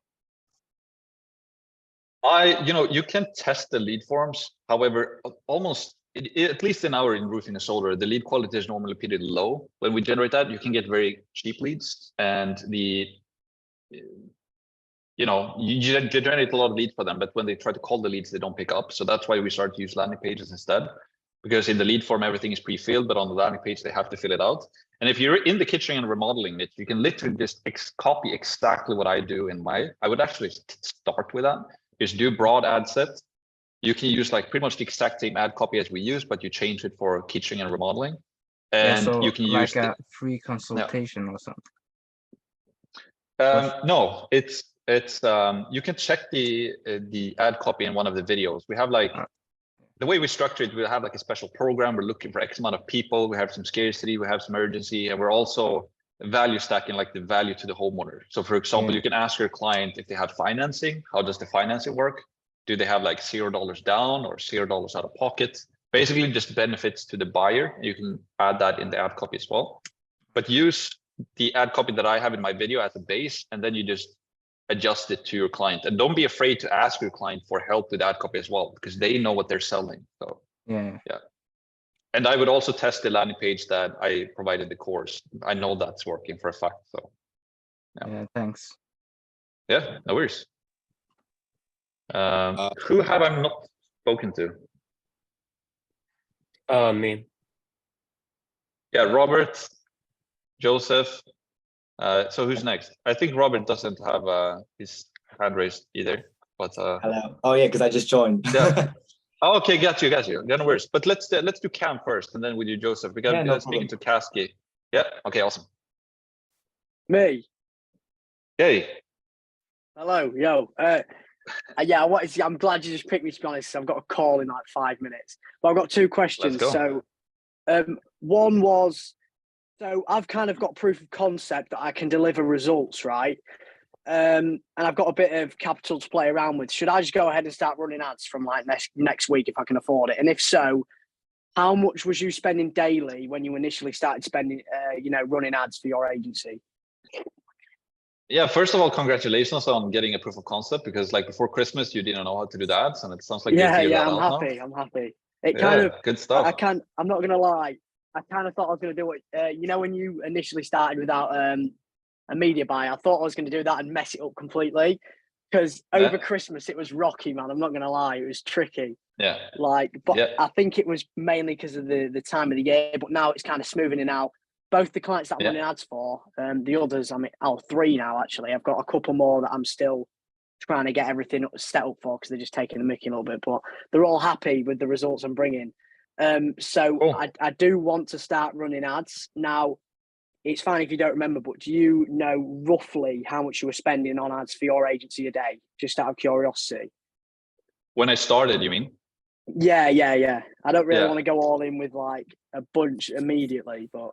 You can test the lead forms. However, at least in roofing and solar, the lead quality is normally pretty low. When we generate that, you can get very cheap leads, and you generate a lot of leads for them, but when they try to call the leads, they don't pick up. So that's why we started to use landing pages instead, because in the lead form, everything is pre-filled, but on the landing page, they have to fill it out. And if you're in the kitchen and remodeling niche, you can literally just copy exactly what I do I would actually start with that. Just do broad ad sets. You can use like pretty much the exact same ad copy as we use, but you change it for kitchen and remodeling. And so you can like use a free consultation or something. No, it's you can check the ad copy in one of the videos. We have like the way we structure it, we have like a special program. We're looking for X amount of people. We have some scarcity, we have some urgency, and we're also value stacking like the value to the homeowner. So for example, you can ask your client if they have financing, how does the financing work? Do they have like $0 down or $0 out of pocket? Basically just benefits to the buyer. You can add that in the ad copy as well, but use the ad copy that I have in my video as a base, and then you just adjust it to your client. And don't be afraid to ask your client for help with ad copy as well, because they know what they're selling. So yeah. And I would also test the landing page that I provided the course. I know that's working for a fact. So yeah, thanks. Yeah, no worries. Who have I not spoken to? Me. Yeah, Robert, Joseph. So who's next? I think Robert doesn't have his hand raised either. But hello. Oh yeah, because I just joined. Yeah. Oh, okay, got you. No worries. But let's do Cam first, and then we do Joseph. We got speaking to Kasky. Yeah. Okay. Awesome. Me. Hey. Hello, yo. Yeah, I'm glad you just picked me, to be honest. I've got a call in like 5 minutes, but I've got 2 questions. So, one was, so I've kind of got proof of concept that I can deliver results, right? And I've got a bit of capital to play around with. Should I just go ahead and start running ads from like next week if I can afford it? And if so, how much was you spending daily when you initially started spending, running ads for your agency? Yeah, first of all, congratulations on getting a proof of concept, because like before Christmas, you didn't know how to do the ads, and it sounds like I'm happy. It kind of good stuff. I'm not gonna lie. I kind of thought I was gonna do it. When you initially started without a media buy, I thought I was gonna do that and mess it up completely. Because over Christmas it was rocky, man. I'm not gonna lie, it was tricky. Yeah. I think it was mainly because of the time of the year. But now it's kind of smoothing it out. Both the clients that I'm running ads for, the others, 3 now actually. I've got a couple more that I'm still trying to get everything set up for, because they're just taking the mickey a little bit. But they're all happy with the results I'm bringing. I do want to start running ads now. It's fine if you don't remember, but do you know roughly how much you were spending on ads for your agency a day? Just out of curiosity. When I started, you mean? Yeah. I don't really want to go all in with like a bunch immediately, but.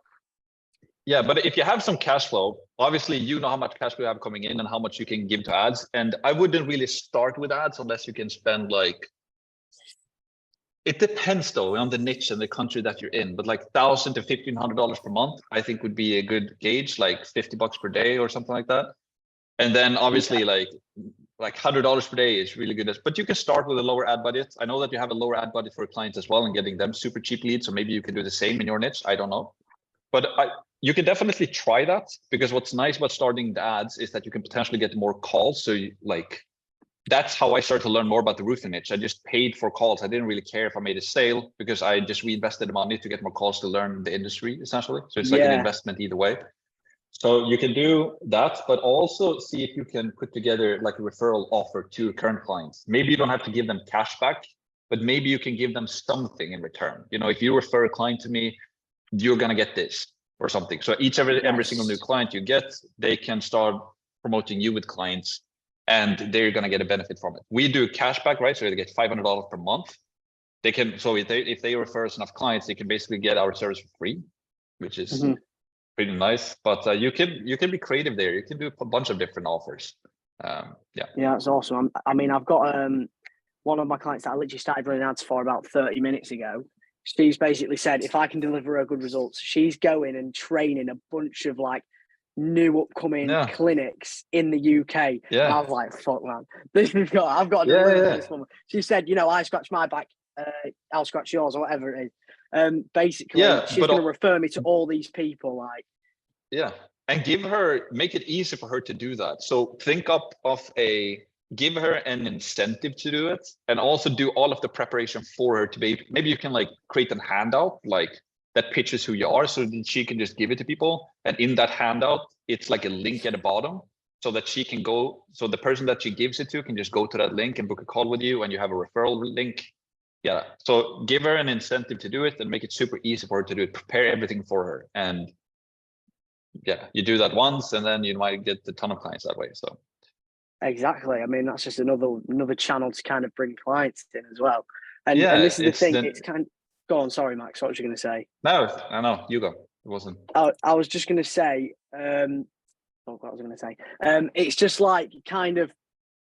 Yeah, but if you have some cash flow, obviously you know how much cash flow you have coming in and how much you can give to ads. And I wouldn't really start with ads unless you can spend like It depends though on the niche and the country that you're in, but like $1,000 to $1,500 per month, I think would be a good gauge, like $50 per day or something like that. And then obviously like $100 per day is really good, but you can start with a lower ad budget. I know that you have a lower ad budget for clients as well and getting them super cheap leads. So maybe you can do the same in your niche. I don't know, but you can definitely try that, because what's nice about starting the ads is that you can potentially get more calls. So that's how I started to learn more about the roofing niche. I just paid for calls. I didn't really care if I made a sale, because I just reinvested the money to get more calls to learn the industry essentially. So it's like an investment either way. So you can do that, but also see if you can put together like a referral offer to current clients. Maybe you don't have to give them cash back, but maybe you can give them something in return. You know, if you refer a client to me, you're going to get this or something. So every single new client you get, they can start promoting you with clients, and they're going to get a benefit from it. We do cashback, right? So they get $500 per month. They can, so if they refer us enough clients, they can basically get our service for free, which is pretty nice. But you can be creative there. You can do a bunch of different offers. Yeah, that's awesome. I mean, I've got one of my clients that I literally started running ads for about 30 minutes ago. She's basically said, if I can deliver her good results, she's going and training a bunch of like new upcoming clinics in the UK. And I was like, fuck man, I've got to deliver this woman. She said, you know, I scratch my back, I'll scratch yours, or whatever it is. Basically, she's going to refer me to all these people. Like, and make it easy for her to do that. So think up of give her an incentive to do it, and also do all of the preparation for her to be. Maybe you can like create a handout like that pitches who you are, so that she can just give it to people. And in that handout, it's like a link at the bottom, so that she can go. So the person that she gives it to can just go to that link and book a call with you, and you have a referral link. Yeah. So give her an incentive to do it and make it super easy for her to do it. Prepare everything for her. And you do that once, and then you might get a ton of clients that way. So exactly. I mean, that's just another channel to kind of bring clients in as well. And this is the thing. It's kind of, go on. Sorry, Max. What was you going to say? No, I know. You go. It wasn't. I was just going to say. What was I going to say? It's just like kind of.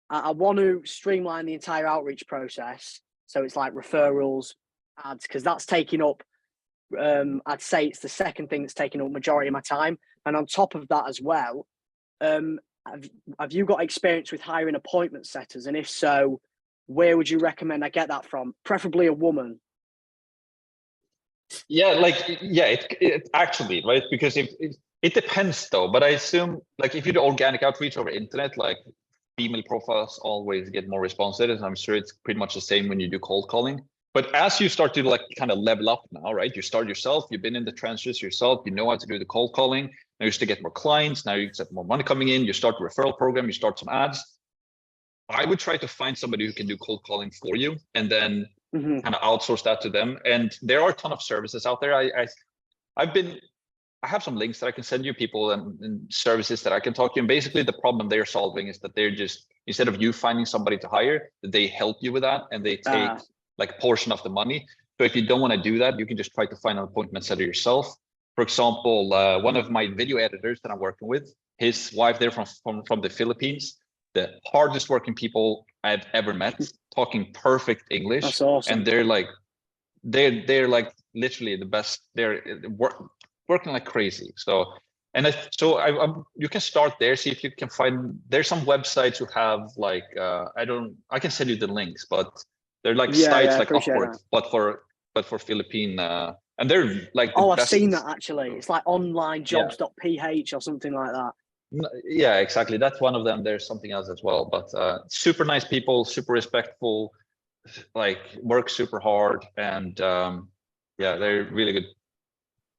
I want to streamline the entire outreach process. So it's like referrals, ads, because that's taking up. I'd say it's the second thing that's taking up majority of my time. And on top of that as well, have you got experience with hiring appointment setters? And if so, where would you recommend I get that from? Preferably a woman. It actually, right? Because it depends though, but I assume like if you do organic outreach over internet, like female profiles always get more responses, and I'm sure it's pretty much the same when you do cold calling. But as you start to like kind of level up now, right? You start yourself, you've been in the trenches yourself, you know how to do the cold calling. Now you used to get more clients, now you get more money coming in, you start a referral program, you start some ads. I would try to find somebody who can do cold calling for you, and then kind of outsource that to them. And there are a ton of services out there. I have some links that I can send you, people and services that I can talk to you. And basically the problem they're solving is that they're just, instead of you finding somebody to hire, they help you with that, and they take like a portion of the money. So if you don't want to do that, you can just try to find an appointment setter yourself. For example, one of my video editors that I'm working with, his wife, they're from the Philippines, the hardest working people I've ever met, talking perfect English. That's awesome. And they're like literally the best. They're working like crazy. So you can start there, see if you can find. There's some websites who have like I can send you the links, but they're like sites like Upwork, but for Philippine, and they're like the I've best. seen that actually. It's like onlinejobs.ph or something like that. Yeah, exactly. That's one of them. There's something else as well, but super nice people, super respectful, like work super hard, and they're really good.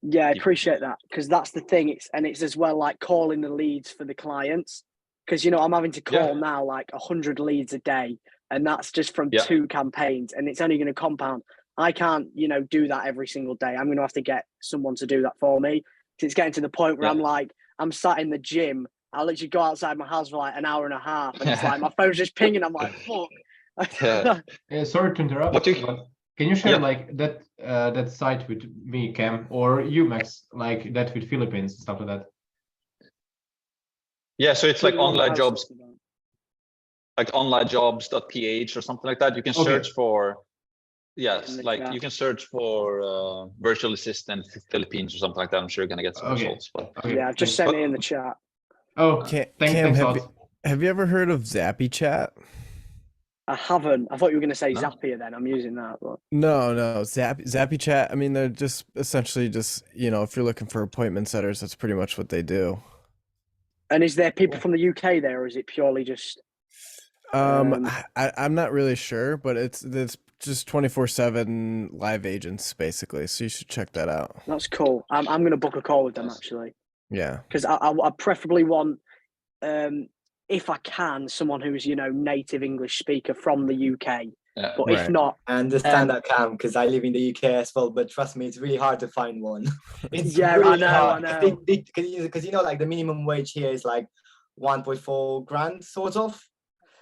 Yeah, I appreciate that, because that's the thing. It's as well like calling the leads for the clients, because I'm having to call now like 100 leads a day, and that's just from 2 campaigns, and it's only going to compound. I can't do that every single day. I'm going to have to get someone to do that for me. It's getting to the point where I'm sat in the gym. I literally go outside my house for like an hour and a half, and it's like my phone's just pinging. I'm like, fuck. Sorry to interrupt. But can you share like that site with me, Cam, or you, Max, like that with Philippines, stuff like that? Yeah, so it's like online jobs, like onlinejobs.ph or something like that. You can search for Yes, like you can search for virtual assistant Philippines or something like that. I'm sure you're gonna get some Okay. results. But Okay. Yeah, I've just thanks. sent it in the chat. Oh, Cam, thanks a have lot. have you ever heard of Zappy Chat? I haven't. I thought you were going to say No. Zapier then. I'm using that. But... No, Zappy Chat. I mean, they're just essentially just, if you're looking for appointment setters, that's pretty much what they do. And is there people from the UK there, or is it purely just? I'm not really sure, but it's just 24/7 live agents basically. So you should check that out. That's cool. I'm going to book a call with them actually, Yeah. because I preferably want, if I can, someone who's native English speaker from the UK. Yeah. But if not, I understand that, Cam, because I live in the UK as well. But trust me, it's really hard to find one. It's Yeah, really I hard. know. Because like the minimum wage here is like 1.4 grand, sort of.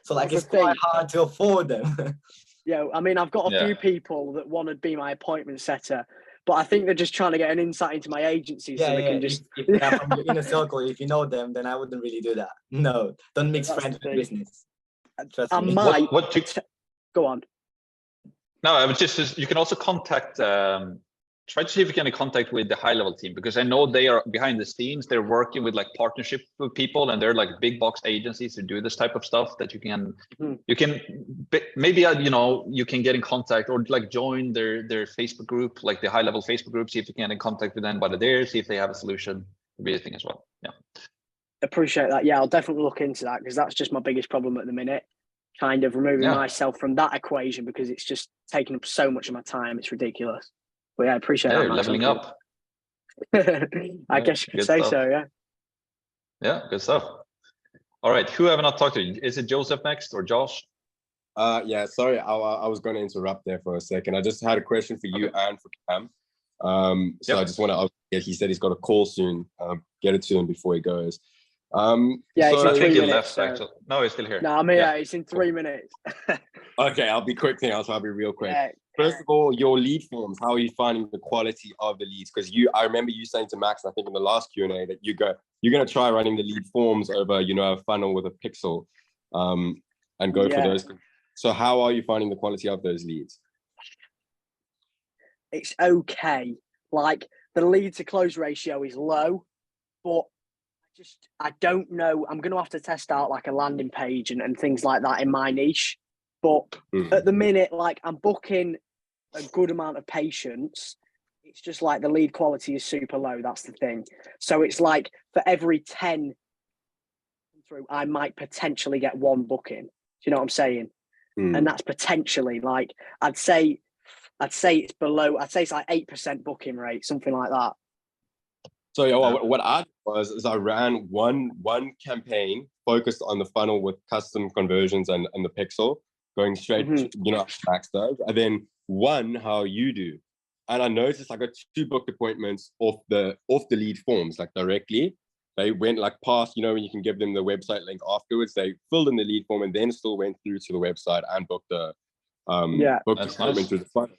So like That's it's the quite thing. hard to afford them. Yeah, I mean, I've got a few people that want to be my appointment setter, but I think they're just trying to get an insight into my agency so they can just. If they are from your inner circle, if you know them, then I wouldn't really do that. No, don't mix That's friends the with thing. business. Trust I me. might. Go on. No, I would just you can also contact. Try to see if you can get in contact with the high level team, because I know they are behind the scenes. They're working with like partnership with people, and they're like big box agencies who do this type of stuff that you can maybe you can get in contact or like join their Facebook group, like the high level Facebook group. See if you can get in contact with anybody there. See if they have a solution. Would be a thing as well. Yeah. Appreciate that. Yeah, I'll definitely look into that, because that's just my biggest problem at the minute. Kind of removing myself from that equation, because it's just taking up so much of my time. It's ridiculous. But yeah, I appreciate that. You're Max, leveling up. I guess you could say stuff. so, yeah. Yeah, good stuff. All right, who have I not talked to? Is it Joseph next or Josh? Yeah, sorry, I was going to interrupt there for a second. I just had a question for you and for Cam. So I just want to, he said he's got a call soon. Get it to him before he goes. Yeah, so, it's in 3 minutes. Left, So... actually. No, he's still here. No, I'm here. It's in 3 minutes. Okay, I'll be quick then. I'll be real quick. Yeah. First of all, your lead forms, how are you finding the quality of the leads? Because I remember you saying to Max, I think in the last Q&A, that you're going to try running the lead forms over, a funnel with a pixel and go for those. So how are you finding the quality of those leads? It's okay. Like the lead to close ratio is low, but I don't know. I'm going to have to test out like a landing page and things like that in my niche. But at the minute, like I'm booking a good amount of patients. It's just like the lead quality is super low. That's the thing. So it's like for every 10 through, I might potentially get one booking. Do you know what I'm saying? And that's potentially, like I'd say it's below. I'd say it's like 8% booking rate, something like that. So yeah, what I did was I ran one campaign focused on the funnel with custom conversions and the pixel, going straight to, Max does, and then one how you do. And I noticed I got 2 booked appointments off the lead forms, like directly. They went like past, when you can give them the website link afterwards. They filled in the lead form and then still went through to the website and booked the appointment through the funnel.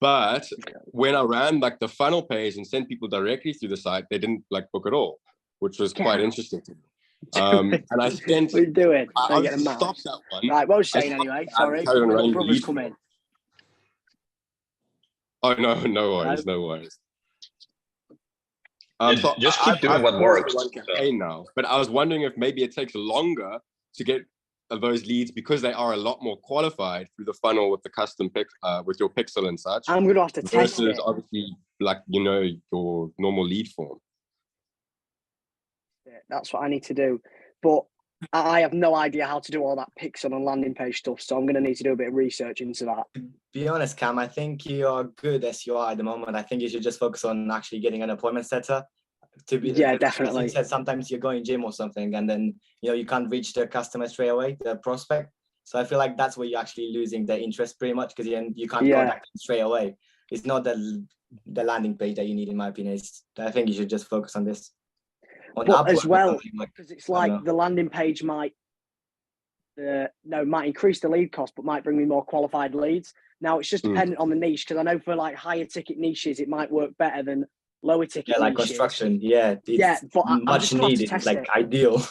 But when I ran like the funnel page and sent people directly through the site, they didn't like book at all, which was quite interesting to me. And I spent. What are you doing? I stopped that one. Right, what was I saying anyway? Sorry, brothers come in. Oh no worries, no worries. So just keep doing what works. One campaign now, but I was wondering if maybe it takes longer to get those leads because they are a lot more qualified through the funnel with the custom with your pixel and such. I'm gonna have to test it. Versus obviously like your normal lead form. That's what I need to do, but I have no idea how to do all that pixel and landing page stuff. So I'm gonna need to do a bit of research into that. Be honest, Cam, I think you are good as you are at the moment. I think you should just focus on actually getting an appointment setter. Definitely. You said sometimes you're going gym or something, and then you can't reach the customer straight away, the prospect. So I feel like that's where you're actually losing their interest pretty much, because you can't contact them straight away. It's not the landing page that you need, in my opinion. I think you should just focus on this. But as well, because it's like the landing page might increase the lead cost, but might bring me more qualified leads. Now it's just dependent on the niche, because I know for like higher ticket niches, it might work better than lower ticket niches. Like construction. But much needed. It's like ideal.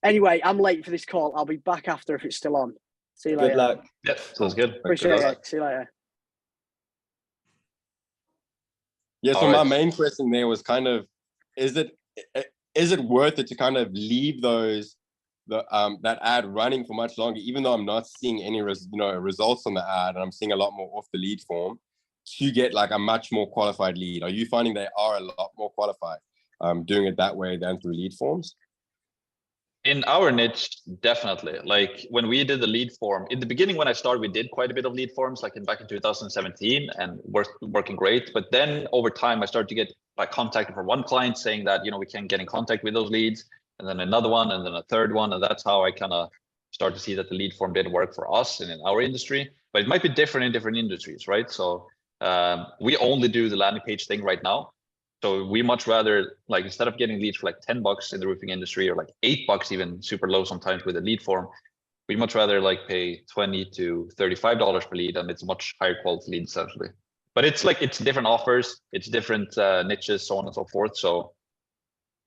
Anyway, I'm late for this call. I'll be back after if it's still on. See you later. Good luck. Yeah, sounds good. Appreciate it. See you later. Yeah, so All my right. main question there was kind of, is it worth it to kind of leave that ad running for much longer, even though I'm not seeing any results on the ad, and I'm seeing a lot more off the lead form, to get like a much more qualified lead? Are you finding they are a lot more qualified doing it that way than through lead forms? In our niche, definitely. Like when we did the lead form in the beginning, when I started, we did quite a bit of lead forms, like back in 2017, and working great. But then over time, I started to get like contacted from one client saying that, we can get in contact with those leads, and then another one, and then a third one. And that's how I kind of start to see that the lead form didn't work for us and in our industry, but it might be different in different industries, right? So we only do the landing page thing right now. So we much rather, like, instead of getting leads for like $10 in the roofing industry, or like $8 even, super low sometimes with a lead form, we much rather like pay $20 to $35 per lead, and it's a much higher quality lead essentially. But it's different offers, it's different niches, so on and so forth. So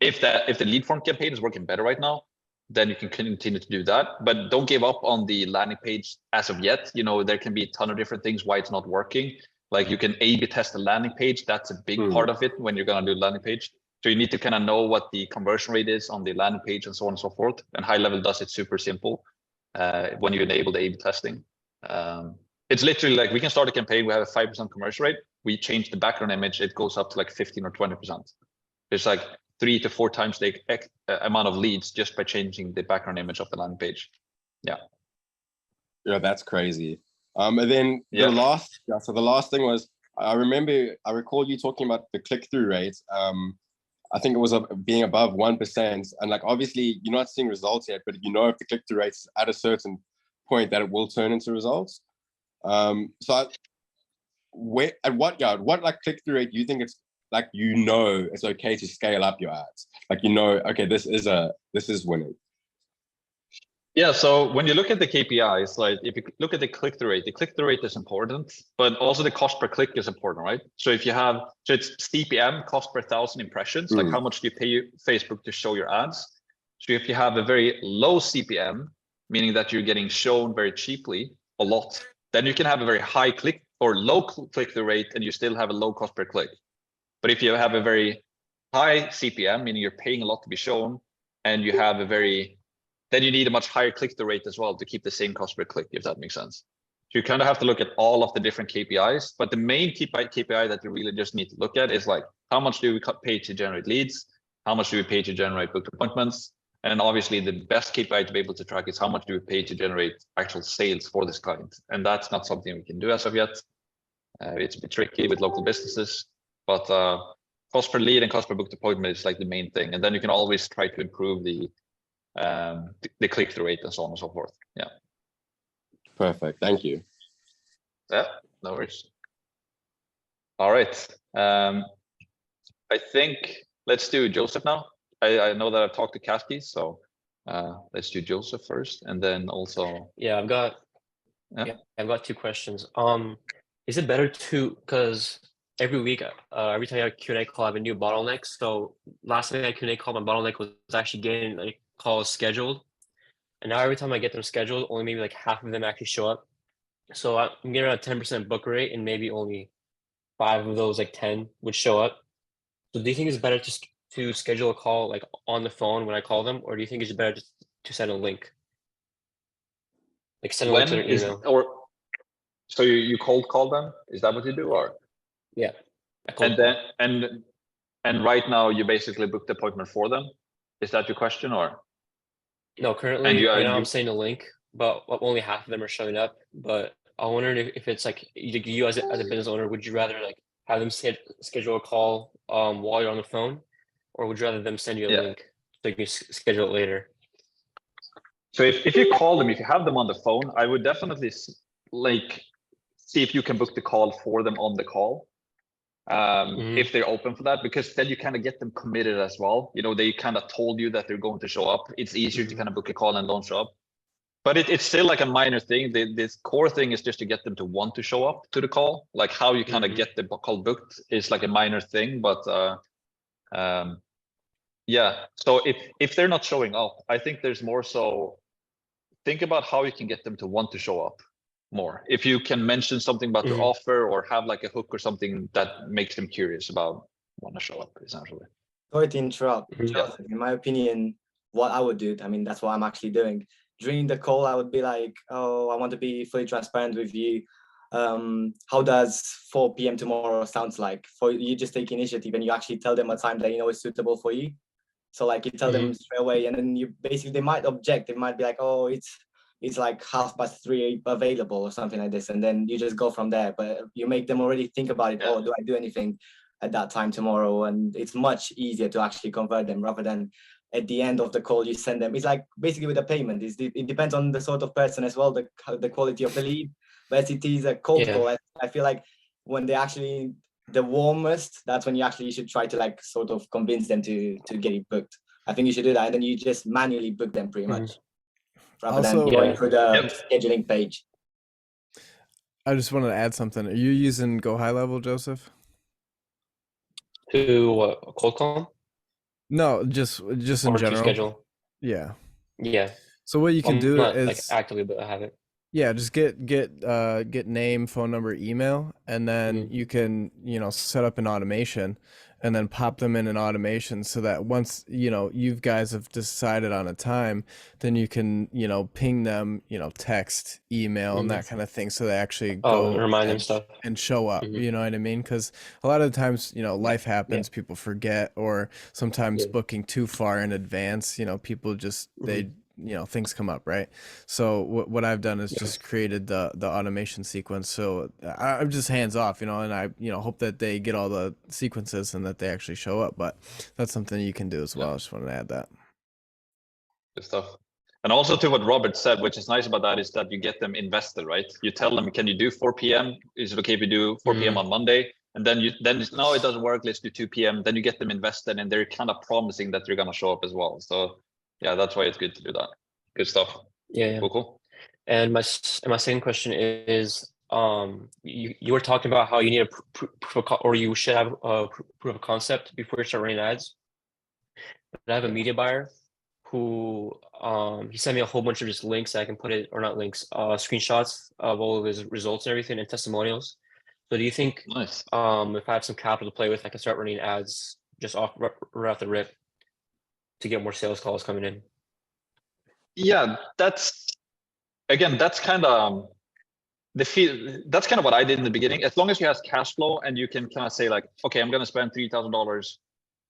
if the lead form campaign is working better right now, then you can continue to do that. But don't give up on the landing page as of yet. There can be a ton of different things why it's not working. Like you can A/B test the landing page. That's a big part of it when you're going to do landing page. So you need to kind of know what the conversion rate is on the landing page and so on and so forth. And High Level does it super simple when you enable the A/B testing. It's literally like we can start a campaign. We have a 5% conversion rate. We change the background image. It goes up to like 15 or 20%. It's like 3 to 4 times the amount of leads just by changing the background image of the landing page. Yeah, that's crazy. And then the last thing was, I recall you talking about the click-through rate. I think it was being above 1%, and like obviously you're not seeing results yet, but if the click-through rate is at a certain point that it will turn into results. So at what like click-through rate do you think it's like it's okay to scale up your ads? Like okay, this is winning. Yeah, so when you look at the KPIs, like if you look at the click-through rate is important, but also the cost per click is important, right? So if you have, it's CPM, cost per 1,000 impressions, like how much do you pay Facebook to show your ads? So if you have a very low CPM, meaning that you're getting shown very cheaply a lot, then you can have a very high click or low click-through rate and you still have a low cost per click. But if you have a very high CPM, meaning you're paying a lot to be shown, and you have then you need a much higher click-through rate as well to keep the same cost per click, if that makes sense. So you kind of have to look at all of the different KPIs, but the main KPI that you really just need to look at is like, how much do we pay to generate leads? How much do we pay to generate booked appointments? And then obviously the best KPI to be able to track is how much do we pay to generate actual sales for this client? And that's not something we can do as of yet. It's a bit tricky with local businesses, but cost per lead and cost per booked appointment is like the main thing. And then you can always try to improve the click-through rate and so on and so forth. Yeah. Perfect. Thank you. Yeah, no worries. All right. I think let's do Joseph now. I know that I've talked to Kaspi, so let's do Joseph first, and then also. Yeah, I've got 2 questions. Is it better to, because every week, every time I have a Q&A call, I have a new bottleneck. So last time I had a Q&A call, my bottleneck was actually getting like calls scheduled. And now every time I get them scheduled, only maybe like half of them actually show up. So I'm getting around a 10% book rate, and maybe only 5 of those, like 10, would show up. So do you think it's better to schedule a call like on the phone when I call them, or do you think it's better to send a link? Like send a link to their email. So you cold call them? Is that what you do, or? Yeah. And right now you basically book the appointment for them. Is that your question, or? No, currently right now I'm sending a link, but only half of them are showing up. But I wondered if it's like you as a business owner, would you rather like have them schedule a call while you're on the phone, or would you rather them send you a link so you can schedule it later? So if you call them, if you have them on the phone, I would definitely like see if you can book the call for them on the call. If they're open for that, because then you kind of get them committed as well. They kind of told you that they're going to show up. It's easier to kind of book a call and don't show up. But it's still like a minor thing. This core thing is just to get them to want to show up to the call. Like how you kind of get the call booked is like a minor thing. But yeah, so if they're not showing up, I think there's more so think about how you can get them to want to show up. more. If you can mention something about your offer or have like a hook or something that makes them curious about want to show up, essentially. Sorry to interrupt. Yeah. Joseph, in my opinion, what I would do, I mean, that's what I'm actually doing. During the call, I would be like, oh, I want to be fully transparent with you. How does 4 p.m. tomorrow sounds like? For you just take initiative and you actually tell them a time that you know is suitable for you. So like you tell them straight away, and then you basically, they might object. They might be like, oh, it's like 3:30 available or something like this. And then you just go from there. But you make them already think about it. Oh, do I do anything at that time tomorrow? And it's much easier to actually convert them rather than at the end of the call you send them. It's like basically with the payment. It depends on the sort of person as well, the quality of the lead. But it is a cold call. I feel like when they actually the warmest, that's when you actually should try to like sort of convince them to get it booked. I think you should do that, and then you just manually book them pretty much, rather than going through the scheduling page. I just wanted to add something. Are you using Go High Level, Joseph? To cold call? No, just in Or general. to schedule? Yeah. Yeah. So what you can do not is like actively, but I have it. Yeah, just get name, phone number, email, and then you can, set up an automation and then pop them in an automation so that once, you guys have decided on a time, then you can, ping them, text, email, and that kind of thing. So they actually go remind them stuff and show up, you know what I mean? Because a lot of the times, life happens, people forget, or sometimes booking too far in advance, people just, things come up, right? So what I've done is just created the automation sequence. So I'm just hands off, and I hope that they get all the sequences and that they actually show up. But that's something you can do as well. I just wanted to add that. Good stuff. And also to what Robert said, which is nice about that, is that you get them invested, right? You tell them, can you do 4 p.m? Is it okay if we do 4 p.m. on Monday? And then no, it doesn't work. Let's do 2 p.m. Then you get them invested, and they're kind of promising that they're gonna show up as well. So yeah, that's why it's good to do that. Good stuff. Yeah. Cool. And my second question is, you were talking about how you need a or you should have a proof of concept before you start running ads. But I have a media buyer who he sent me a whole bunch of just links that I can put it, or not links, screenshots of all of his results and everything and testimonials. So do you think if I have some capital to play with, I can start running ads just right off the rip to get more sales calls coming in? Yeah, that's kind of that's kind of what I did in the beginning. As long as you have cash flow and you can kind of say like, okay, I'm going to spend $3,000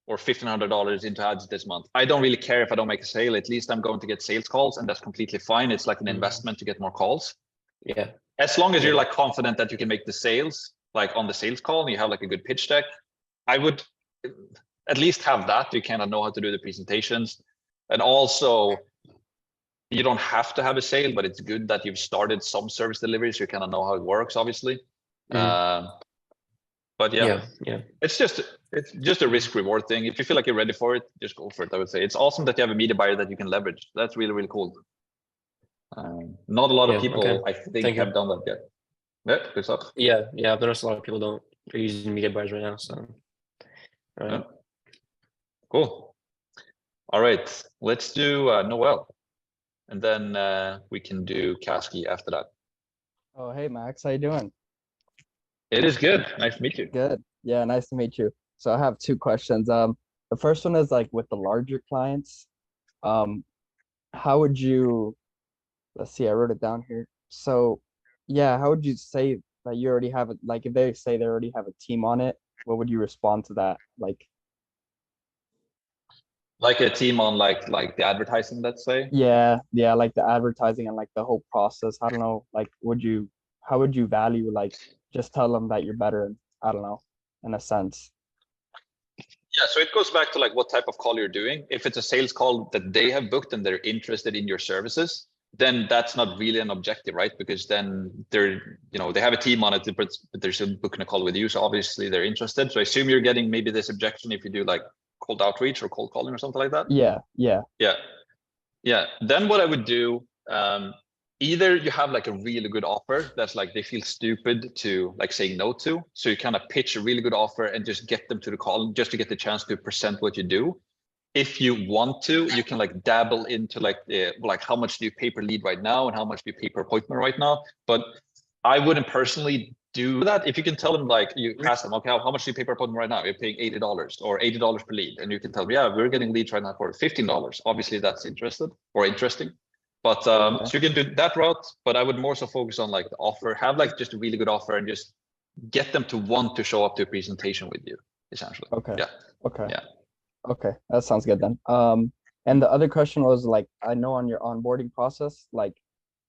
or $1,500 into ads this month. I don't really care if I don't make a sale. At least I'm going to get sales calls, and that's completely fine. It's like an investment to get more calls. Yeah. As long as you're like confident that you can make the sales, like on the sales call, and you have like a good pitch deck, I would at least have that. You kind of know how to do the presentations, and also, you don't have to have a sale, but it's good that you've started some service delivery, so you kind of know how it works, obviously. But yeah, it's just a risk reward thing. If you feel like you're ready for it, just go for it. I would say it's awesome that you have a media buyer that you can leverage. That's really, really cool. Not a lot of people, I think, have done that yet. Yeah, good stuff. Yeah, I've noticed a lot of people don't are using media buyers right now. So, all right. Cool. All right, let's do Noel. And then we can do Kasky after that. Oh, hey, Max, how you doing? It is good. Nice to meet you. Good. Yeah, nice to meet you. So I have two questions. The first one is like with the larger clients, how would you, let's see, I wrote it down here. So yeah, how would you say that you already have it? Like if they say they already have a team on it, what would you respond to that? Like a team on like the advertising, let's say? Yeah, like the advertising and like the whole process. I don't know, like how would you value, like just tell them that you're better, I don't know, in a sense. Yeah, so it goes back to like what type of call you're doing. If it's a sales call that they have booked and they're interested in your services, then that's not really an objective, right? Because then they're, they have a team on it, but they're still booking a call with you. So obviously they're interested. So I assume you're getting maybe this objection if you do like cold outreach or cold calling or something like that. Yeah. Then what I would do, either you have like a really good offer that's like they feel stupid to like saying no to, so you kind of pitch a really good offer and just get them to the call just to get the chance to present what you do. If you want to, you can like dabble into like how much do you pay per lead right now and how much do you pay per appointment right now. But I wouldn't personally do that. If you can tell them, like, you ask them, okay, how much do you pay per appointment right now? You're paying $80 or $80 per lead. And you can tell them, yeah, we're getting leads right now for $15. Obviously that's interesting. But so you can do that route, but I would more so focus on like the offer, have like just a really good offer and just get them to want to show up to a presentation with you, essentially. Okay. Yeah. Okay. Yeah. Okay. That sounds good then. And the other question was like, I know on your onboarding process, like,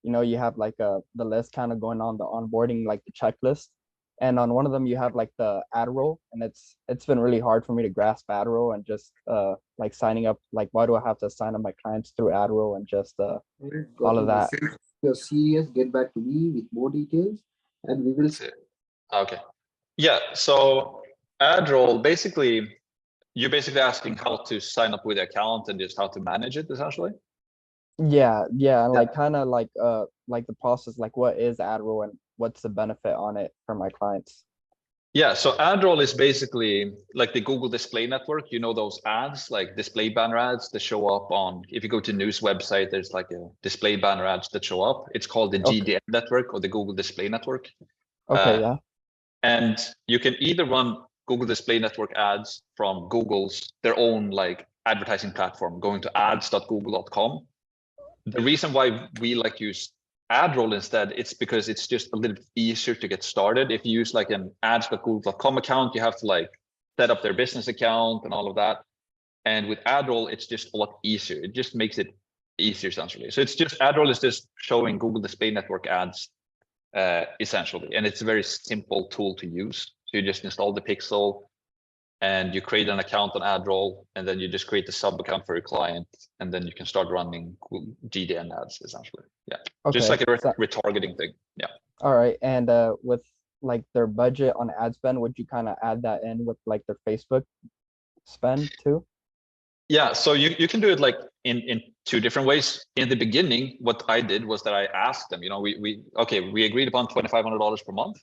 you know, you have like the list kind of going on the onboarding, like the checklist. And on one of them, you have like the ad roll, and it's been really hard for me to grasp ad roll and just like signing up. Like, why do I have to sign up my clients through ad roll and just all of that? If you're serious, get back to me with more details, and we will. Okay. Yeah. So ad roll, basically, you're basically asking how to sign up with the account and just how to manage it, essentially. Yeah, and like kind of like the process, like what is ad roll and what's the benefit on it for my clients? Yeah, so ad roll is basically like the Google Display Network. You know those ads, like display banner ads that show up on, if you go to news website, there's like a display banner ads that show up. It's called the GDN network or the Google Display Network. Okay, yeah. And you can either run Google Display Network ads from Google's, their own like advertising platform, going to ads.google.com. The reason why we like use ad roll instead, it's because it's just a little bit easier to get started. If you use like an ads.google.com account, you have to like set up their business account and all of that. And with ad roll, it's just a lot easier. It just makes it easier essentially. So it's just ad roll is just showing Google Display Network ads essentially, and it's a very simple tool to use. So you just install the pixel and you create an account on ad roll, and then you just create a sub account for your client, and then you can start running GDN ads essentially. Yeah. Okay. Just like a retargeting thing. Yeah. All right. And with like their budget on ad spend, would you kind of add that in with like their Facebook spend too? Yeah, so you can do it like in two different ways. In the beginning, what I did was that I asked them, you know, we agreed upon $2,500 per month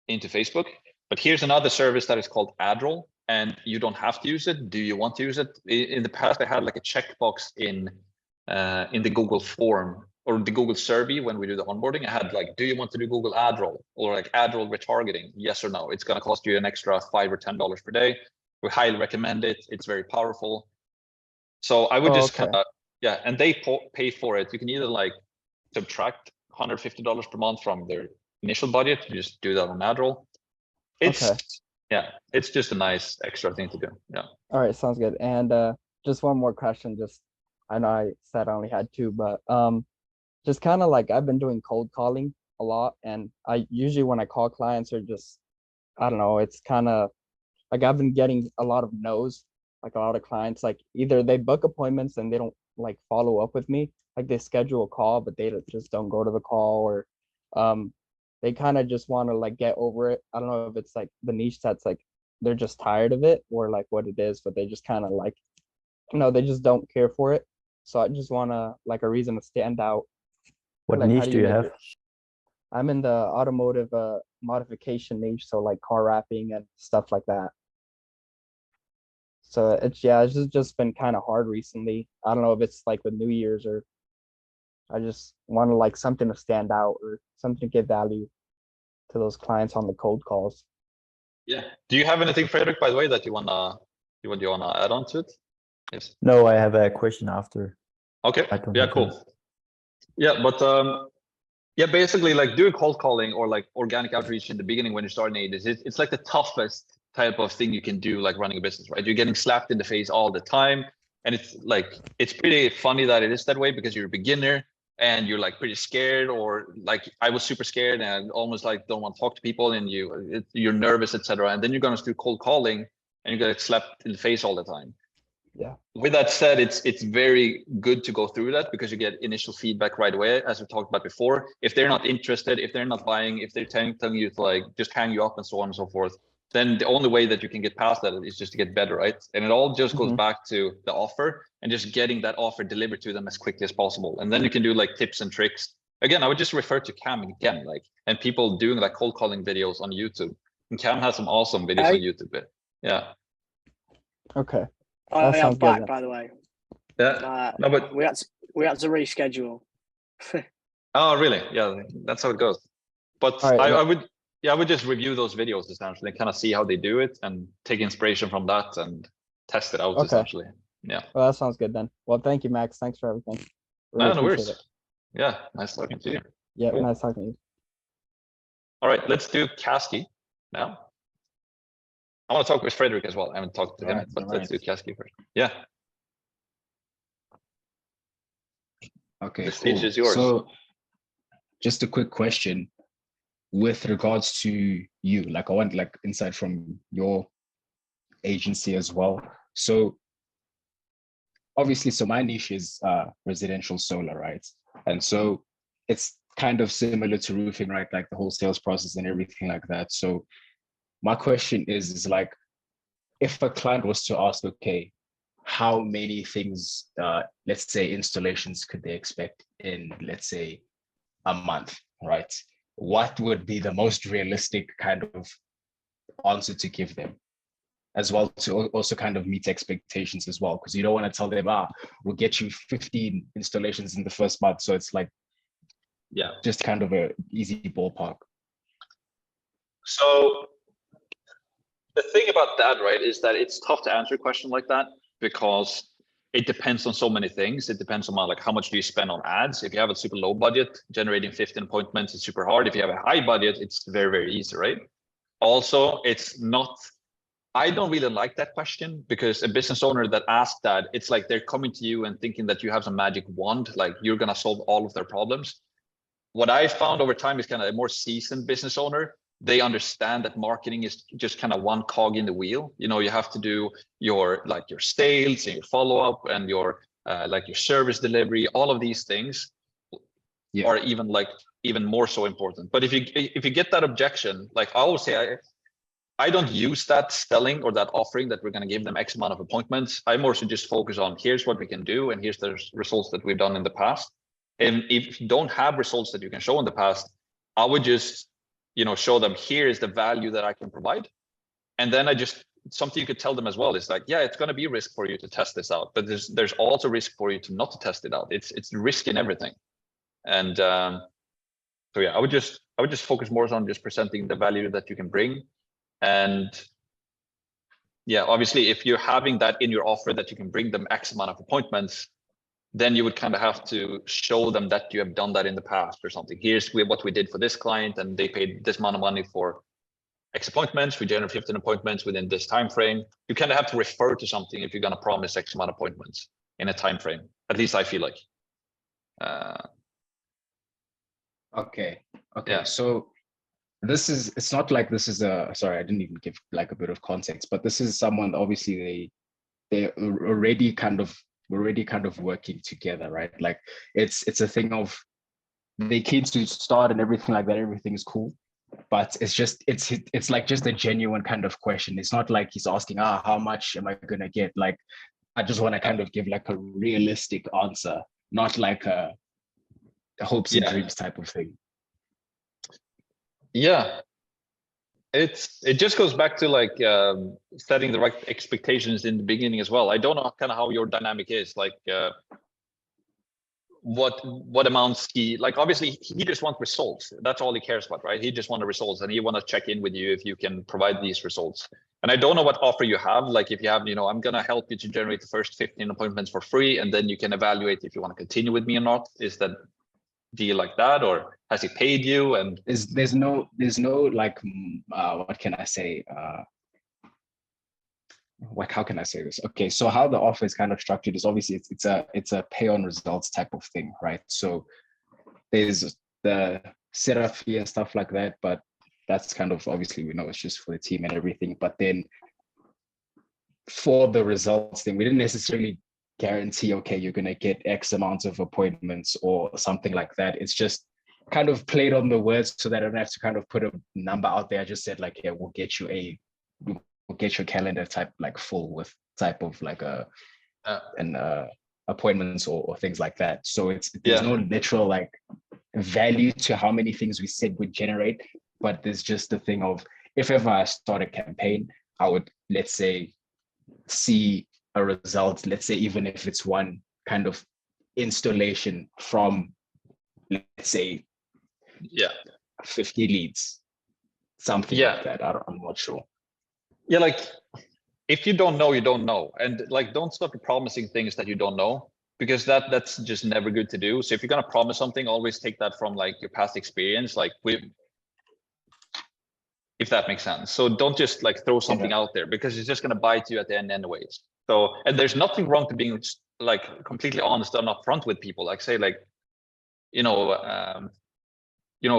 into Facebook, but here's another service that is called AdRoll, and you don't have to use it. Do you want to use it? In the past, I had like a checkbox in the Google form or the Google survey when we do the onboarding. I had like, do you want to do Google AdRoll or like AdRoll retargeting? Yes or no. It's going to cost you an extra $5 or $10 per day. We highly recommend it. It's very powerful. So I would just kind of, yeah, and they pay for it. You can either like subtract $150 per month from their initial budget. You just do that on AdRoll. It's yeah, it's just a nice extra thing to do. Yeah. All right, sounds good. And just one more question. Just I know I said I only had two, but just kind of like I've been doing cold calling a lot, and I usually when I call clients are just I don't know. It's kind of like I've been getting a lot of no's. Like a lot of clients, like either they book appointments and they don't like follow up with me, like they schedule a call, but they just don't go to the call, or they kind of just want to like get over it. I don't know if it's like the niche that's like they're just tired of it or like what it is, but they just kind of like, you know, they just don't care for it. So I just want to like a reason to stand out. What like, niche do you have? I'm in the automotive modification niche, so like car wrapping and stuff like that. So it's just been kind of hard recently. I don't know if it's like with New Year's or I just want to like something to stand out or something to give value to those clients on the cold calls. Yeah. Do you have anything, Frederick, by the way, that you wanna add on to it? Yes. No, I have a question after. Okay. Yeah, cool. Yeah, but yeah, basically like doing cold calling or like organic outreach in the beginning when you're starting it's like the toughest type of thing you can do, like running a business, right? You're getting slapped in the face all the time. And it's like, it's pretty funny that it is that way because you're a beginner and you're like pretty scared, or like I was super scared and almost like don't want to talk to people and you're nervous, etc. And then you're going to do cold calling and you're going to get slapped in the face all the time. Yeah. With that said, it's very good to go through that because you get initial feedback right away, as we talked about before. If they're not interested, if they're not buying, if they're telling you to like just hang you up and so on and so forth, then the only way that you can get past that is just to get better, right? And it all just goes back to the offer and just getting that offer delivered to them as quickly as possible. And then you can do like tips and tricks. Again, I would just refer to Cam again, like, and people doing like cold calling videos on YouTube. And Cam has some awesome videos on YouTube. Yeah. Okay. I'm back, by the way. Yeah. No, but we had to reschedule. Oh, really? Yeah, that's how it goes. But All right, I would, yeah, I would just review those videos essentially, kind of see how they do it and take inspiration from that and test it out Okay. essentially. Yeah. Well, that sounds good then. Well, thank you, Max. Thanks for everything. Really No appreciate worries. it. Yeah, nice talking to you. Yeah, Cool. nice talking to you. All right, let's do Kasky now. I want to talk with Frederick as well. I haven't talked to him, but let's do Kasky first. Yeah. Okay, The stage cool. is yours. So just a quick question with regards to you, like I want like insight from your agency as well. So obviously, so my niche is residential solar, right? And so it's kind of similar to roofing, right? Like the whole sales process and everything like that. So my question is like, if a client was to ask, okay, how many things, let's say installations could they expect in, let's say, a month, right? What would be the most realistic kind of answer to give them? As well to also kind of meet expectations as well, because you don't want to tell them, we'll get you 15 installations in the first month. So it's like, yeah, just kind of a easy ballpark. So the thing about that, right, is that it's tough to answer a question like that because it depends on so many things. It depends on like how much do you spend on ads. If you have a super low budget, generating 15 appointments is super hard. If you have a high budget, it's very, very easy, right? Also, it's not, I don't really like that question because a business owner that asks that, it's like they're coming to you and thinking that you have some magic wand, like you're going to solve all of their problems. What I found over time is kind of a more seasoned business owner. They understand that marketing is just kind of one cog in the wheel. You know, you have to do your sales and your follow-up and your like your service delivery. All of these things are even more so important. But if you get that objection, like I always say, I don't use that selling or that offering that we're going to give them X amount of appointments. I more so just focus on here's what we can do and here's the results that we've done in the past. And if you don't have results that you can show in the past, I would just, show them here is the value that I can provide. And then something you could tell them as well is like, yeah, it's going to be a risk for you to test this out, but there's also risk for you to not to test it out. It's risk in everything. And so yeah, I would just focus more on just presenting the value that you can bring. And yeah, obviously, if you're having that in your offer that you can bring them X amount of appointments, then you would kind of have to show them that you have done that in the past or something. Here's what we did for this client, and they paid this amount of money for X appointments. We generated 15 appointments within this time frame. You kind of have to refer to something if you're going to promise X amount of appointments in a time frame. At least I feel like. Okay. Yeah. So it's not like this is sorry, I didn't even give like a bit of context, but this is someone obviously they're already kind of working together, right? Like it's a thing of they came to start and everything like that, everything is cool, but it's like just a genuine kind of question. It's not like he's asking, how much am I gonna get? Like I just want to kind of give like a realistic answer, not like a hopes and dreams type of thing. Yeah, it just goes back to like setting the right expectations in the beginning as well. I don't know kind of how your dynamic is, like what amounts he like. Obviously he just wants results. That's all he cares about, right? He just wants the results, and he want to check in with you if you can provide these results. And I don't know what offer you have. Like if you have, I'm going to help you to generate the first 15 appointments for free, and then you can evaluate if you want to continue with me or not. Is that deal like that, or has he paid you? And there's no like what can I say, like how can I say this? Okay, so how the offer is kind of structured is obviously it's a pay on results type of thing, right? So there's the setup fee and stuff like that, but that's kind of obviously we know it's just for the team and everything. But then for the results thing, we didn't necessarily guarantee, okay, you're going to get X amount of appointments or something like that. It's just kind of played on the words so that I don't have to kind of put a number out there. I just said like, yeah, we'll get your calendar type like full with type of like appointments or things like that. So there's no literal like value to how many things we said would generate, but there's just the thing of if ever I start a campaign, I would, let's say, see a result, let's say even if it's one kind of installation from, let's say, 50 leads, something like that. I'm not sure. Yeah, like if you don't know, you don't know, and like don't start promising things that you don't know, because that's just never good to do. So if you're gonna promise something, always take that from like your past experience, like if that makes sense. So don't just like throw something out there, because it's just gonna bite you at the end anyways. So, and there's nothing wrong to being like completely honest and upfront with people. Like say like, you know,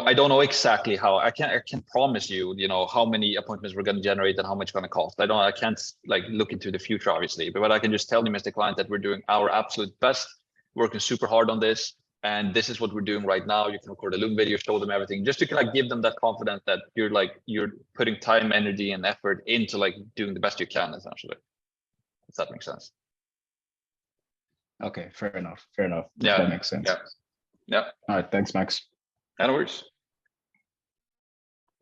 I don't know exactly how I can't promise you, how many appointments we're going to generate and how much it's going to cost. I can't like look into the future, obviously, but I can just tell you, Mr. Client, that we're doing our absolute best, working super hard on this. And this is what we're doing right now. You can record a Loom video, show them everything, just to kind of give them that confidence that you're putting time, energy, and effort into like doing the best you can, essentially. If that makes sense. Okay, fair enough. Fair enough. Yeah, that makes sense. Yeah. All right, thanks, Max. That works.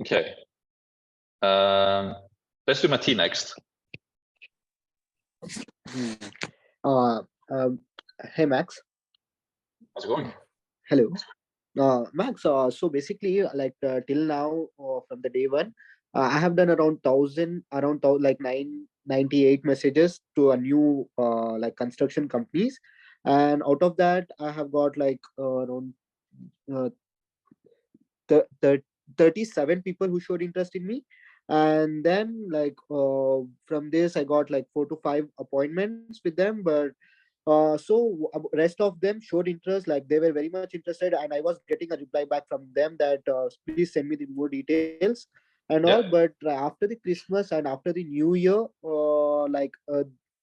Okay. Let's do Mati next. Hey, Max. How's it going? Hello. Max, so basically, like till now, from the day one, I have done around 998 messages to a new like construction companies, and out of that, I have got like around 37 people who showed interest in me. And then like from this I got like 4 to 5 appointments with them, but rest of them showed interest, like they were very much interested, and I was getting a reply back from them that please send me the more details and all. But after the Christmas and after the New Year,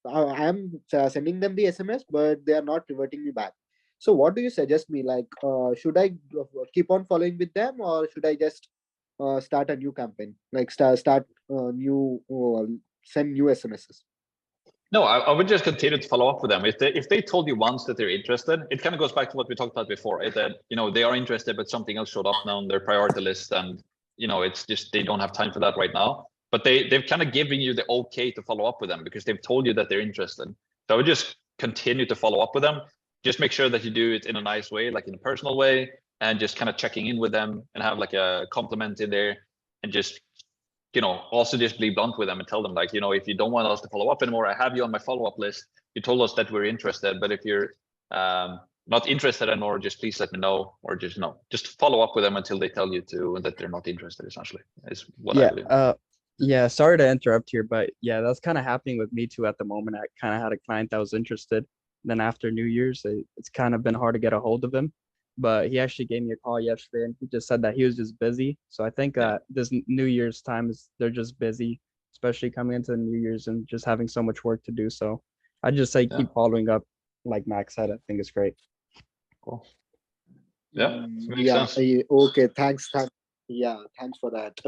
I am sending them the SMS, but they are not reverting me back. So what do you suggest me, like should I keep on following with them, or should I just start a new campaign, like start new send new SMSs? No, I would just continue to follow up with them. If they told you once that they're interested, it kind of goes back to what we talked about before, right? That they are interested, but something else showed up now on their priority list, and it's just they don't have time for that right now. But they've kind of given you the okay to follow up with them because they've told you that they're interested. So I would just continue to follow up with them. Just make sure that you do it in a nice way, like in a personal way, and just kind of checking in with them and have like a compliment in there, and just also just be blunt with them and tell them like, if you don't want us to follow up anymore, I have you on my follow-up list. You told us that we're interested, but if you're not interested anymore, just please let me know, or just follow up with them until they tell you that they're not interested, essentially, is what I believe. Yeah, sorry to interrupt here, but yeah, that's kind of happening with me too at the moment. I kind of had a client that was interested. Then after New Year's, it's kind of been hard to get a hold of him. But he actually gave me a call yesterday, and he just said that he was just busy. So I think this New Year's time they're just busy, especially coming into the New Year's and just having so much work to do. So I just say keep following up, like Max said. I think it's great. Cool. Yeah. Okay. Thanks. Yeah. Thanks for that.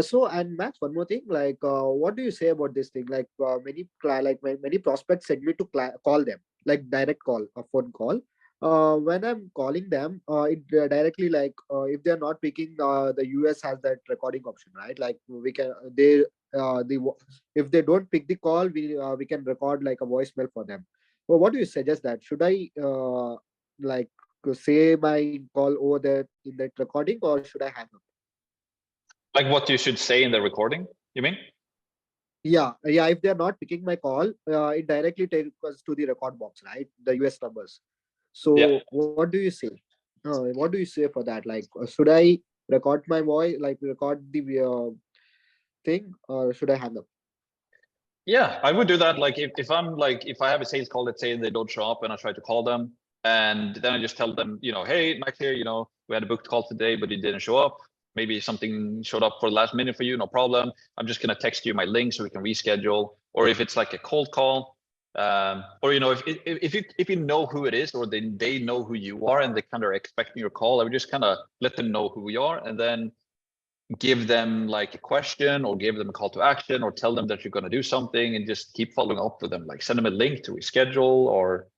So, and Max, one more thing. Like, what do you say about this thing? Like, many prospects send me to call them, like direct call, a phone call. When I'm calling them, it directly like if they're not picking, the US has that recording option, right? Like we can if they don't pick the call, we can record like a voicemail for them. Well, what do you suggest that? Should I like say my call over there in that recording, or should I hang up? Like what you should say in the recording, you mean? Yeah. If they're not picking my call, it directly takes us to the record box, right? The US numbers. So what do you say? What do you say for that? Like, should I record my voice, like record the thing, or should I hang up? Yeah, I would do that. Like if I have a sales call, let's say, and they don't show up, and I try to call them, and then I just tell them, hey, Max here, we had a booked call today, but it didn't show up. Maybe something showed up for the last minute for you, no problem. I'm just gonna text you my link so we can reschedule. Or if it's like a cold call, or if you know who it is, or they know who you are and they kind of are expecting your call, I would just kind of let them know who we are, and then give them like a question, or give them a call to action, or tell them that you're going to do something, and just keep following up with them. Like send them a link to reschedule, or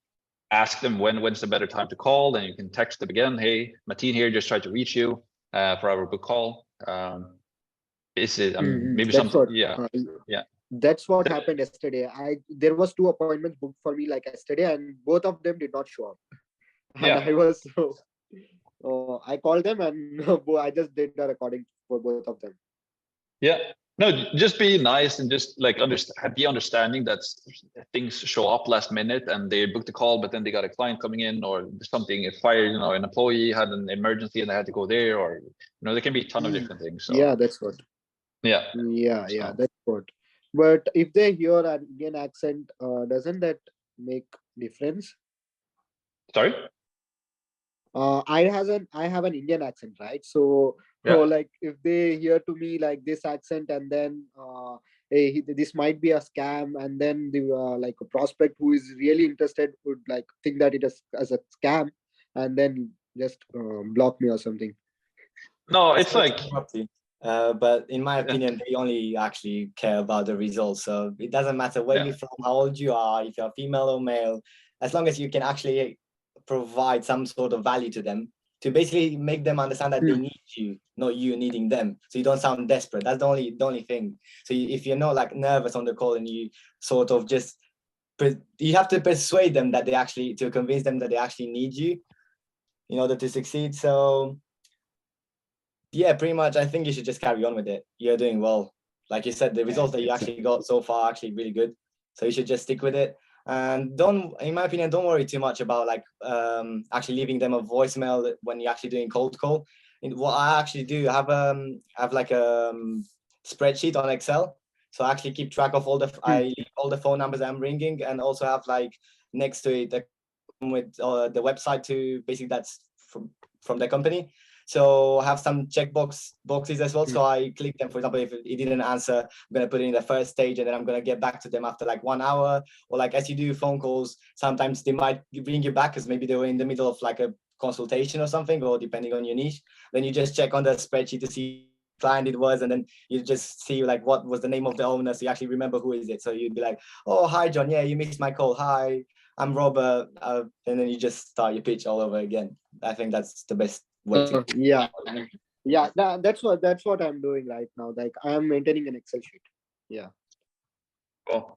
ask them when's the better time to call, and you can text them again. Hey, Martin here, just tried to reach you for our book call. Is it maybe something? That's what happened yesterday. There was 2 appointments booked for me like yesterday, and both of them did not show up. And I was I called them and I just did the recording for both of them. Yeah. No, just be nice and just like be understanding that things show up last minute and they booked a call, but then they got a client coming in or something, a fire, an employee had an emergency and they had to go there, or there can be a ton of different things. So Yeah, that's what. yeah. Yeah, that's what. But if they hear an Indian accent, doesn't that make difference? Sorry? I have an Indian accent, right? So Yeah. like if they hear to me like this accent and then hey, this might be a scam, and then the like a prospect who is really interested would like think that it is as a scam and then just block me or something. No, it's Sorry like to interrupt you, but in my opinion, they only actually care about the results. So it doesn't matter where you're from, how old you are, if you're female or male, as long as you can actually provide some sort of value to them, to basically make them understand that they need you, not you needing them. So you don't sound desperate. That's the only thing. So if you're not like nervous on the call and you sort of just, you have to persuade them that to convince them that they actually need you in order to succeed. So yeah, pretty much. I think you should just carry on with it. You're doing well. Like you said, the results that you actually got so far are actually really good. So you should just stick with it. And in my opinion, don't worry too much about like actually leaving them a voicemail when you're actually doing cold call. And what I actually do, I have like a spreadsheet on Excel. So I actually keep track of all the phone numbers I'm ringing, and also have like next to it with the website to basically that's from the company. So I have some boxes as well. So I click them. For example, if it didn't answer, I'm gonna put it in the first stage, and then I'm gonna get back to them after like 1 hour. Or like as you do phone calls, sometimes they might bring you back because maybe they were in the middle of like a consultation or something, or depending on your niche. Then you just check on the spreadsheet to see client it was, and then you just see like what was the name of the owner, so you actually remember who is it. So you'd be like, oh hi John, yeah, you missed my call. Hi, I'm Robert, and then you just start your pitch all over again. I think that's the best way to. Yeah, that's what I'm doing right now. Like I'm maintaining an Excel sheet. Yeah. Cool.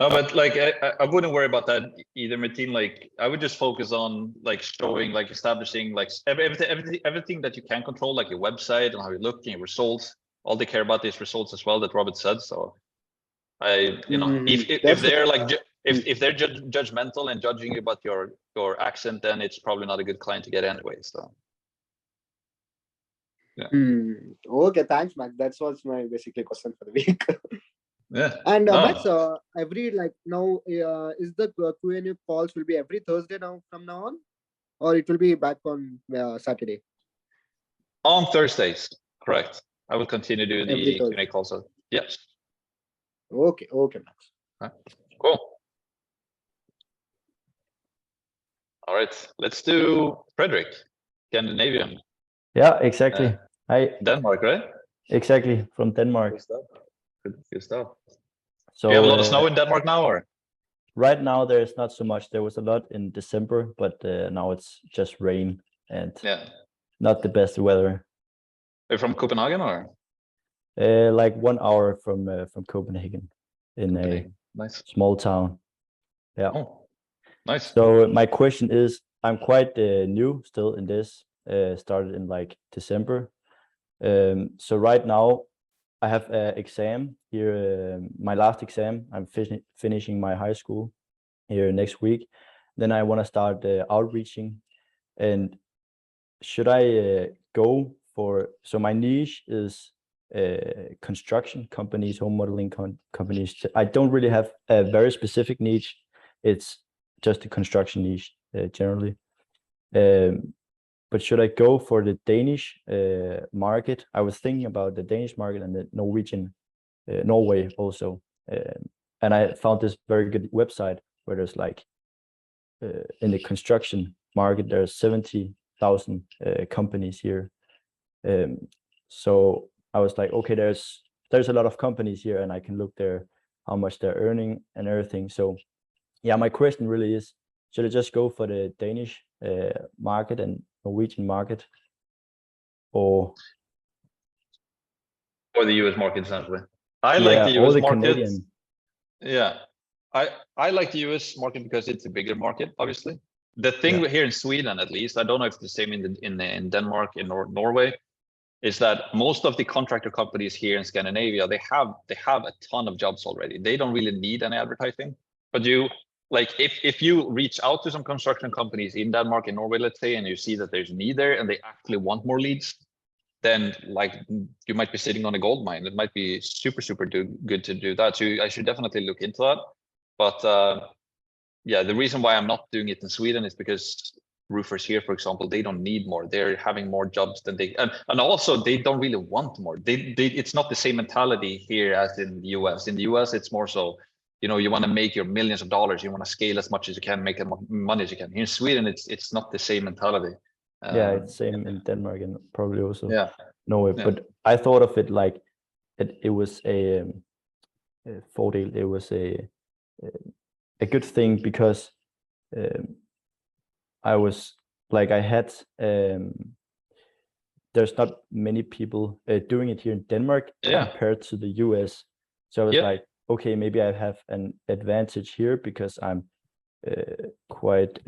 No, but like I wouldn't worry about that either, Martin. Like I would just focus on like showing, like establishing, like everything that you can control, like your website and how you're looking, your results. All they care about is results as well, that Robert said. So if they're like if they're judgmental and judging you about your accent, then it's probably not a good client to get anyway. So yeah. Okay, thanks, Max. That was my basically question for the week. Yeah. And No. Max, every like now is the Q&A calls will be every Thursday now from now on, or it will be back on Saturday? On Thursdays, correct. I will continue to do Every the Thursday. Q&A calls. Yes. Okay, Max. Cool. All right, let's do Frederick, Scandinavian. Yeah, exactly. Denmark, right? Exactly, from Denmark. Good stuff. So you have a lot of snow in Denmark now, or? Right now there's not so much. There was a lot in December, but now it's just rain and not the best weather. Are you from Copenhagen, or? Like 1 hour from Copenhagen, in a small town. Yeah. Oh, nice. So my question is, I'm quite new still in this. Started in like December. So right now I have an exam here, my last exam. I'm finishing my high school here next week. Then I want to start outreaching. And should I go for, so my niche is construction companies, home modeling companies. I don't really have a very specific niche. It's just a construction niche generally. But should I go for the Danish market? I was thinking about the Danish market and the Norwegian, Norway also. And I found this very good website where there's like, in the construction market, there's 70,000 companies here. So I was like, okay, there's a lot of companies here, and I can look there, how much they're earning and everything. So yeah, my question really is, should I just go for the Danish market and Norwegian market, or the US market, essentially? I like the US market. Canadian. Yeah, I like the US market because it's a bigger market, obviously. the thing here in Sweden, at least, I don't know if it's the same in Denmark, in Norway, is that most of the contractor companies here in Scandinavia, they have a ton of jobs already. They don't really need any advertising. But you, like, if you reach out to some construction companies in Denmark and Norway, let's say, and you see that there's a need there and they actually want more leads, then like you might be sitting on a gold mine. It might be super good to do that. So I should definitely look into that. But yeah, the reason why I'm not doing it in Sweden is because roofers here, for example, they don't need more. They're having more jobs than they, and also they don't really want more. It's not the same mentality here as in the US. In the US, it's more so, you know, you want to make your millions of dollars. You want to scale as much as you can, make as much money as you can. Here in Sweden, it's not the same mentality. Yeah, it's same in Denmark and probably also Norway. Yeah. But I thought of it like it was a fordel. It was a good thing because I was like I had there's not many people doing it here in Denmark compared to the US. So I was like, okay, maybe I have an advantage here because I'm quite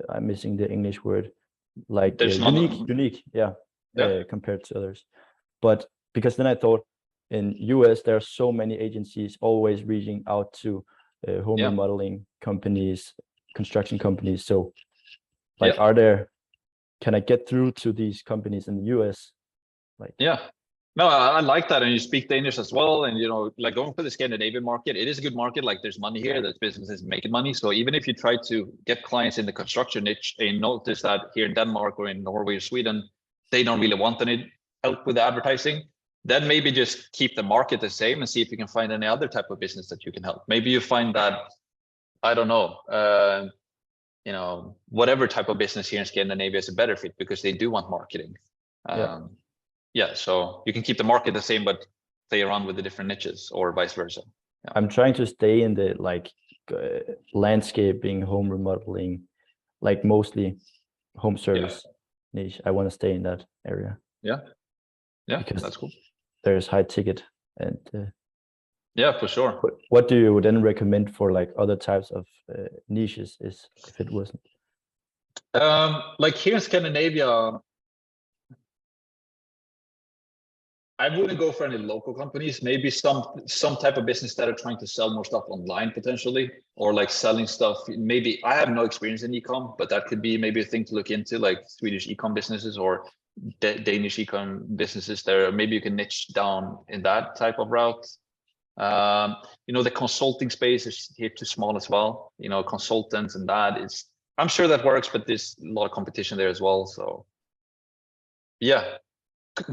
I'm missing the English word, like unique, compared to others. But because then I thought in US there are so many agencies always reaching out to home remodeling companies, construction companies. So like can I get through to these companies in the US? Like no, I like that. And you speak Danish as well. And, you know, like going for the Scandinavian market, it is a good market. Like there's money here, there's businesses making money. So even if you try to get clients in the construction niche and you notice that here in Denmark or in Norway or Sweden, they don't really want any help with the advertising, then maybe just keep the market the same and see if you can find any other type of business that you can help. Maybe you find that, I don't know, you know, whatever type of business here in Scandinavia is a better fit because they do want marketing. So you can keep the market the same, but play around with the different niches or vice versa. I'm trying to stay in the like landscaping, home remodeling, like mostly home service niche. I want to stay in that area. Because that's cool. There's high ticket and for sure. What do you then recommend for like other types of niches is if it wasn't? Like here in Scandinavia, I wouldn't go for any local companies. Maybe some type of business that are trying to sell more stuff online potentially, or like selling stuff. Maybe I have no experience in e-com, but that could be maybe a thing to look into, like Swedish e-com businesses or Danish e-com businesses. There, maybe you can niche down in that type of route. You know, the consulting space is here too small as well. You know, consultants and that is, I'm sure that works, but there's a lot of competition there as well. So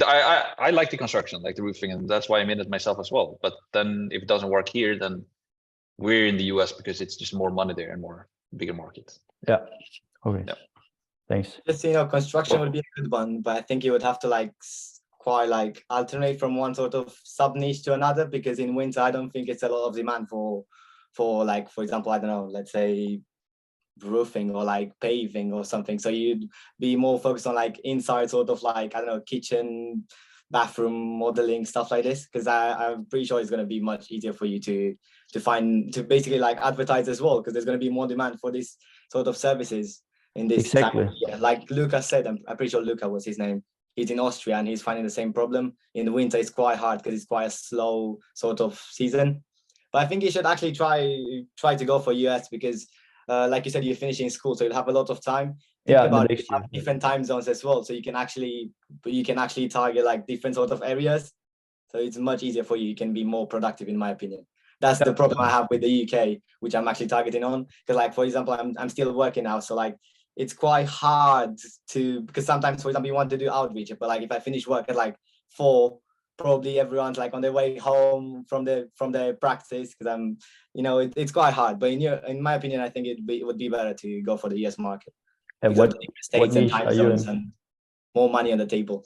I like the construction, like the roofing, and that's why I'm in it myself as well. But then if it doesn't work here, then we're in the US because it's just more money there and more bigger markets. Okay. Thanks. Just, you know, construction would be a good one, but I think you would have to like quite like alternate from one sort of sub niche to another, because in winter I don't think it's a lot of demand for like, for example, I don't know, let's say roofing or like paving or something. So you'd be more focused on like inside sort of like, I don't know, kitchen, bathroom modeling, stuff like this, because I'm pretty sure it's going to be much easier for you to basically like advertise as well, because there's going to be more demand for this sort of services in this time. Like Lucas said, I'm pretty sure Luca was his name, he's in Austria and he's finding the same problem. In the winter it's quite hard because it's quite a slow sort of season. But I think you should actually try to go for US, because like you said, you're finishing school, so you'll have a lot of time. Think about it, you have different time zones as well, so you can actually target like different sort of areas. So it's much easier for you. You can be more productive, in my opinion. That's the problem I have with the UK, which I'm actually targeting on. Because like, for example, I'm still working now, so like it's quite hard because sometimes, for example, you want to do outreach, but like if I finish work at like 4, probably everyone's like on their way home from their practice, because I'm, you know, it's quite hard. But in my opinion, I think it would be better to go for the US market. And what niche are you in? And more money on the table.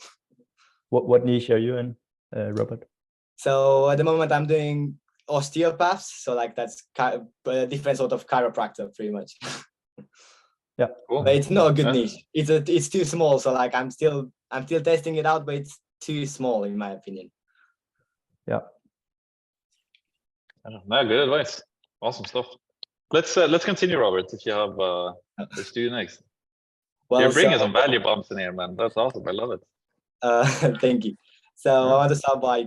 What niche are you in, Robert? So at the moment I'm doing osteopaths, so like that's a different sort of chiropractor, pretty much. Cool. But it's not a good niche. It's too small. So like I'm still testing it out, but it's too small in my opinion. No, good advice. Awesome stuff. let's continue, Robert. If you have let's do next. Well, You're bringing so- some value bombs in here, man. That's awesome. I love it. Thank you. So I want to start by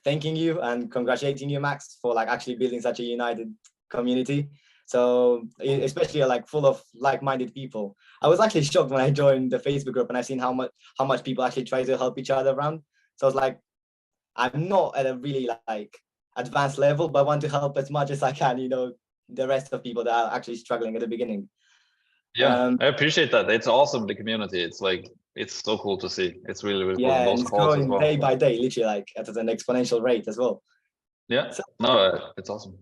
thanking you and congratulating you, Max, for like actually building such a united community. So especially like full of like-minded people. I was actually shocked when I joined the Facebook group and I've seen how much people actually try to help each other around. So I was like, I'm not at a really like advanced level, but I want to help as much as I can, you know, the rest of people that are actually struggling at the beginning. Yeah, I appreciate that. It's awesome, the community. It's like, it's so cool to see. It's really, really cool. Yeah, Those and it's calls as growing well. day by day, literally like at an exponential rate as well. Yeah, so, no, it's awesome.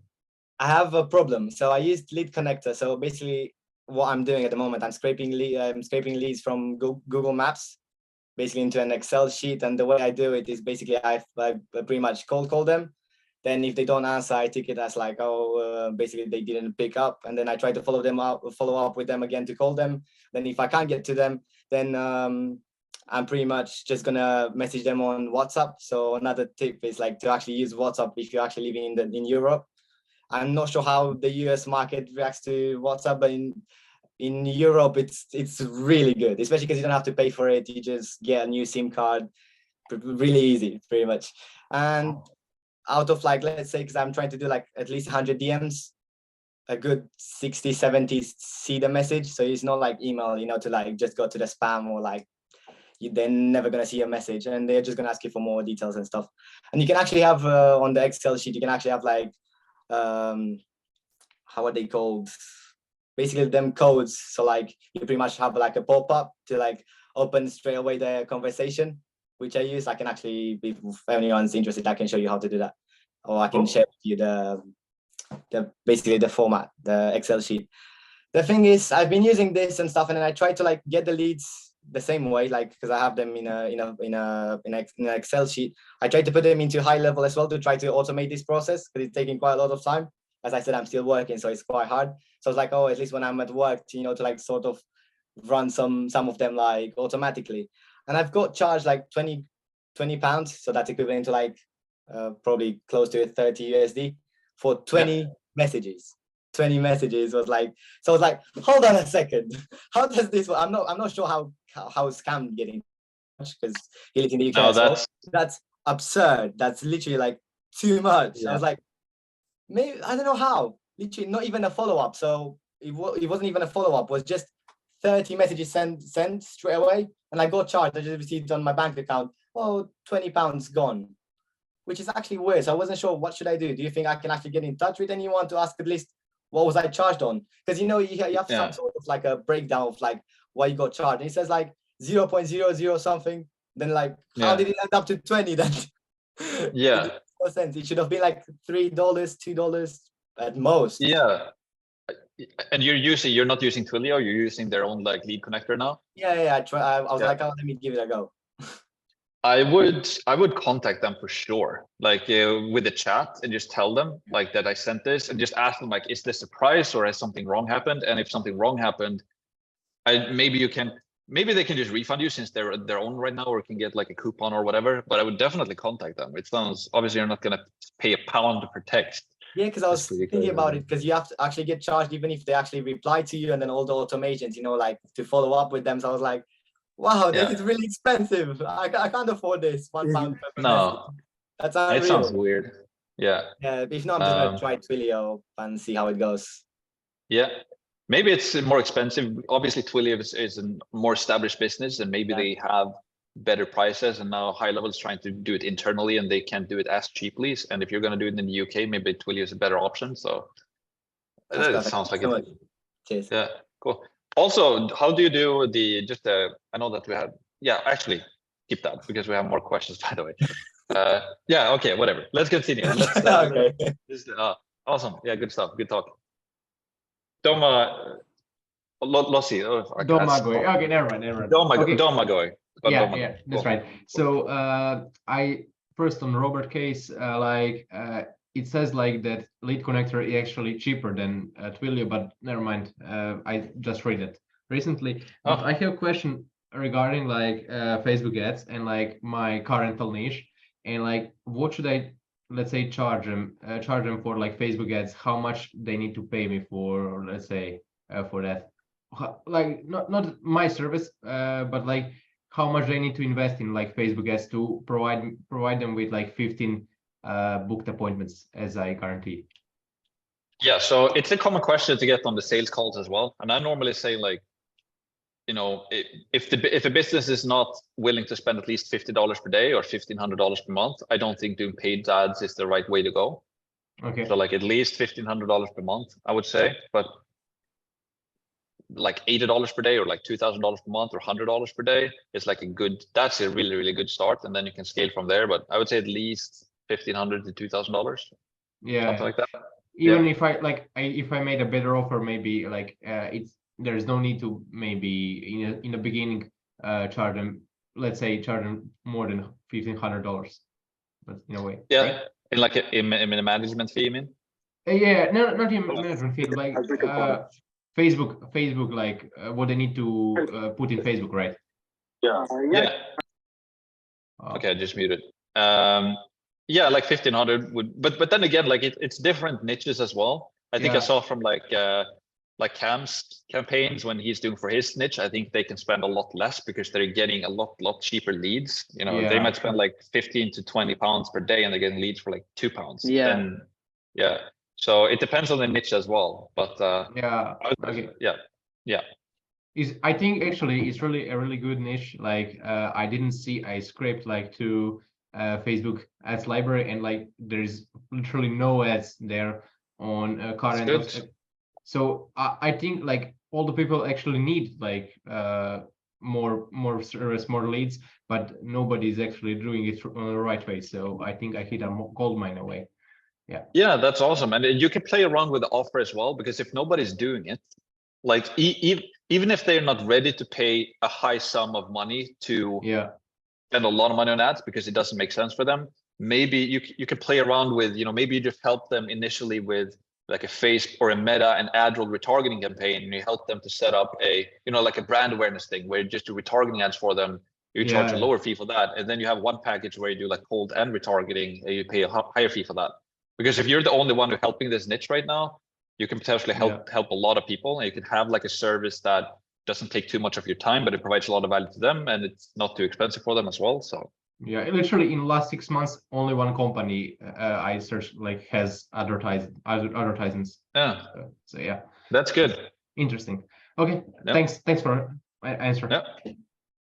I have a problem. So I used Lead Connector. So basically what I'm doing at the moment, I'm scraping leads from Google Maps, basically into an Excel sheet. And the way I do it is basically I pretty much cold call them. Then if they don't answer, I take it as like, basically they didn't pick up. And then I try to follow up with them again to call them. Then if I can't get to them, then I'm pretty much just gonna message them on WhatsApp. So another tip is like to actually use WhatsApp if you're actually living in Europe. I'm not sure how the US market reacts to WhatsApp, but in Europe, it's really good, especially because you don't have to pay for it. You just get a new SIM card, really easy, pretty much. And out of like, let's say, because I'm trying to do like at least 100 DMs, a good 60, 70 see the message. So it's not like email, you know, to like just go to the spam or like they're never going to see a message and they're just going to ask you for more details and stuff. And you can actually have on the Excel sheet, you can actually have like, how are they called? Basically them codes. So like you pretty much have like a pop-up to like open straight away the conversation, which I use. I can actually, if anyone's interested, I can show you how to do that. Or I can share with you basically the format, the Excel sheet. The thing is, I've been using this and stuff, and then I try to like get the leads the same way, like because I have them in an Excel sheet. I try to put them into high level as well to try to automate this process because it's taking quite a lot of time. As I said, I'm still working, so it's quite hard. So it's like, oh, at least when I'm at work, you know, to like sort of run some of them like automatically. And I've got charged like 20 pounds, so that's equivalent to like probably close to 30 USD for 20 messages. 20 messages was like, so I was like, hold on a second, how does this work? I'm not sure how scam getting because he lives in the UK. No, that's absurd. That's literally like too much. I was like, maybe I don't know how. Literally not even a follow-up. So it wasn't even a follow-up. It was just 30 messages sent straight away, and I got charged. I just received on my bank account, oh, 20 pounds gone, which is actually weird. So I wasn't sure what should I do. Do you think I can actually get in touch with anyone to ask at least what was I charged on? Because you know you have some sort of like a breakdown of like what you got charged. And it says like 0.00 something. Then like how did it end up to 20 then? Yeah. It no sense. It should have been like $3, $2 at most. Yeah. And you're not using Twilio, you're using their own like lead connector now? Yeah. I was like, oh, let me give it a go. I would contact them for sure, like with the chat, and just tell them like that I sent this, and just ask them like, is this a price or has something wrong happened? And if something wrong happened, maybe they can just refund you since they're their own right now, or can get like a coupon or whatever. But I would definitely contact them. It sounds, obviously you're not gonna pay £1 per text. Yeah, because I was thinking about it, because you have to actually get charged even if they actually reply to you, and then all the automations, you know, like to follow up with them. So I was like, wow, this is really expensive. I can't afford this. £1 per message. That's unreal. It sounds weird. Yeah. Yeah, if not, I'm just gonna try Twilio and see how it goes. Yeah, maybe it's more expensive. Obviously, Twilio is a more established business, and maybe they have better prices. And now High Level is trying to do it internally, and they can't do it as cheaply. And if you're going to do it in the UK, maybe Twilio is a better option. So it sounds like it. Cheers. Yeah, cool. Also, how do you do the I know that we have. Yeah, actually, keep that because we have more questions, by the way. Yeah. Okay. Whatever. Let's continue. Let's. Okay. Awesome. Yeah. Good stuff. Good talk. Lossi. Domagoj. Okay, never mind. Domagoj. Yeah, that's right. So I first on Robert case, it says like that lead connector is actually cheaper than Twilio, but never mind. I just read it recently. But I have a question regarding like Facebook ads and like my car rental niche, and like what should I let's say charge them for like Facebook ads, how much they need to pay me for, or let's say for that, like not my service, but like how much they need to invest in like Facebook ads to provide them with like 15 booked appointments as I guarantee. Yeah, so it's a common question to get on the sales calls as well. And I normally say, like, you know, if a business is not willing to spend at least $50 per day or $1,500 per month, I don't think doing paid ads is the right way to go. Okay. So like at least $1,500 per month, I would say, but like $80 per day or like $2,000 per month or $100 per day is like that's a really, really good start. And then you can scale from there. But I would say at least $1,500 to $2,000. Yeah. Something like that. Even if if I made a better offer, maybe like there's no need to maybe in the beginning charge them more than $1,500, but in a way. Yeah, right? in like in a management fee, you mean? Yeah, no, not in management fee, like Facebook, like what they need to put in Facebook, right? Yeah. Okay, I just muted. Yeah, like 1,500 would, but then again, like it's different niches as well. I think I saw from like Cam's campaigns when he's doing for his niche, I think they can spend a lot less because they're getting a lot cheaper leads. You know, they might spend like 15 to 20 pounds per day and they're getting leads for like £2. Then, yeah. So it depends on the niche as well. But okay. I think actually it's really a really good niche. Like I didn't see I scraped like to Facebook ads library, and like there's literally no ads there on car rentals. So I think like all the people actually need like more service, more leads, but nobody's actually doing it on the right way. So I think I hit a gold mine away. Yeah, that's awesome. And you can play around with the offer as well, because if nobody's doing it, like even if they're not ready to pay a high sum of money to spend a lot of money on ads because it doesn't make sense for them, maybe you can play around with, you know, maybe you just help them initially with like a face or a meta and ad roll retargeting campaign, and you help them to set up a, you know, like a brand awareness thing where you just do retargeting ads for them. You charge a lower fee for that, and then you have one package where you do like cold and retargeting, and you pay a higher fee for that. Because if you're the only one who's helping this niche right now, you can potentially help a lot of people, and you can have like a service that doesn't take too much of your time, but it provides a lot of value to them, and it's not too expensive for them as well. So yeah, literally in the last 6 months, only one company I searched like has advertisements. Yeah. So yeah, that's good. Interesting. Okay, thanks for my answer. Yeah,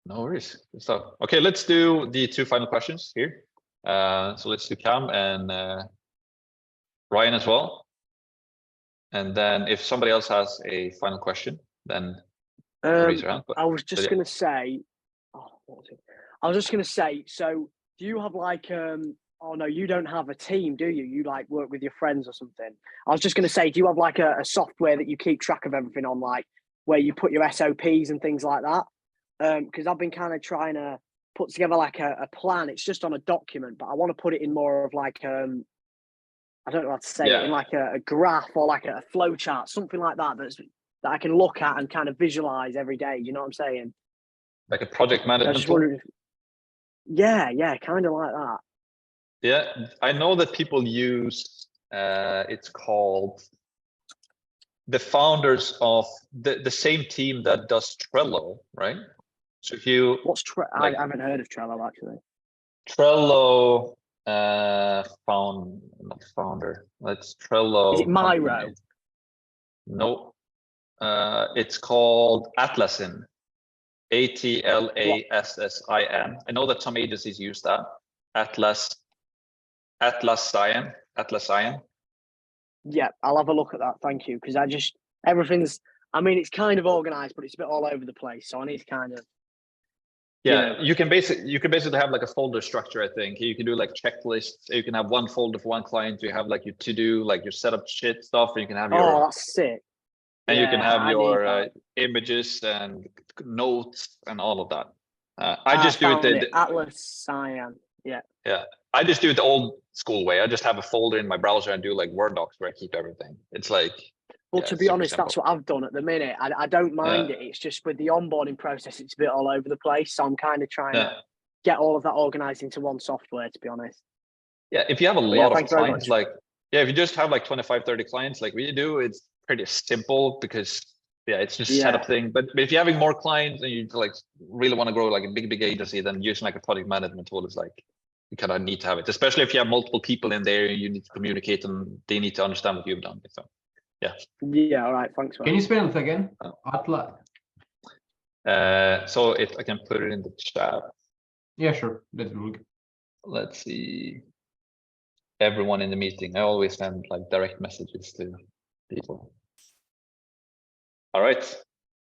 no worries. So okay, let's do the two final questions here. So let's do Cam and Ryan as well. And then if somebody else has a final question, then raise your hand. I was just going to say, so do you have like, oh no, you don't have a team, do you? You like work with your friends or something? I was just going to say, do you have like a software that you keep track of everything on, like where you put your SOPs and things like that? Because I've been kind of trying to put together like a plan. It's just on a document, but I want to put it in more of like, I don't know how to say it, in like a graph or like a flow chart, something like that, that I can look at and kind of visualize every day. Do you know what I'm saying? Like a project management tool? Yeah, kind of like that. Yeah, I know that people use, it's called, the founders of the same team that does Trello, right? So if you... What's Trello? I haven't heard of Trello, actually. Trello, not founder, that's Trello. Is it Miro? No, it's called Atlassian. Atlassin. I know that some agencies use that. Atlassian. Yeah, I'll have a look at that. Thank you, because everything's. I mean, it's kind of organized, but it's a bit all over the place. So I need to kind of. Yeah, you can basically have like a folder structure. I think you can do like checklists. You can have one folder for one client. You have like your to-do, like your setup shit stuff, and you can have your. Oh, that's sick. And you can have your images and notes and all of that. I just do it. Atlassian. Yeah. Yeah, I just do it the old school way. I just have a folder in my browser and do like Word docs where I keep everything. It's like. Well, to be honest, that's what I've done at the minute. I don't mind it. It's just with the onboarding process, it's a bit all over the place. So I'm kind of trying to get all of that organized into one software, to be honest. Yeah, if you have a But yeah, lot of thank you very clients, much. like, yeah, if you just have like 25, 30 clients like we do, it's pretty simple because yeah, it's just a setup thing. But if you're having more clients and you like really want to grow like a big agency, then using like a project management tool is like, you kind of need to have it, especially if you have multiple people in there, you need to communicate and they need to understand what you've done. So yeah. Yeah, all right, thanks. Can you spell it again? Atla. So if I can put it in the chat. Yeah, sure. That's really good. Let's see. Everyone in the meeting. I always send like direct messages to people. All right,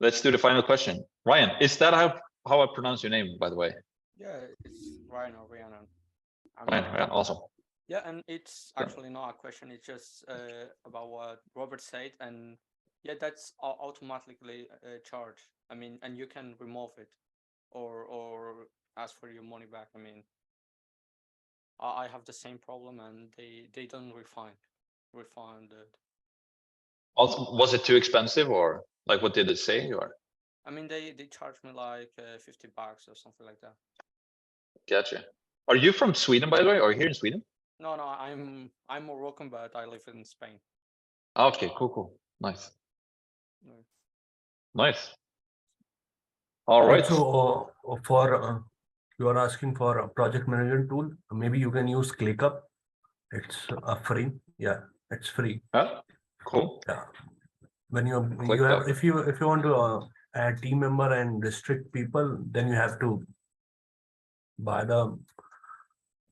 let's do the final question. Ryan, is that how I pronounce your name, by the way? Yeah, it's Ryan or Rhiannon. Ryan, awesome. Yeah, and it's actually not a question. It's just about what Robert said, and yeah, that's automatically charged. I mean, and you can remove it, or ask for your money back. I mean, I have the same problem, and they don't refund it. Also, was it too expensive, or like what did it say? Or I mean, they charged me like $50 or something like that. Gotcha. Are you from Sweden, by the way, or here in Sweden? No, I'm Moroccan, but I live in Spain. Okay, cool, nice, nice. All right. So for you are asking for a project management tool, maybe you can use ClickUp. It's free. Yeah, it's free. Cool. Yeah. When you have if you want to add team member and restrict people, then you have to buy the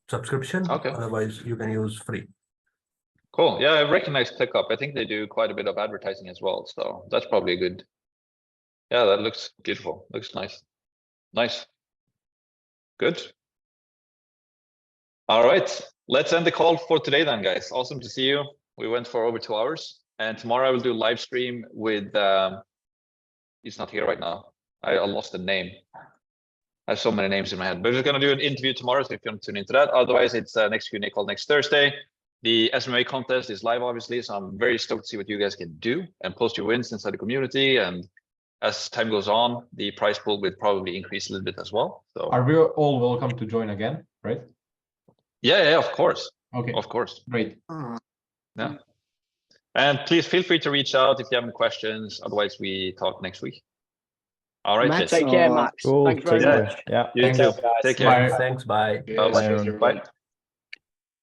subscription. Okay. Otherwise, you can use free. Cool. Yeah, I recognize ClickUp. I think they do quite a bit of advertising as well. So that's probably a good. Yeah, that looks beautiful. Looks nice. Nice. Good. All right. Let's end the call for today then, guys. Awesome to see you. We went for over 2 hours. And tomorrow I will do a live stream with, he's not here right now. I lost the name. I have so many names in my head, but we're going to do an interview tomorrow. So if you want to tune into that, otherwise it's next Q&A call next Thursday. The SMMA contest is live, obviously. So I'm very stoked to see what you guys can do and post your wins inside the community. And as time goes on, the prize pool will probably increase a little bit as well. So are we all welcome to join again, right? Yeah, of course. Okay. Of course. Great. Yeah. And please feel free to reach out if you have any questions. Otherwise, we talk next week. All right. Max, take care, Max. Cool. Thank you very Take care. much. Yeah. You too. Take care. Thanks. Bye. Bye.